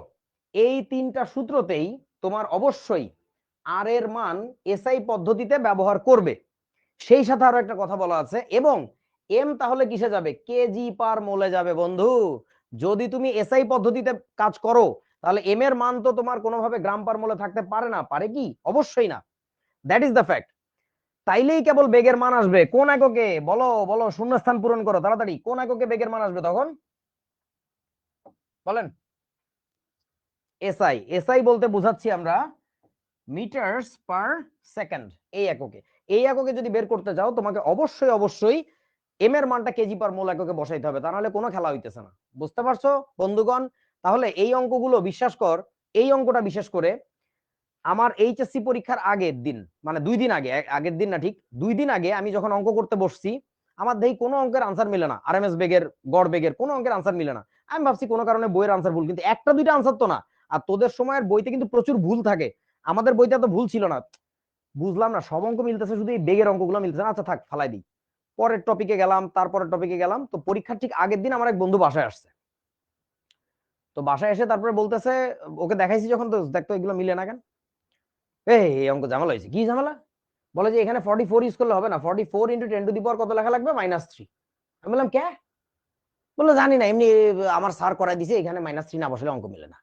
এই তিনটা সূত্রতেই তোমার অবশ্যই আর এর মান এসআই পদ্ধতিতে ব্যবহার করবে। সেই সাথে আরো একটা কথা বলা আছে, এবং এম তাহলে কিসে যাবে? কেজি পার মোলে যাবে বন্ধু। যদি তুমি এসআই পদ্ধতিতে কাজ করো তাহলে এম এর মান তো তোমার কোনোভাবে গ্রাম পার মোলে থাকতে পারে না, পারে কি? অবশ্যই না। That is the fact. তাইলেই কেবল বেগের মান আসবে। কোন এককে? বলো বলো, শূন্যস্থান পূরণ করো তাড়াতাড়ি। কোন এককে বেগের মান আসবে তখন? বলেন। এসআই। এসআই বলতে বুঝাচ্ছি আমরা মিটারস পার সেকেন্ড, এই এককে। এই এককে যদি বের করতে যাও তোমাকে অবশ্যই অবশ্যই এম এর মানটা কেজি পার মোল এককে বসাইতে হবে, তা নাহলে কোনো খেলা হইতেছে না। বুঝতে পারছো বন্ধুগণ? তাহলে এই অঙ্কগুলো বিশ্বাস কর, এই অঙ্কটা বিশেষ করে আমার এইচএসসি পরীক্ষার আগের দিন, মানে 2 দিন আগে, আগের দিন না, ঠিক 2 দিন আগে আমি যখন অঙ্ক করতে বসছি, আমার দেখি কোনো অঙ্কের আনসার মিলে না, আরএমএস বেগের, গড় বেগের কোনো অঙ্কের আনসার মিলে না। আমি ভাবছি কোনো কারণে বইয়ের আনসার ভুল, কিন্তু একটা দুইটা আনসার তো না। আর তোদের সময়ের বইতে কিন্তু প্রচুর ভুল থাকে, আমাদের বইতে এত ভুল ছিল না। বুঝলাম না, সব অঙ্ক মিলতেছে, শুধু এই বেগের অঙ্কগুলো মিলতেছে না। আচ্ছা থাক, ফালাই দিই। পরের টপিকে গেলাম, তারপরের টপিকে গেলাম। তো পরীক্ষার ঠিক আগের দিন আমার এক বন্ধু বাসায় আসছে। তো বাসায় এসে তারপরে বলতেছে, ওকে দেখাইছি যখন, তো দেখতো এগুলো মিলে না কেন। এই অঙ্ক ঝামেলা হয়েছে। কি ঝামেলা? বলে যে এখানে 44 ইউজ করলে হবে না, 44 ইন্টু 10 টু দি পাওয়ার কত লেখা লাগবে? -3। আমি বললাম কে? বললো জানি না, এমনি আমার স্যার করাই দিছে, এখানে -3 না বসলে অঙ্ক মিলে না।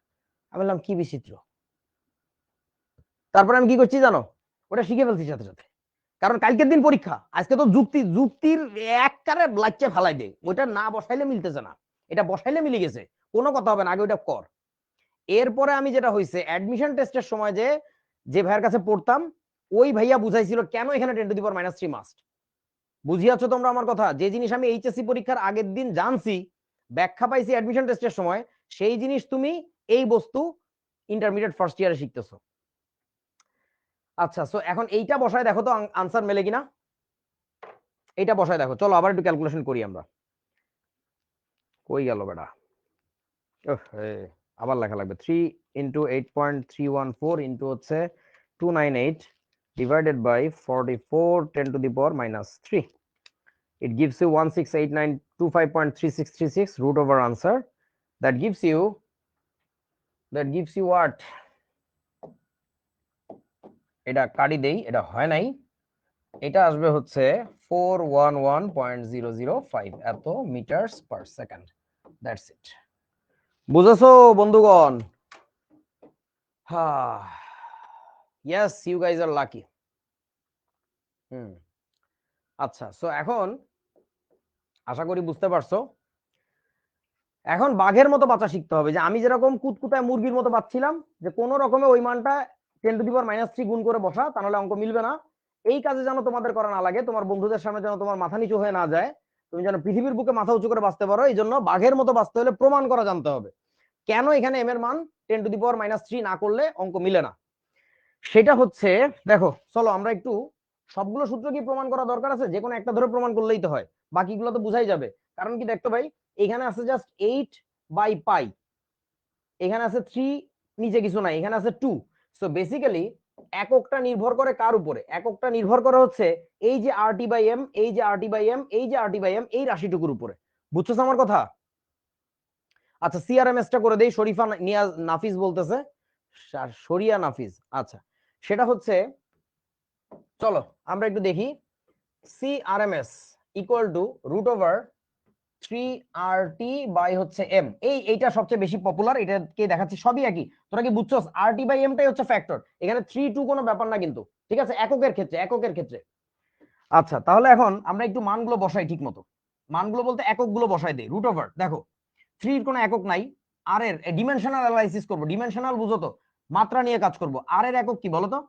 আমি বললাম কি বিচিত্র। তারপরে আমি কি করছি জানো? ওটা শিখে ফেলছি সাথে সাথে। কারণ কালকের দিন পরীক্ষা, আজকে তো যুক্তির এককারে লাইচে ফালাই দে, ওইটা না বসাইলে মিলতেছে না, এটা বসাইলে মিলে গেছে, কোনো কথা হবে না, আগে ওইটা কর। এরপরে আমি যেটা হয়েছে, অ্যাডমিশন টেস্টের সময় যে যে ভাইয়ের কাছে পড়তাম, ওই ভাইয়া বুঝাইছিল কেন এখানে 10 টু দি পাওয়ার -3 মাস্ট। বুঝিয়াছো তোমরা আমার কথা? যে জিনিস আমি এইচএসসি পরীক্ষার আগের দিন জানছি, ব্যাখ্যা পাইছি অ্যাডমিশন টেস্টের সময়, সেই জিনিস তুমি এই বস্তু ইন্টারমিডিয়েট ফার্স্ট ইয়ারে শিখতেছো। আচ্ছা, সো এখন এইটা বসায় দেখো তো আনসার মেলে কিনা। এইটা বসায় দেখো, চলো আবার একটু ক্যালকুলেশন করি আমরা। কই গেল বেটা? আবার লেখা লাগবে। 3 ইন্টু 8.314 ইন্টু হচ্ছে 298 divided by 44 10 to the power -3। It gives you 168925.3636 root over answer. That gives you what? এটা কাটি দেই, এটা হয় নাই। এটা আসবে হচ্ছে 411.005 এত metres per second. That's it. বুঝেছো বন্ধুগণ? হ্যাঁ, yes, you guys are lucky. আচ্ছা, সো এখন আশা করি বুঝতে পারছো। এখন বাঘের মতো বাঁচা শিখতে হবে, যে আমি যেরকম কুতকুতায় মুরগির মতো বাঁচছিলাম, যে কোনো রকমে ওই মানটা 10 টু দি পাওয়ার -3 গুণ করে বসা, তা নাহলে অঙ্ক মিলবে না। এই কাজে যেন তোমাদের করা না লাগে, তোমার বন্ধুদের সামনে যেন তোমার মাথা নিচু হয়ে না যায়, তুমি যেন পৃথিবীর বুকে মাথা উঁচু করে বাঁচতে পারো। এই জন্য বাঘের মতো বাঁচতে হলে প্রমাণ করা জানতে হবে, কেন এখানে এম এর মান 10 টু দি পাওয়ার -3 না করলে অঙ্ক মিলে না। সেটা হচ্ছে, দেখো চলো আমরা একটু, সবগুলো সূত্র কি প্রমাণ করা দরকার আছে? যে কোনো একটা ধরে প্রমাণ করলেই তো হয়, বাকিগুলো তো বুঝাই যাবে। কারণ কি দেখতো ভাই, এখানে আছে জাস্ট 8/π, এখানে আছে 3, নিচে কিছু নাই, এখানে আছে 2। সো বেসিক্যালি এককটা নির্ভর করে কার উপরে? এককটা নির্ভর করে হচ্ছে এই যে RT/m, এই যে RT/m, এই যে RT/m, এই রাশিটুকুর উপরে। বুঝছো আমার কথা? আচ্ছা, সিআরএমএস টা করে দেই। শরীফা নিয়াজ নাফিস বলতেছে, শরিয়া নাফিস। আচ্ছা, সেটা হচ্ছে, চলো আমরা একটু দেখি। CRMS equal to √3RT by হচ্ছে m। এইটা সবচেয়ে বেশি পপুলার, এটাকে দেখাচ্ছি, সবই একই। তোরা কি বুঝছস? RT/m টাই হচ্ছে ফ্যাক্টর, এখানে 3 2 কোনো ব্যাপার না কিন্তু, ঠিক আছে? এককের ক্ষেত্রে, এককের ক্ষেত্রে। আচ্ছা, তাহলে এখন আমরা একটু মানগুলো বসাই ঠিক মতো। মানগুলো বলতে এককগুলো বসাই দেই। দেখো 3 এর কোনো একক নাই। আর এর ডিমেনশনাল অ্যানালাইসিস করব। ডিমেনশনাল বুঝো তো, মাত্রা নিয়ে কাজ করব। আর এর একক কি বলো তো?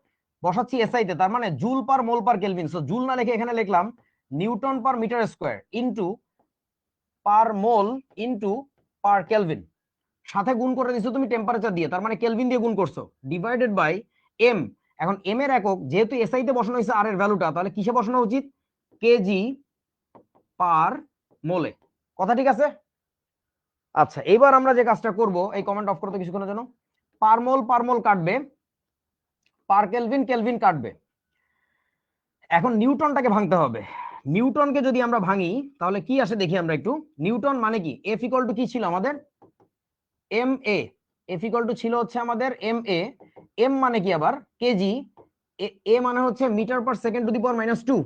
বসাচ্ছি এসআই তে, তার মানে joule per mole per kelvin. So joule না লিখে এখানে লিখলাম newton per metre square into per mole into per kelvin সাথে গুণ করে দিছো তুমি টেম্পারেচার দিয়ে, তার মানে কেলভিন দিয়ে গুণ করছো, ডিভাইডেড বাই এম। এখন এম এর একক যেহেতু এসআই তে বসানো হয়েছে আর এর ভ্যালুটা, তাহলে কিসে বসানো উচিত? কেজি পার মোলে। কথা ঠিক আছে? আচ্ছা, এবার আমরা যে কাজটা করব, এই কমেন্ট অফ করতে কিছুক্ষণের জন্য, পার মোল কাটবে, পার কেলভিন কেলভিন কাটবে। এখন নিউটনটাকে ভাঙতে হবে। নিউটনকে যদি আমরা ভাঙি তাহলে কি আসে দেখি আমরা একটু। নিউটন মানে কি? এফ ইকুয়াল টু কি ছিল আমাদের? M A. F equal to ছিল হচ্ছে আমাদের এম এ। এম মানে কি আবার? কেজি। এ মানে হচ্ছে metre per second to the power -2।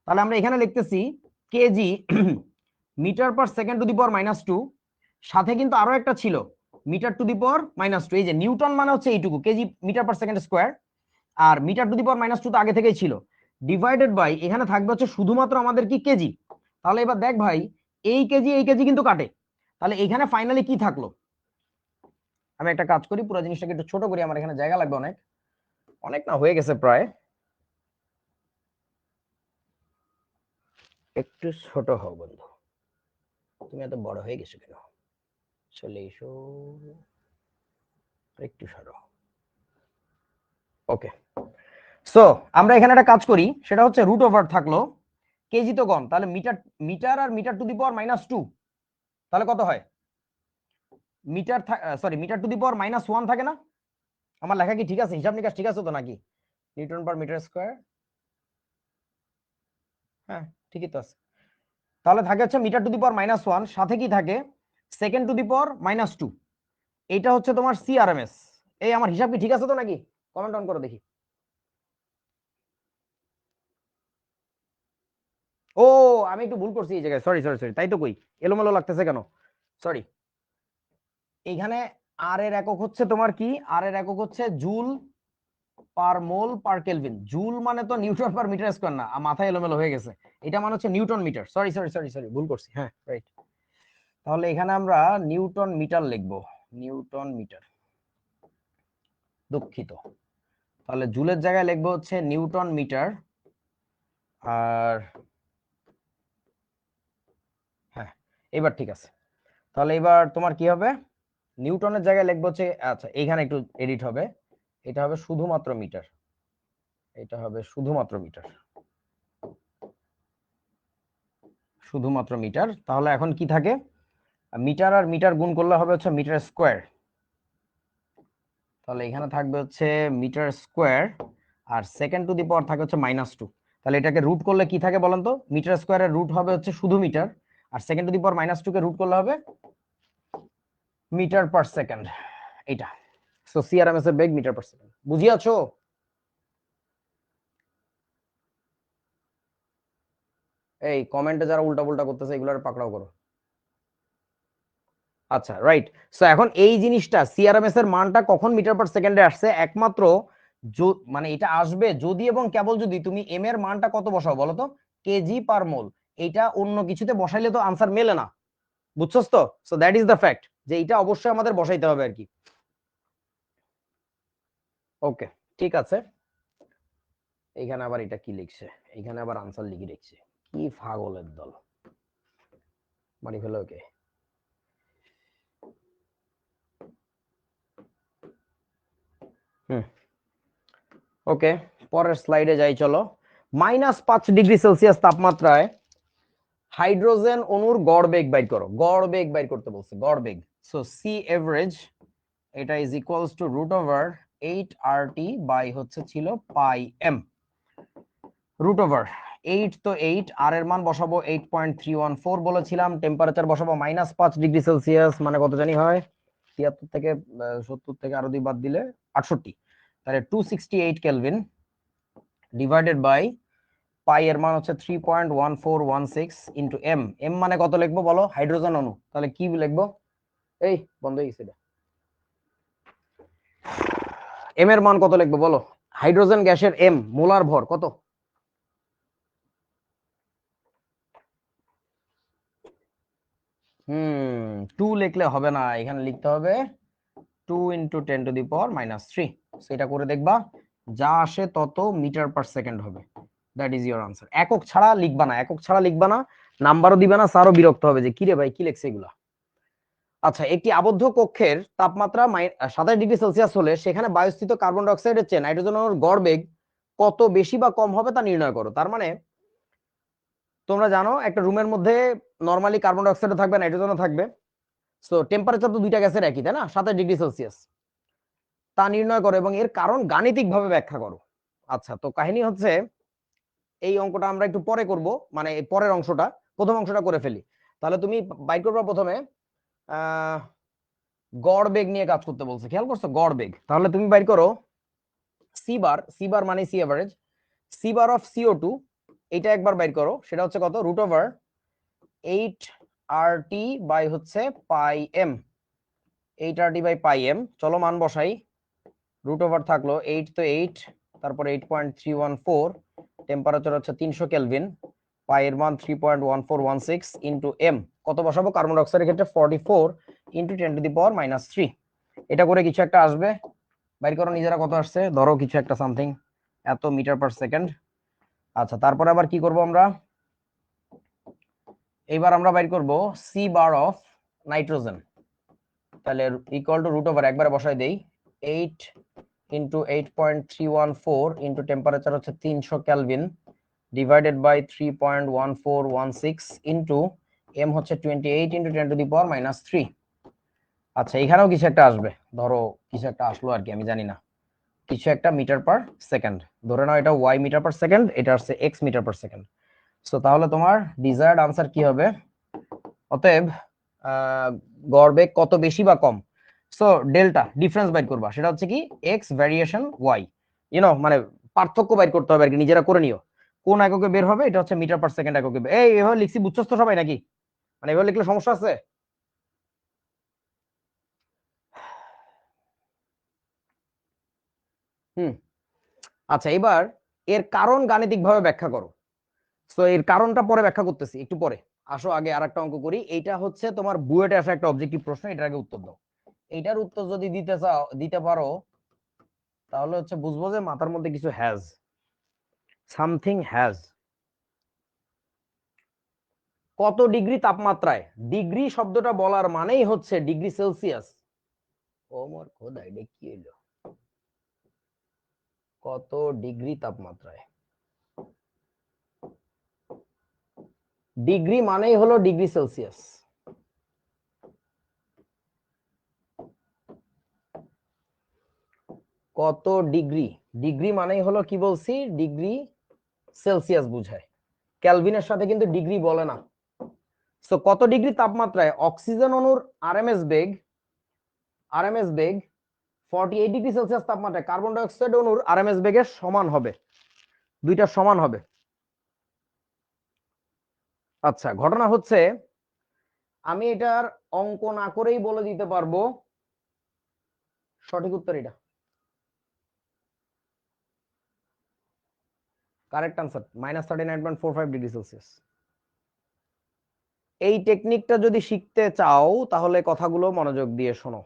তাহলে আমরা এখানে লিখতেছি KG metre per second to the power -2। সাথে কিন্তু আরো একটা ছিল মিটার টু দি পাওয়ার -2। এই যে নিউটন মানে হচ্ছে এইটুকু, KG metre per second square, আর মিটার টু দি পাওয়ার -2 তো আগে থেকেই ছিল, ডিভাইডেড বাই এখানে থাকবে হচ্ছে শুধুমাত্র আমাদের কি কেজি। তাহলে এবার দেখ ভাই, এই কেজি কিন্তু কাটে, তাহলে এখানে ফাইনালি কি থাকলো? আমি একটা কাজ করি, পুরো জিনিসটাকে একটু ছোট করি, আমার এখানে জায়গা লাগবে অনেক, অনেক না হয়ে গেছে প্রায়, একটু ছোট হও বন্ধু, তুমি এত বড় হয়ে গেছো কেন? চলে এসো, একটু সরো। ওকে, সো আমরা এখানে একটা কাজ করি, সেটা হচ্ছে রুট ওভার থাকলো, কেজি তো কম, তাহলে মিটার, মিটার আর মিটার টু দি পাওয়ার -2, তাহলে কত হয়? Metre, sorry, metre to the power -1 থাকে না? আমার লেখা কি ঠিক আছে? হিসাব নিকাশ ঠিক আছে তো নাকি? নিউটন পার মিটার স্কয়ার, হ্যাঁ ঠিকই তো আছে। তাহলে থাকে হচ্ছে মিটার টু দি পাওয়ার -1, সাথে কি থাকে? Second to the power -2। এটা হচ্ছে তোমার সিআরএমএস। এই আমার হিসাব কি ঠিক আছে তো নাকি? কমেন্ট অন করে দেখি। ও, আমি একটু ভুল করছি এই জায়গায়, সরি সরি সরি, তাই তো কই এলোমেলো লাগতেছে কেন, সরি। এইখানে আর এর একক হচ্ছে তোমার কি? আর এর একক হচ্ছে joule per mole per kelvin. Joule মানে তো নিউটন পার মিটার স্কয়ার না, মাথায় এলোমেলো হয়ে গেছে। এটা মানে হচ্ছে newton metre, sorry sorry sorry sorry, ভুল করছি, হ্যাঁ রাইট। তাহলে এখানে আমরা নিউটন মিটার লিখবো, নিউটন মিটার, দুঃখিত। তাহলে জুলের জায়গায় লিখবো হচ্ছে নিউটন মিটার, আর হ্যাঁ এবার ঠিক আছে। তাহলে এবার তোমার কি হবে? নিউটনের জায়গায় লিখবো হচ্ছে, আচ্ছা এইখানে একটু এডিট হবে, এটা হবে শুধুমাত্র মিটার, এটা হবে শুধুমাত্র মিটার, শুধুমাত্র মিটার। তাহলে এখন কি থাকে? মিটার আর মিটার গুণ করলে হবে হচ্ছে মিটার স্কোয়ার। তাহলে এখানে থাকবে হচ্ছে মিটার স্কোয়ার, আর সেকেন্ড টু দি পাওয়ার থাকে হচ্ছে -2। তাহলে এটাকে রুট করলে কি থাকে বলেন তো? মিটার স্কোয়ারের রুট হবে হচ্ছে শুধু মিটার, আর সেকেন্ড টু দি পাওয়ার -2 কে রুট করলে হবে মিটার পার সেকেন্ড, এটা। সো সিআরএমএস এর বেগ মিটার পার সেকেন্ড, বুঝিয়াছো? এই কমেন্টে যারা উল্টা পুল্টা করতেছে এগুলোর পাকড়াও করো। আচ্ছা রাইট। সো এখন এই জিনিসটা সিআরএমএস এর মানটা কখন মিটার পার সেকেন্ডে আসছে? একমাত্র মানে এটা আসবে যদি এবং কেবল যদি তুমি এম এর মানটা কত বসাও বলো তো? কেজি পার মোল। এটা অন্য কিছুতে বসাইলে তো আনসার মেলে না, বুঝছস তো? So that is the fact, যে এটা অবশ্যই আমাদের বসাইতে হবে আর কি। ওকে, ঠিক আছে। এইখানে আবার এটা কি লিখছে? এইখানে আবার আনসার লিখে রেখেছে, কি পাগলের দল, মারি ফেলো ওকে। হুম, ওকে, পরের স্লাইডে যাই চলো। -5 ডিগ্রি সেলসিয়াস তাপমাত্রায় হাইড্রোজেন অণুর গড় বেগ বাইর করো। গড় বেগ বাইর করতে বলছে, গড় বেগ। সো সি এভারেজ, এটা is equals to √8 RT by হচ্ছে ছিল পাই এম। √8, তো 8, আর এর মান বসাবো 8.314 বলেছিলাম, টেম্পারেচার বসাবো -5 ডিগ্রি সেলসিয়াস, মানে কত জানি হয় 73 থেকে 70 থেকে আরো 2 বাদ দিলে 68, তাহলে 268 কেলভিন, ডিভাইডেড বাই পাই এর মান হচ্ছে 3.1416 ইন্টু এম। এম মানে কত লিখবো বলো? হাইড্রোজেন অণু, তাহলে কি লিখবো? এই বন্ধ হয়ে গেছে, এম এর মান কত লিখবো বলো? হাইড্রোজেন গ্যাসের এম মোলার ভর কত? হুম, 2 লিখলে হবে না, এখানে লিখতে হবে 2 × 10⁻³ সেটা করে দেখবা, যা আসে তত মিটার পার সেকেন্ড হবে। That is your answer. একক ছাড়া লিখবা না, একক ছাড়া লিখবা না, নাম্বারও দিবে না, স্যারও বিরক্ত হবে যে কি রে ভাই কি লিখছে এগুলা। আচ্ছা, একটি আবদ্ধ কক্ষের তাপমাত্রা 27 ডিগ্রি সেলসিয়াস হলে সেখানে বায়ুস্থিত কার্বন ডাই অক্সাইডের চেয়ে নাইট্রোজেন অণুর গড় বেগ কত বেশি বা কম হবে তা নির্ণয় করো। তার মানে তোমরা জানো একটা রুমের মধ্যে নরমালি কার্বন ডাই অক্সাইড থাকবে, নাইট্রোজেনও থাকবে। সো টেম্পারেচার তো দুইটা গ্যাসের একই, তাই না? 27 ডিগ্রি সেলসিয়াস। তা নির্ণয় করো এবং এর কারণ গাণিতিক ভাবে ব্যাখ্যা করো। আচ্ছা, তো কাহিনী হচ্ছে এই অঙ্কটা আমরা একটু পরে করব, মানে এই পরের অংশটা, প্রথম অংশটা করে ফেলি। তাহলে তুমি বাইর করবা প্রথমে আহ গড় বেগ নিয়ে কাজ করতে বলছে, খেয়াল করছো? গড় বেগ। তাহলে তুমি বাইর করো সি বার মানে C average, C bar of CO2, এটা একবার বাইর করো। সেটা হচ্ছে কত? √8 RT বাই হচ্ছে পাই এম, 8 RT/πm। চলো মান বসাই। √ থাকলো 8 তো 8, তারপরে 8.314, টেম্পারেচার হচ্ছে 300 কেলভিন, পাই এর মান 3.1416 ইন্টু এম। কত বসাবো? কার্বন ডাই অক্সাইডের ক্ষেত্রে 44 ইন্টু 10⁻³ এটা করে কিছু একটা আসবে, বাইর করো নিজেরা কত আসছে, ধরো কিছু একটা সামথিং এত মিটার পার সেকেন্ড। আচ্ছা, তারপরে আবার কি করব আমরা? এইবার আমরা বাইর করব সি বার অফ নাইট্রোজেন। তাহলে ইকুয়াল টু একবারে বসাই দেই, 8 ইন্টু 8.314 ইন্টু টেম্পারেচার হচ্ছে 300 kelvin divided by 3.1416 into M হচ্ছে 28 ইন্টু 10⁻³ আচ্ছা, এখানেও কিছু একটা আসবে, ধরো কিছু একটা আসলো আর কি, আমি জানি না, কিছু একটা মিটার পার সেকেন্ড। ধরে নাও এটা ওয়াই মিটার পার সেকেন্ড, এটা হচ্ছে X metre per second. So তাহলে তোমার ডিজায়ার্ড আনসার কি হবে? অতএব গড় বেগ কত বেশি বা কম? সো ডেল্টা ডিফারেন্স বাইর করবা, সেটা হচ্ছে কি এক্স ভ্যারিয়েশন ওয়াই, মানে পার্থক্য বাইর করতে হবে আর কি, নিজেরা করে নিও। কোন এককে বের হবে? এটা হচ্ছে মিটার পার সেকেন্ড এককে। এই এভাবে লিখছি, বুঝছো তো সবাই নাকি? মানে এভাবে লিখলে সমস্যা আছে? হুম। আচ্ছা, এবার এর কারণ গাণিতিক ভাবে ব্যাখ্যা করো। তো এর কারণটা পরে ব্যাখ্যা করতেছি, একটু পরে। আসো আগে আরেকটা অঙ্ক করি। এইটা হচ্ছে তোমার বুয়েটে আসা একটা অবজেক্টিভ প্রশ্ন, এটার আগে উত্তর দাও। এইটার উত্তর যদি দিতে পারো, তাহলে হচ্ছে বুঝবো যে মাথার মধ্যে কিছু হ্যাজ, সামথিং হ্যাজ। কত ডিগ্রি তাপমাত্রায়? ডিগ্রি শব্দটা বলার মানেই হচ্ছে ডিগ্রি সেলসিয়াস। ও মোর খোদা, এটা কি হইলো? কত ডিগ্রি তাপমাত্রায়? ডিগ্রি মানেই হলো ডিগ্রি সেলসিয়াস। কত ডিগ্রি? ডিগ্রি মানেই হলো কি বলছি, ডিগ্রি সেলসিয়াস বুঝায়, ক্যালভিনের সাথে কিন্তু ডিগ্রি বলে না। সো কত ডিগ্রি তাপমাত্রায় অক্সিজেন অণুর আরএমএস বেগ 48 ডিগ্রি সেলসিয়াস তাপমাত্রায় কার্বন ডাই অক্সাইড অণুর আরএমএস বেগের সমান হবে? দুইটা সমান হবে। আচ্ছা, ঘটনা হচ্ছে আমি এটার অঙ্ক না করেই বলে দিতে পারবো সঠিক উত্তর এটা। Correct answer -39.45 degree Celsius. এই টেকনিকটা যদি শিখতে চাও তাহলে কথাগুলো মনোযোগ দিয়ে শোনো।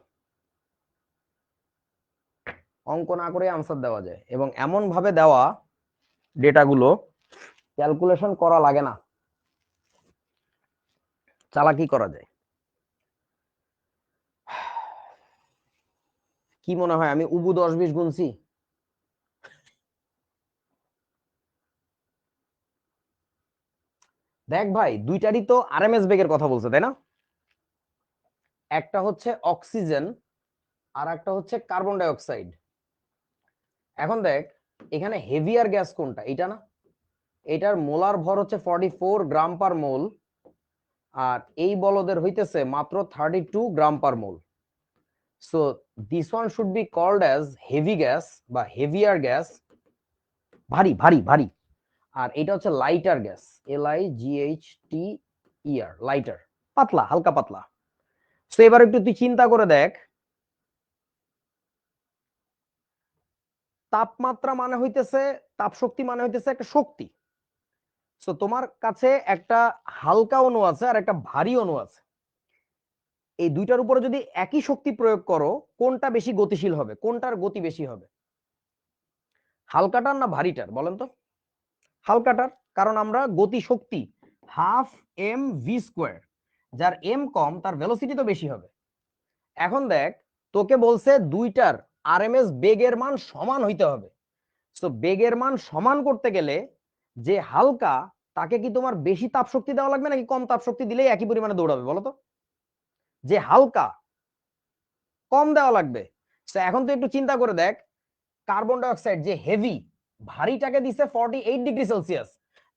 অঙ্ক না করে আনসার দেওয়া যায়, এবং এমন ভাবে দেওয়া ডেটাগুলো ক্যালকুলেশন করা লাগে না, চালাকি করা যায়। কি মনে হয় আমি উবু 10-20 গুনছি? দেখ ভাই, দুইটারই তো আরএমএস বেগের কথা বলছে, তাই না? একটা হচ্ছে অক্সিজেন আর একটা হচ্ছে কার্বন ডাই অক্সাইড। এখন দেখ, এখানে হেভিয়ার গ্যাস কোনটা? এটা না? এটার মোলার ভর হচ্ছে 44 গ্রাম পার মোল, আর এই বলদের হইতেছে মাত্র 32 gram per mole. So this one should be called as heavy gas বা হেভিয়ার গ্যাস, ভারী ভারী ভারী। আর এটা হচ্ছে লাইটার গ্যাস, LIGHTER, লাইটার, পাতলা, হালকা পাতলা। সো এবার একটু তুই চিন্তা করে দেখ, তাপমাত্রা মানে হইতেছে, তাপ শক্তি মানে হইতেছে একটা শক্তি। সো তোমার কাছে একটা হালকা অণু আছে আর একটা ভারী অণু আছে, এই দুইটার উপরে যদি একই শক্তি প্রয়োগ করো, কোনটা বেশি গতিশীল হবে? কোনটার গতি বেশি হবে? হালকাটার না ভারীটার, বলেন তো? হালকাটার। কারণ আমরা গতি শক্তি 12 mv², যার এম কম তার ভেলোসিটি তো বেশি হবে। এখন দেখ, তোকে বলছে দুইটার আরএমএস বেগের মান সমান হইতে হবে। তো বেগের মান সমান করতে গেলে যে হালকা তাকে কি তোমার বেশি তাপ শক্তি দেওয়া লাগবে নাকি কম তাপ শক্তি দিলেই একই পরিমাণে দৌড়াবে বলো তো? যে হালকা কম দেওয়া লাগবে। এখন তো একটু চিন্তা করে দেখ, কার্বন ডাইঅক্সাইড যে হেভি ভারীটাকে দিছে 48 ডিগ্রি সেলসিয়াস,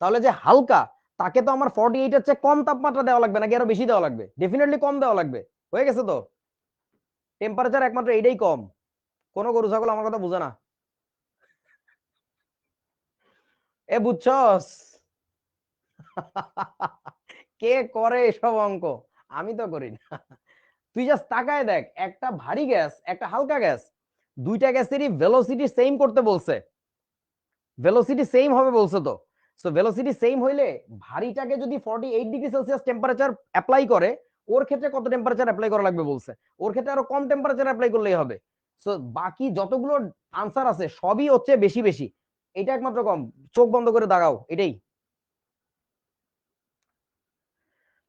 তাহলে যে হালকা তাকে তো আমার 48 এর চেয়ে কম তাপমাত্রা দেওয়া লাগবে নাকি আরো বেশি দেওয়া লাগবে? ডেফিনেটলি কম দেওয়া লাগবে। হয়ে গেছে তো, টেম্পারেচার একমাত্র এইটাই কম। কোন গরু ছাগল আমার কথা বুঝে না। এ বুঝছস? কে করে এসব অঙ্ক? আমি তো করি না। তুই জাস্ট তাকায় দেখ, একটা ভারী গ্যাস একটা হালকা গ্যাস, দুইটা গ্যাসেরই ভেলোসিটি সেম করতে বলছে, ভেলোসিটি সেম হবে বলছে তো। সো ভেলোসিটি সেম হইলে ভারীটাকে যদি 48 ডিগ্রি সেলসিয়াস টেম্পারেচার অ্যাপ্লাই করে, ওর ক্ষেত্রে কত টেম্পারেচার অ্যাপ্লাই করা লাগবে বলছে? ওর ক্ষেত্রে আরো কম টেম্পারেচার অ্যাপ্লাই করলেই হবে। সো বাকি যতগুলো আনসার আছে সবই হচ্ছে বেশি বেশি, এটা একমাত্র কম। চোখ বন্ধ করে দাগাও, এটাই।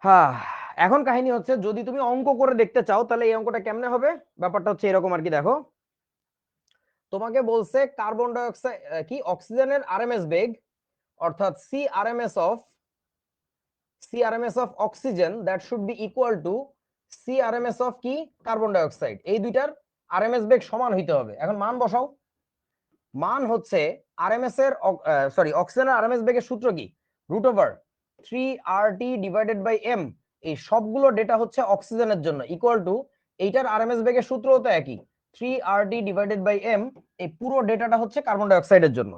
হ্যাঁ, এখন কাহিনী হচ্ছে যদি তুমি অঙ্ক করে দেখতে চাও তাহলে এই অঙ্কটা কেমনে হবে? ব্যাপারটা হচ্ছে এরকম আর কি, দেখো তোমাকে বলছে কার্বন ডাইঅক্সাইড কি অক্সিজেনের আরএমএস বেগ, অর্থাৎ CRMS of oxygen that should be equal two CRMS of কি কার্বন ডাইঅক্সাইড, এই দুইটার আরএমএস বেগ সমান হইতে হবে। এখন মান বসাও। মান হচ্ছে আরএমএস এর সরি অক্সিজেনের আরএমএস বেগের সূত্র কি? √3 RT ডিভাইডেড বাই এম। এই সবগুলো ডেটা হচ্ছে অক্সিজেনের জন্য ইকুয়াল টু এইটার আরএমএস বেগের সূত্র তো একই, 3 RT ডিভাইডেড বাই এম। এই পুরো ডেটাটা হচ্ছে কার্বন ডাইঅক্সাইডের জন্য।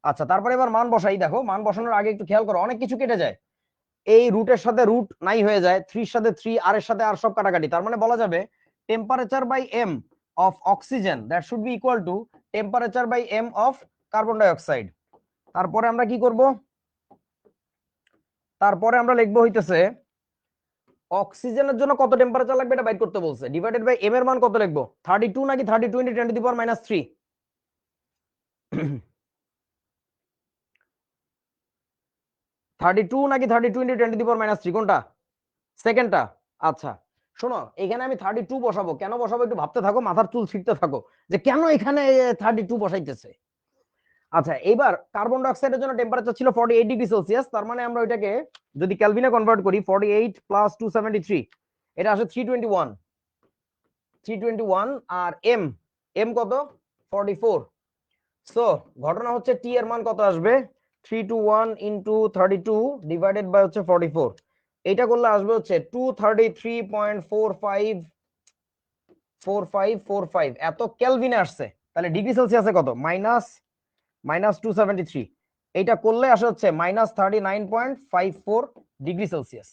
আচ্ছা, তারপরে এবার মান বসাই। দেখো মান বসানোর আগে একটু খেয়াল করো, অনেক কিছু কেটে যায়। এই রুটের সাথে রুট নাই হয়ে যায়, 3 সাথে 3, আর এর সাথে আর সব কাটাকাটি। তার মানে বলা যাবে temperature by M of oxygen that should be equal to temperature by M of carbon dioxide. তারপরে আমরা কি করব? তারপরে আমরা লিখবো হইতেছে অক্সিজেনের জন্য কত টেম্পারেচার লাগবে এটা বাইর করতে বলছে, ডিভাইডেড বাই এম এর মান কত লিখবো? 32 নাকি 32 ইনটু 10⁻³ 32 নাকি 32 ইনটু 10⁻³ কোনটা? সেকেন্ডটা। আচ্ছা শোনো, এখানে আমি 32 বসাবো। কেন বসাবো একটু ভাবতে থাকো, মাথার চুল ছিঁড়তে থাকো যে কেন এখানে 32 বসাইতেছে। আচ্ছা, এইবার কার্বন ডাইঅক্সাইডের জন্য টেম্পারেচার ছিল 48 ডিগ্রি সেলসিয়াস, তার মানে আমরা ওইটাকে যদি ক্যালভিনে কনভার্ট করি 48 প্লাস 273, এটা আসে 321। 321 আর এম, এম কত? 44। সো ঘটনা হচ্ছে টি এর মান কত আসবে? 321 ইন্টু 32 ডিভাইডেড বাই হচ্ছে 44। এইটা করলে আসবে হচ্ছে 233.4545 এত কেলভিনে আসছে। তাহলে ডিগ্রি সেলসিয়াসে কত? Minus minus 273। এইটা করলে আসে হচ্ছে -39.54 ডিগ্রি সেলসিয়াস।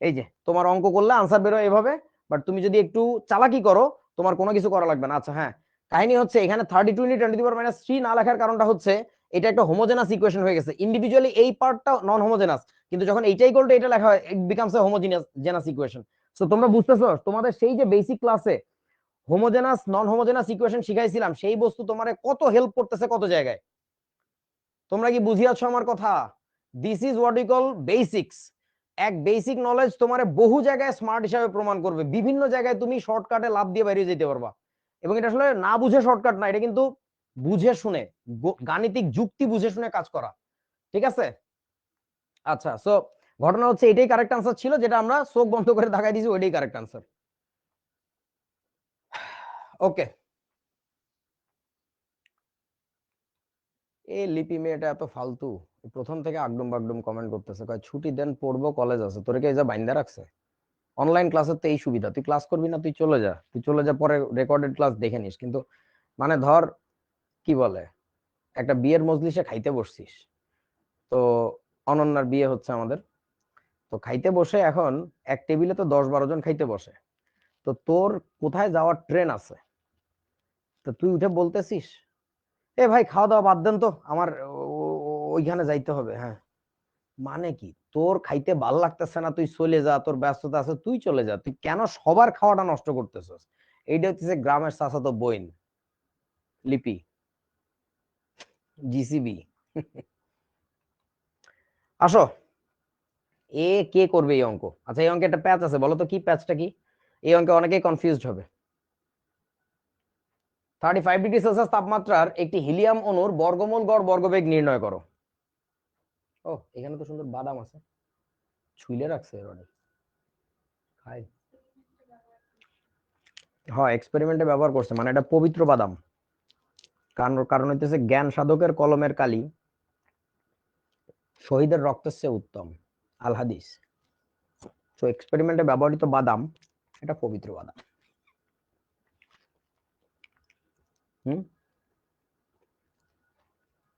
এই যে তোমার অঙ্ক করলে আনসার বেরোয় এভাবে। বাট তুমি যদি একটু চালাকি করো তোমার কোনো কিছু করা লাগবে না। আচ্ছা হ্যাঁ, কাহিনী হচ্ছে এখানে 32 ইন্টু 10⁻³ না লেখার কারণটা হচ্ছে এটা একটা হোমোজেনাস ইকুয়েশন হয়ে গেছে। ইন্ডিভিজুয়ালি এই পার্টটা নন হোমোজেনাস, কিন্তু যখন এইটা ইকুয়াল টু এটা লেখা হয় it becomes a homogeneous equation. So তোমরা বুঝতেছো, তোমাদের সেই যে বেসিক ক্লাসে হোমোজেনাস নন হোমোজেনাস ইকুয়েশন শিখাইছিলাম, সেই বস্তু তোমার কত হেল্প করতেছে কত জায়গায়। তোমরা কি বুঝিয়াছো আমার কথা? This is what we call basics. এক বেসিক নলেজ তোমার বহু জায়গায় স্মার্ট হিসাবে প্রমাণ করবে, বিভিন্ন জায়গায় তুমি শর্টকাটে লাভ দিয়ে বেরিয়ে যেতে পারবা। এবং এটা আসলে না বুঝে শর্টকাট না, এটা কিন্তু বুঝে শুনে গাণিতিক যুক্তি বুঝে শুনে কাজ করা। ঠিক আছে? আচ্ছা, সো ঘটনা হচ্ছে এটাই কারেক্ট আনসার ছিল, যেটা আমরা চোখ বন্ধ করে দেখাই দিয়েছি, ওইটাই কারেক্ট আনসার। ওকে, এই লিপি মেয়েটা এত ফালতু, প্রথম থেকে আগডুম বাগডুম কমেন্ট করতেছে, কয় ছুটি দেন পড়বো, কলেজ আছে। তোরে কি এই যা বাইন্দা রাখছে? অনলাইন ক্লাসের তো এই সুবিধা, তুই ক্লাস করবি না, তুই চলে যা, তুই চলে যা, পরে রেকর্ডেড ক্লাস দেখে নিস। কিন্তু মানে ধর কি বলে, একটা বিয়ের মজলিসে খাইতে বসছিস, তো অনন্যার বিয়ে হচ্ছে আমাদের, তো খাইতে বসে এখন এক টেবিলে তো 10-12 জন খাইতে বসে। তো তোর কোথায় যাওয়ার ট্রেন আছে, তো তুই উঠে বলতেছিস এ ভাই খাওয়া দাওয়া বাদ দেন তো, আমার ওইখানে যাইতে হবে। হ্যাঁ, মানে কি, তোর খাইতে ভাল লাগতেছে না, তুই চলে যা, তোর ব্যস্ততা আছে, তুই চলে যা, তুই কেন সবার খাওয়াটা নষ্ট করতেছস? এইটা হচ্ছে গ্রামের চাচাতো বোন লিপি, জিসিবি। আসো, এ কে করবে এই অঙ্ক? আচ্ছা এই অঙ্কে একটা প্যাচ আছে, বলো তো কি প্যাচটা কি? এই অঙ্কে অনেকেই কনফিউজড হবে। 35 ডিগ্রি সেলসিয়াস তাপমাত্রার একটি হিলিয়াম অণুর বর্গমূল গড় বর্গবেগ নির্ণয় করো। ও এখানে তো সুন্দর বাদাম আছে, ছুইলে রাখছে রনি খাই। হ্যাঁ এক্সপেরিমেন্টে ব্যবহার করছে, মানে এটা পবিত্র বাদাম। কারণ হইতেছে জ্ঞান সাধকের কলমের কালি শহীদের রক্তের চেয়ে উত্তম, আল হাদিস। তো এক্সপেরিমেন্টে ব্যবহৃত বাদাম এটা পবিত্র বাদাম।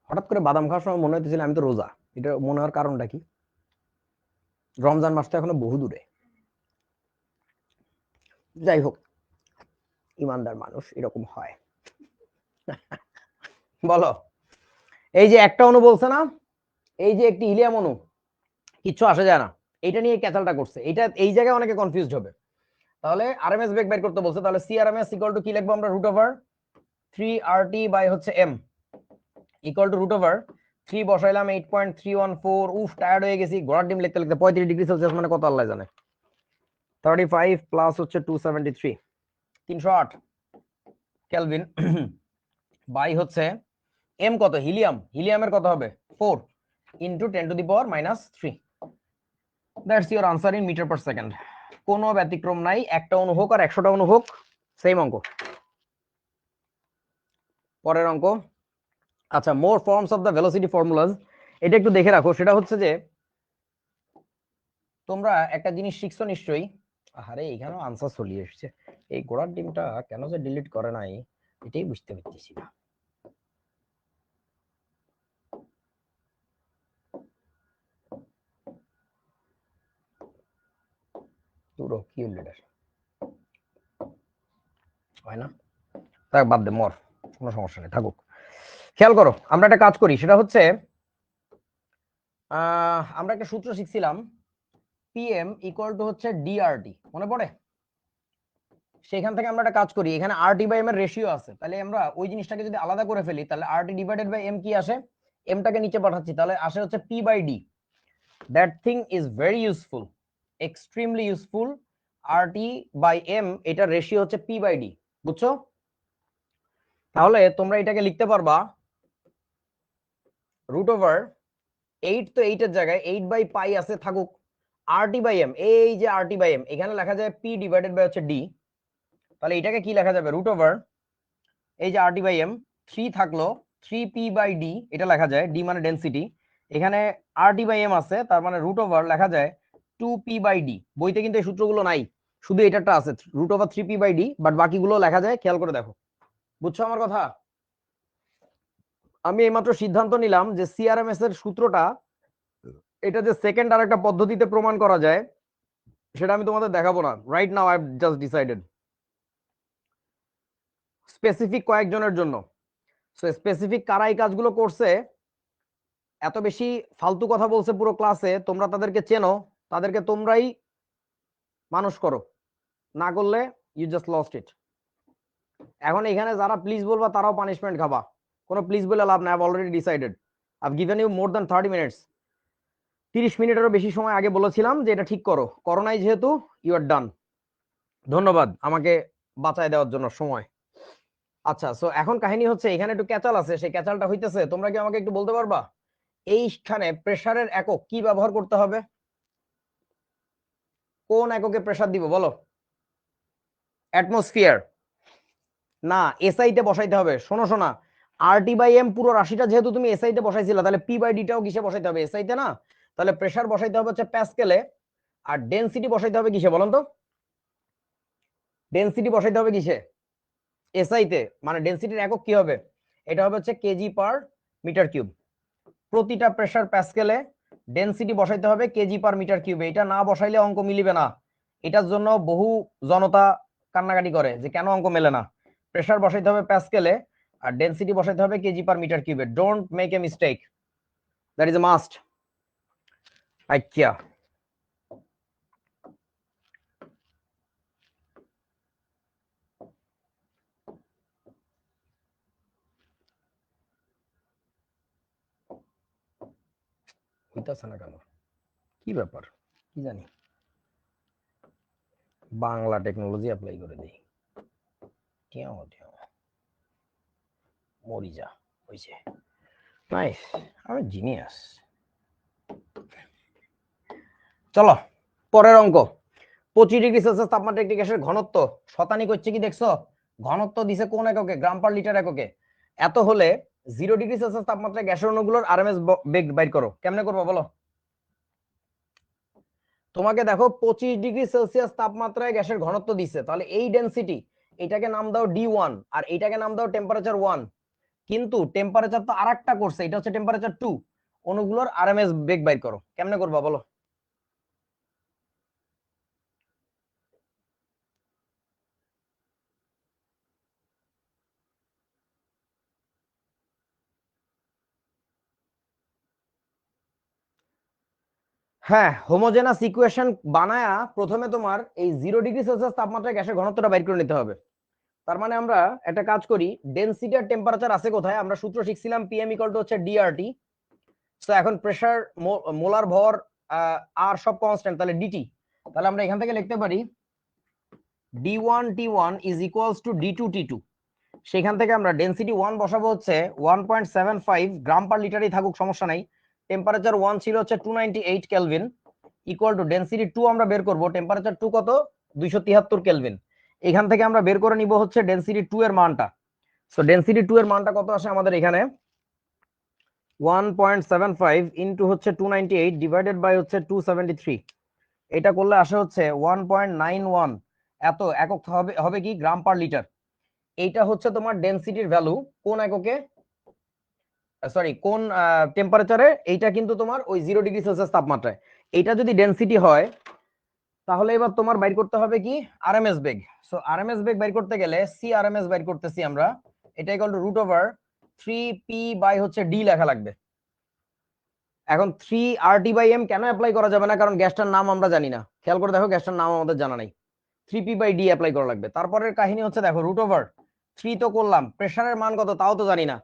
হঠাৎ করে বাদাম খাওয়ার সময় মনে হইতেছিল আমি তো রোজা, এটা মনে হওয়ার কারণটা কি? রমজান মাস তো এখনো বহু দূরে। যাই হোক, ইমানদার মানুষ এরকম হয়। বলো, এই যে একটা অণু বলছে না, এই যে একটি হিলিয়াম অণু, কিচ্ছু আসে যায় না, এটা নিয়ে ক্যাচালটা করছে। এটা এই জায়গায় অনেকে কনফিউজড হবে। তাহলে আরএমএস বেগ বের করতে বলছে, তাহলে সিআরএমএস ইকুয়াল টু কি লিখবো আমরা? √3RT বাই হচ্ছে এম ইকুয়াল টু √3 বসাইলাম 8.314। উফ টায়ার্ড হয়ে গেছি, ঘোড়ার ডিম লিখতে লিখতে। 35 ডিগ্রি সেলসিয়াস মানে কত আল্লাহ জানে। 35 প্লাস হচ্ছে 273, 308 কেলভিন বাই হচ্ছে এম কত? হিলিয়াম, হিলিয়ামের কত হবে? 4 into 10⁻³ that's your answer in metre per second. কোনো ব্যতিক্রম নাই, একটা অণু হোক আর 100টা অণু হোক সেম অঙ্ক। পরের অঙ্ক। আচ্ছা, more forms of the velocity formulas, এটা একটু দেখে রাখো। সেটা হচ্ছে যে তোমরা একটা জিনিস শিখছো নিশ্চয়ই। আরে এখানেও আনসার চলে এসেছে, এই গোড়ার ডিমটা কেন যে ডিলিট করে নাই এটাই বুঝতে পারতেছি না। পুরো কি হলো এটা, হয় না? তাক বাদ দে, মর, কোনো সমস্যা নেই, থাকুক। খেয়াল করো, আমরা একটা কাজ করি, সেটা হচ্ছে আমরা একটা সূত্র শিখছিলাম, পিএম ইকুয়াল টু হচ্ছে ডিআরটি, মনে পড়ে? সেখান থেকে আমরা একটা কাজ করি, এখানে আরটি বাই এম এর রেশিও আছে, তাহলে আমরা ওই জিনিসটাকে যদি আলাদা করে ফেলি তাহলে আরটি ডিভাইডেড বাই এম কি আসে? এমটাকে নিচে পাঠাচ্ছি, তাহলে আসে হচ্ছে P by D. That thing is very useful, extremely useful. RT by M এটা রেশিও হচ্ছে পি বাই ডি, বুঝছো? তাহলে তোমরা এটাকে লিখতে পারবা √8, তো 8 এর জায়গায় 8/পাই আছে, থাকুক। আরটি বাই এম, এই যে আরটি বাই এম, এখানে লেখা যায় পি ডিভাইডেড বাই হচ্ছে ডি। তাহলে এটাকে কি লেখা যাবে? এই যে আরটি বাই এম, 3 থাকলো 3p/d, এটা লেখা যায়, ডি মানে ডেনসিটি। এখানে আরটি বাই এম আছে, তার মানে লেখা যায় 2p/d। বইতে কিন্তু এই সূত্রগুলো নাই, শুধু এটাটা আছে √3p/d, বাট বাকিগুলো লেখা যায়, খেয়াল করে দেখো। বুঝছো আমার কথা? আমি এইমাত্র সিদ্ধান্ত নিলাম যে সিআরএমএস এর সূত্রটা, এটা যে সেকেন্ড আর একটা পদ্ধতিতে প্রমাণ করা যায় সেটা আমি তোমাদের দেখাবো না। Right now I just decided, specific কয়েকজনের জন্য। সো স্পেসিফিক কারা এই কাজগুলো করছে, এত বেশি ফালতু কথা বলছে পুরো ক্লাসে, তোমরা তাদেরকে চেনো, তাদেরকে তোমরাই মানুষ করো, না করলে ইউ জাস্ট লস্ট ইট। এখন এখানে যারা প্লিজ বলবা তারাও পানিশমেন্ট খাবা, কোনো প্লিজ বলে লাভ নাই। I have already decided, I have given you more than 30 minutes. 30 মিনিটেরও বেশি সময় আগে বলেছিলাম যে এটা ঠিক করো, করো নাই যেহেতু ইউ আর ডান। ধন্যবাদ আমাকে বাঁচায় দেওয়ার জন্য সময়। আচ্ছা, সো এখন কাহিনী হচ্ছে এখানে একটু ক্যাচাল আছে, সেই ক্যাচালটা হইতেছে, তোমরা কি আমাকে একটু বলতে পারবা এইখানে প্রেসারের একক কি ব্যবহার করতে হবে? কোন এককে প্রেসার দিব বলো? অ্যাটমসফিয়ার না, এসআই তে বসাইতে হবে। শোনো শোনা, আরটি বাই এম পুরো রাশিটা যেহেতু তুমি এসআই তে বসাইছিলা, তাহলে পি বাই ডিটাও কিসে বসাইতে হবে? এসআই তে না? তাহলে প্রেসার বসাইতে হবে হচ্ছে প্যাসকেলে, আর ডেনসিটি বসাইতে হবে কিসে বলুন তো? ডেনসিটি বসাইতে হবে কিসে? এসআই তে। মানে ডেনসিটির একক কি হবে? এটা হবে হচ্ছে kg/m³। প্রতিটা প্রেসার প্যাসকেলে, ডেনসিটি বসাইতে হবে kg/m³। এটা না বসাইলে অঙ্ক মিলিবে না। এটার জন্য বহু জনতা কান্নাকাটি করে যে কেন অঙ্ক মেলে না। প্রেসার বসাইতে হবে প্যাসকেলে আর ডেনসিটি বসাইতে হবে kg/m³। Don't make a mistake, that is a must. আচ্ছা, হইতাছে না কেন, কি ব্যাপার কি জানি। বাংলা টেকনোলজি অ্যাপ্লাই করে দিই। মরি যা হইছে। নাইস, আমি জিনিয়াস। চলো পরের অঙ্ক। 25 ডিগ্রি সেলসিয়াস তাপমাত্রা একটি গ্যাসের ঘনত্ব শতানিক হচ্ছে কি দেখছো? ঘনত্ব দিছে কোন এককে? গ্রাম পার লিটার এককে। এত হলে 0 ডিগ্রি সেলসিয়াস তাপমাত্রায় গ্যাসের অণুগুলোর আরএমএস বেগ বাইর করো। কেমনে করবো বলো? তোমাকে দেখো 25 ডিগ্রি সেলসিয়াস তাপমাত্রায় গ্যাসের ঘনত্ব দিছে, তাহলে এই ডেনসিটি, এটাকে নাম দাও D1 আর এইটাকে নাম দাও টেম্পারেচার 1। কিন্তু টেম্পারেচার তো আরেকটা করছে, এটা হচ্ছে টেম্পারেচার 2। অণুগুলোর আরএমএস বেগ বাইর করো। কেমনে করবা বলো? হ্যাঁ, হোমোজেনাস ইকুয়েশন বানায়া প্রথমে তোমার এই 0 ডিগ্রি সেলসিয়াস তাপমাত্রায় গ্যাসের ঘনত্বটা বাইর করে নিতে হবে। তার মানে আমরা একটা কাজ করি, ডেনসিটি আর টেম্পারেচার আছে কোথায়? আমরা সূত্র শিখছিলাম পিএম ইকুয়াল টু হচ্ছে ডিআরটি। সো এখন প্রেসার, মোলার ভর আর সব কনস্ট্যান্ট, তাহলে ডিটি। তাহলে আমরা এখান থেকে লিখতে পারি D1T1 is equals two D2T2। সেখান থেকে আমরা ডেনসিটি 1 বসাবো হচ্ছে 1.75 গ্রাম পার লিটারই থাকুক, সমস্যা নাই। টেম্পারেচার 1 ছিল হচ্ছে 298 কেলভিন, ইকুয়াল টু ডেনসিটি 2 আমরা বের করব। টেম্পারেচার 2 কত? 273 কেলভিন। এখান থেকে আমরা বের করে নিব হচ্ছে ডেনসিটি 2 এর মানটা। সো ডেনসিটি 2 এর মানটা কত আসে আমাদের এখানে? 1.75 ইনটু হচ্ছে 298 ডিভাইডেড বাই হচ্ছে 273। এটা করলে আসে হচ্ছে 1.91। এত একক হবে হবে কি? গ্রাম পার লিটার। এইটা হচ্ছে তোমার ডেনসিটির ভ্যালু কোন এককে, সরি কোন টেম্পারেচারে? এইটা কিন্তু তোমার ওই 0 ডিগ্রি সেলসিয়াস তাপমাত্রায়। এইটা যদি ডেনসিটি হয় তাহলে এবার তোমার বাইর করতে হবে কি? আরএমএস বেগ। সো আরএমএস বেগ বাইর করতে গেলে সি আরএমএস বাইর করতেছি আমরা, এটা equal to root over 3p by হচ্ছে ডি লেখা লাগবে। এখন 3RT/m কেন অ্যাপ্লাই করা যাবে না? কারণ গ্যাসটার নাম আমরা জানি না। খেয়াল করে দেখো, গ্যাসটার নাম আমাদের জানা নাই। 3p/d অ্যাপ্লাই করা লাগবে। তারপরের কাহিনী হচ্ছে দেখো, রুট ওভার 3 তো করলাম, প্রেসারের মান কত তাও তো জানি না।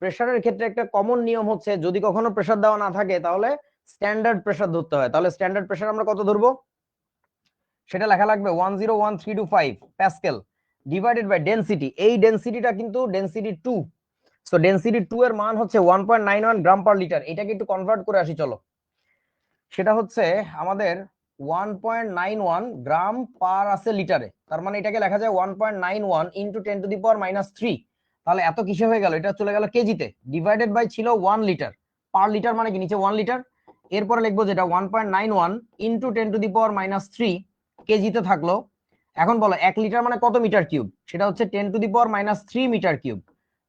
প্রেসারের ক্ষেত্রে একটা কমন নিয়ম হচ্ছে, যদি কখনো প্রেসার দেওয়া না থাকে তাহলে স্ট্যান্ডার্ড প্রেসার ধরতে হয়। তাহলে স্ট্যান্ডার্ড প্রেসার আমরা কত ধরবো? সেটা লেখা লাগবে 101325 প্যাসকেল ডিভাইডেড বাই ডেনসিটি। এই ডেনসিটিটা কিন্তু ডেনসিটি 2। সো ডেনসিটি 2 এর মান হচ্ছে 1.91 গ্রাম পার লিটার। এটাকে একটু কনভার্ট করে আসি চলো। সেটা হচ্ছে আমাদের 1.91 গ্রাম পার আছে লিটারে। তার মানে এটাকে লেখা যায় 1.91 ইন্টু 10⁻³ তাহলে এত কিসে হয়ে গেল? এটা চলে গেল কেজিতে। ডিভাইডেড বাই ছিল 1 লিটার, পার লিটার মানে কি নিচে 1 লিটার। এরপরে লিখবো যেটা 1.91 ইন্টু 10⁻³ কেজিতে থাকলো। এখন বলো 1 লিটার মানে কত মিটার কিউব? সেটা হচ্ছে 10⁻³ মিটার কিউব।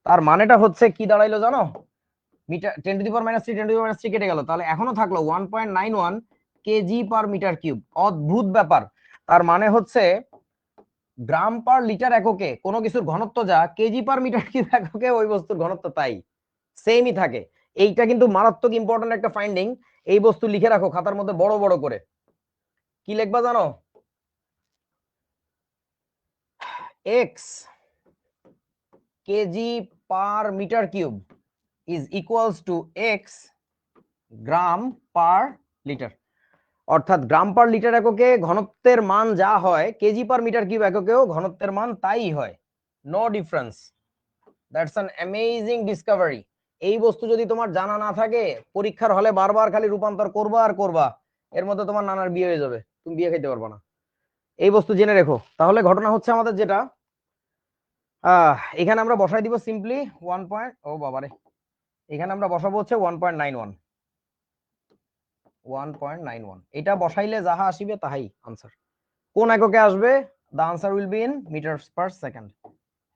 তার মানেটা হচ্ছে কি দাঁড়াইলো জানো? মিটার 10⁻³ 10⁻³ কেটে গেল, তাহলে এখনো থাকলো 1.91 কেজি পার মিটার কিউব। অদ্ভুত ব্যাপার। তার মানে হচ্ছে গ্রাম পার লিটার এককে কোনো কিছুর ঘনত্ব যা, কেজি পার মিটার কিউব এককে ওই বস্তুর ঘনত্ব তাই সেমই থাকে। এইটা কিন্তু মারাত্মক ইম্পর্টেন্ট একটা ফাইন্ডিং। এই বস্তু লিখে রাখো খাতার মধ্যে বড় বড় করে। কি লিখবা জানো? X KG per metre cube is equals to X gram per litre. অর্থাৎ গ্রাম পার লিটার এককে ঘনত্বের মান যা হয়, কেজি পার মিটার কিউব এককেও ঘনত্বের মান তাই হয়। No difference. That's an amazing discovery. এই বস্তু যদি তোমার জানা না থাকে, পরীক্ষার হলে বারবার খালি রূপান্তর করবা আর করবা, এর মধ্যে তোমার নানার বিয়ে হয়ে যাবে, তুমি বিয়ে খাইতে পারবা না। এই বস্তু জেনে রেখো। তাহলে ঘটনা হচ্ছে আমাদের যেটা, এখানে আমরা বসাই দিব সিম্পলি 1 পয়েন্ট, ও বাবারে, এখানে আমরা বসাবো হচ্ছে 1.91। এটা বসাইলে যাহা আসিবে তাহাই আনসার। কোন এককে আসবে? The answer will be in metres per second.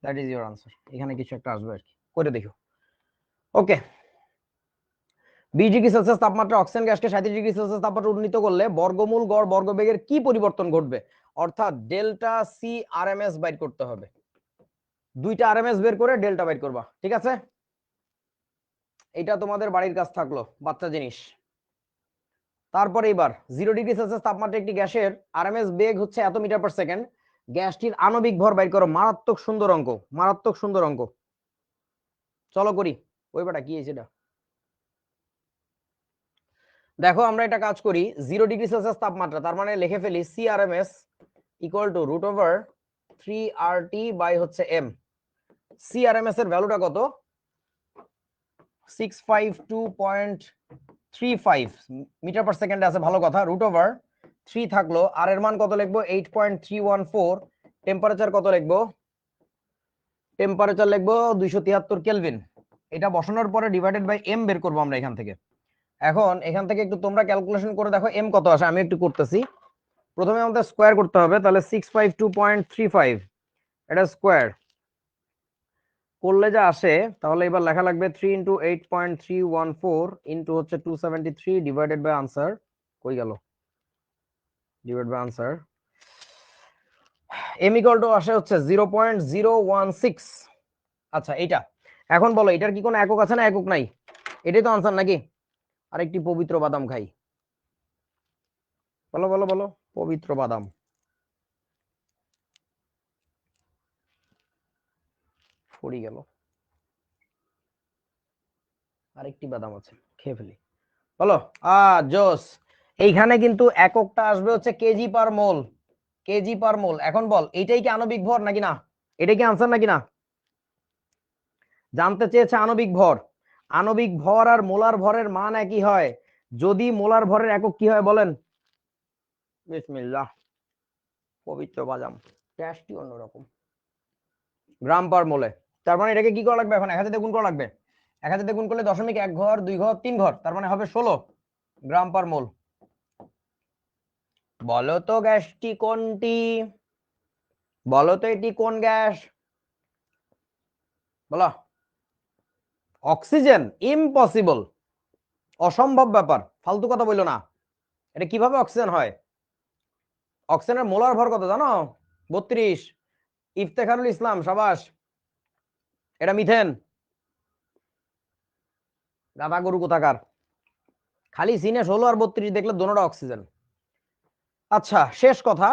That is your answer. এখানে কিছু একটা আসবে আর কি, করে দেখো। ওকে। 20 ডিগ্রি সেলসিয়াস তাপমাত্রা অক্সিজেন গ্যাসকে 37 ডিগ্রি সেলসিয়াস তাপমাত্রা উন্নীত করলে বর্গমূল গড় বর্গবেগের কি পরিবর্তন ঘটবে? অর্থাৎ ডেল্টা সি আরএমএস বাইর করতে হবে। দুইটা আরএমএস বের করে ডেল্টা বাইর করবা, ঠিক আছে? এটা তোমাদের বাড়ির কাজ থাকলো, বাচ্চা জিনিস। তারপরে এবার 0 ডিগ্রি সেলসিয়াস তাপমাত্রা একটি গ্যাসের আরএমএস বেগ হচ্ছে এত মিটার পার সেকেন্ড। গ্যাসটির আণবিক ভর বাইর করো। মারাত্মক সুন্দর অঙ্ক, মারাত্মক সুন্দর অঙ্ক। চলো করি। ওই বেটা কি হয়েছে এটা? দেখো আমরা এটা কাজ করি 0 ডিগ্রি সেলসিয়াস তাপমাত্রা, তার মানে লিখে ফেলি C RMS equal to root over 3RT by হচ্ছে m। সিআরএমএস এর ভ্যালুটা কত? 652.35 মিটার পার সেকেন্ডে আছে, ভালো কথা। রুট ওভার 3 থাকলো, আর এর মান কত লিখবো? 8.314। টেম্পারেচার কত লিখবো? টেম্পারেচার লিখবো 273 কেলভিন। এটা বসানোর পরে ডিভাইডেড বাই m বের করবো আমরা এখান থেকে। এখন এখান থেকে একটু তোমরা ক্যালকুলেশন করে দেখো m কত আসে। আমি একটু করতেছি। প্রথমে আমাদের স্কোয়ার করতে হবে, তাহলে 652.35 এটা স্কোয়ার করলে যা আসে, তাহলে এবার লেখা লাগবে 3 ইন্টু 8.314 ইন্টু হচ্ছে 273 ডিভাইডেড বাই আনসার। কই গেল? Divide by answer. m equal to আসে হচ্ছে 0.016। আচ্ছা এইটা এখন বলো, এটার কি কোনো একক আছে না একক নাই? এটাই তো আনসার নাকি? আরেকটি পবিত্র বাদাম খাই। বলো বলো বলো, পবিত্র বাদাম। ফুরি গেল, আরেকটি বাদাম আছে, খেয়ে ফেলি। বলো। জোস। এইখানে কিন্তু এককটা আসবে হচ্ছে কেজি পার মোল। কেজি পার মোল। এখন বল, এইটাই কি আণবিক ভর নাকি না? এটাই কি আনসার নাকি না? জানতে চেয়েছে আণবিক ভর। আণবিক ভর আর মোলার ভরের মান একই হয় যদি মোলার ভরের একক কি হয় বলেন? বিসমিল্লাহ। পবিত্র বাদাম টেস্টই অন্যরকম। গ্রাম পার মোলে। তার মানে এটাকে কি করা লাগবে? এখন 1000 দিয়ে গুণ করা লাগবে। 1000 দিয়ে গুণ করলে 1 ঘর 2 ঘর 3 ঘর, তার মানে হবে 16 গ্রাম পার মোল। বলো তো গ্যাসটি কোনটি? বলো তো এটি কোন গ্যাস? বলো। অক্সিজেন? ইম্পসিবল, অসম্ভব ব্যাপার, ফালতু কথা বললো না। এটা কিভাবে অক্সিজেন হয়? অক্সিজেনের মোলার ভর কত জানো? 32। ইফতেখারুল ইসলাম, সাবাস। এটা মিথেন। গাদা গরু কোথাকার, খালি সিনে 16 আর 32 দেখলে দোনোটা অক্সিজেন। আচ্ছা শেষ কথা,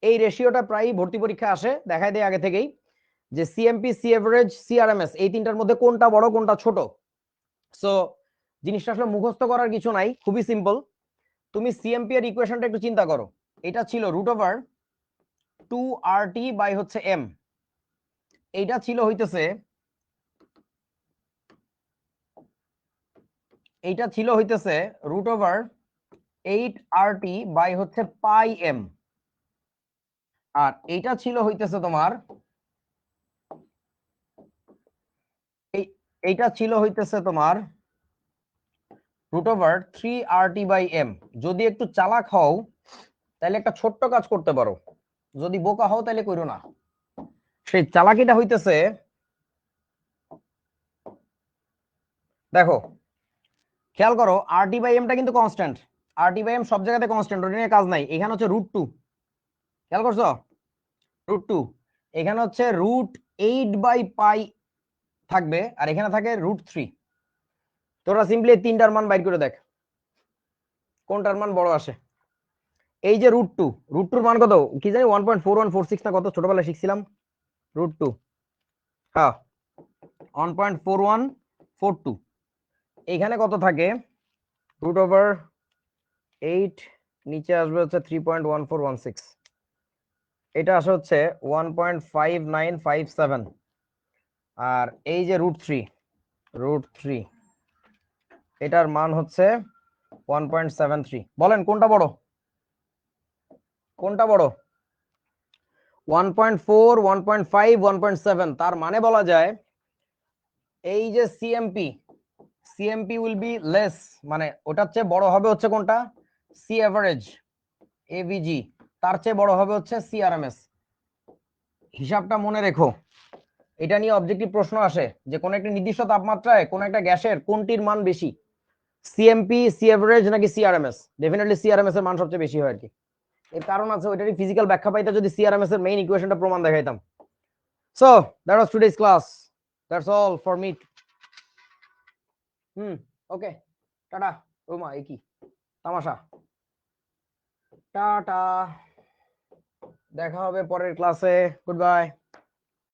এই রেশিওটা প্রায় ভর্তি পরীক্ষা আসে, দেখাই দেয় আগে থেকেই যে সিএমপি, সি এভারেজ, সিআরএমএস এই তিনটার মধ্যে কোনটা বড় কোনটা ছোট। সো জিনিসটা আসলে মুখস্থ করার কিছু নাই, খুবই সিম্পল। তুমি সিএমপি এর ইকুয়েশনটা একটু চিন্তা করো। এটা ছিল রুট ওভার 2RT বাই হচ্ছে m। এইটা ছিল হইতেছে, এইটা ছিল হইতেছে রুট ওভার 8RT বাই হচ্ছে পাই m। আর এইটা ছিল হইতেছে তোমার, এইটা ছিল হইতেছে তোমার root over 3RT by m। যদি একটু চালাক হও তাহলে একটা ছোট্ট কাজ করতে পারো, যদি বোকা হও তাহলে করো না। সেই চালাকিটা হইতেছে, দেখো খেয়াল করো, RT বাই এমটা কিন্তু কনস্ট্যান্ট। RT বাই এম সব জায়গাতে কনস্ট্যান্ট, ওটা নিয়ে কাজ নাই। এখানে হচ্ছে √2, খেয়াল করছো? √2। এখানে হচ্ছে √8/পাই থাকবে, আর এখানে থাকে √3। তোরা সিম্পলি তিনটার মান বাইর করে দেখ কোনটার মান বড় আসে। এই যে √2, √2 মান কত কি জানি? 1.4146 না কত, ছোটবেলায় শিখছিলাম। √2, হ্যাঁ 1.4142। এখানে কত থাকে? √8, নিচে আসবে হচ্ছে 3.1416। এটা আসে হচ্ছে 1.5957। আর এই যে √3, এটার মান হচ্ছে 1.73। বলেন কোনটা বড়? কোনটা বড়? 1.4, 1.5, 1.7। তার মানে বলা যায় এই যে সিএমপি উইল বি লেস, মানে ওটার চেয়ে বড় হবে হচ্ছে কোনটা? C average, AVG. তার চেয়ে বড় হবে হচ্ছে সিআরএমএস। হিসাবটা মনে রেখো। এটা নিয়ে অবজেক্টিভ প্রশ্ন আসে যে কোন একটা নির্দিষ্ট তাপমাত্রায় কোন একটা গ্যাসের কোনটির মান বেশি, সিএমপি, সি এভারেজ নাকি সিআরএমএস? ডেফিনেটলি সিআরএমএস এর মান সবচেয়ে বেশি হয় আর কি। এর কারণ আছে, ওইটারই ফিজিক্যাল ব্যাখ্যা পাইতে যদি সিআরএমএস এর মেইন ইকুয়েশনটা প্রমাণ দেখাইতাম। So that was today's class, that's all for me. Okay, tata. ওমা এ কি তামাশা। টাটা, দেখা হবে পরের ক্লাসে। Good by.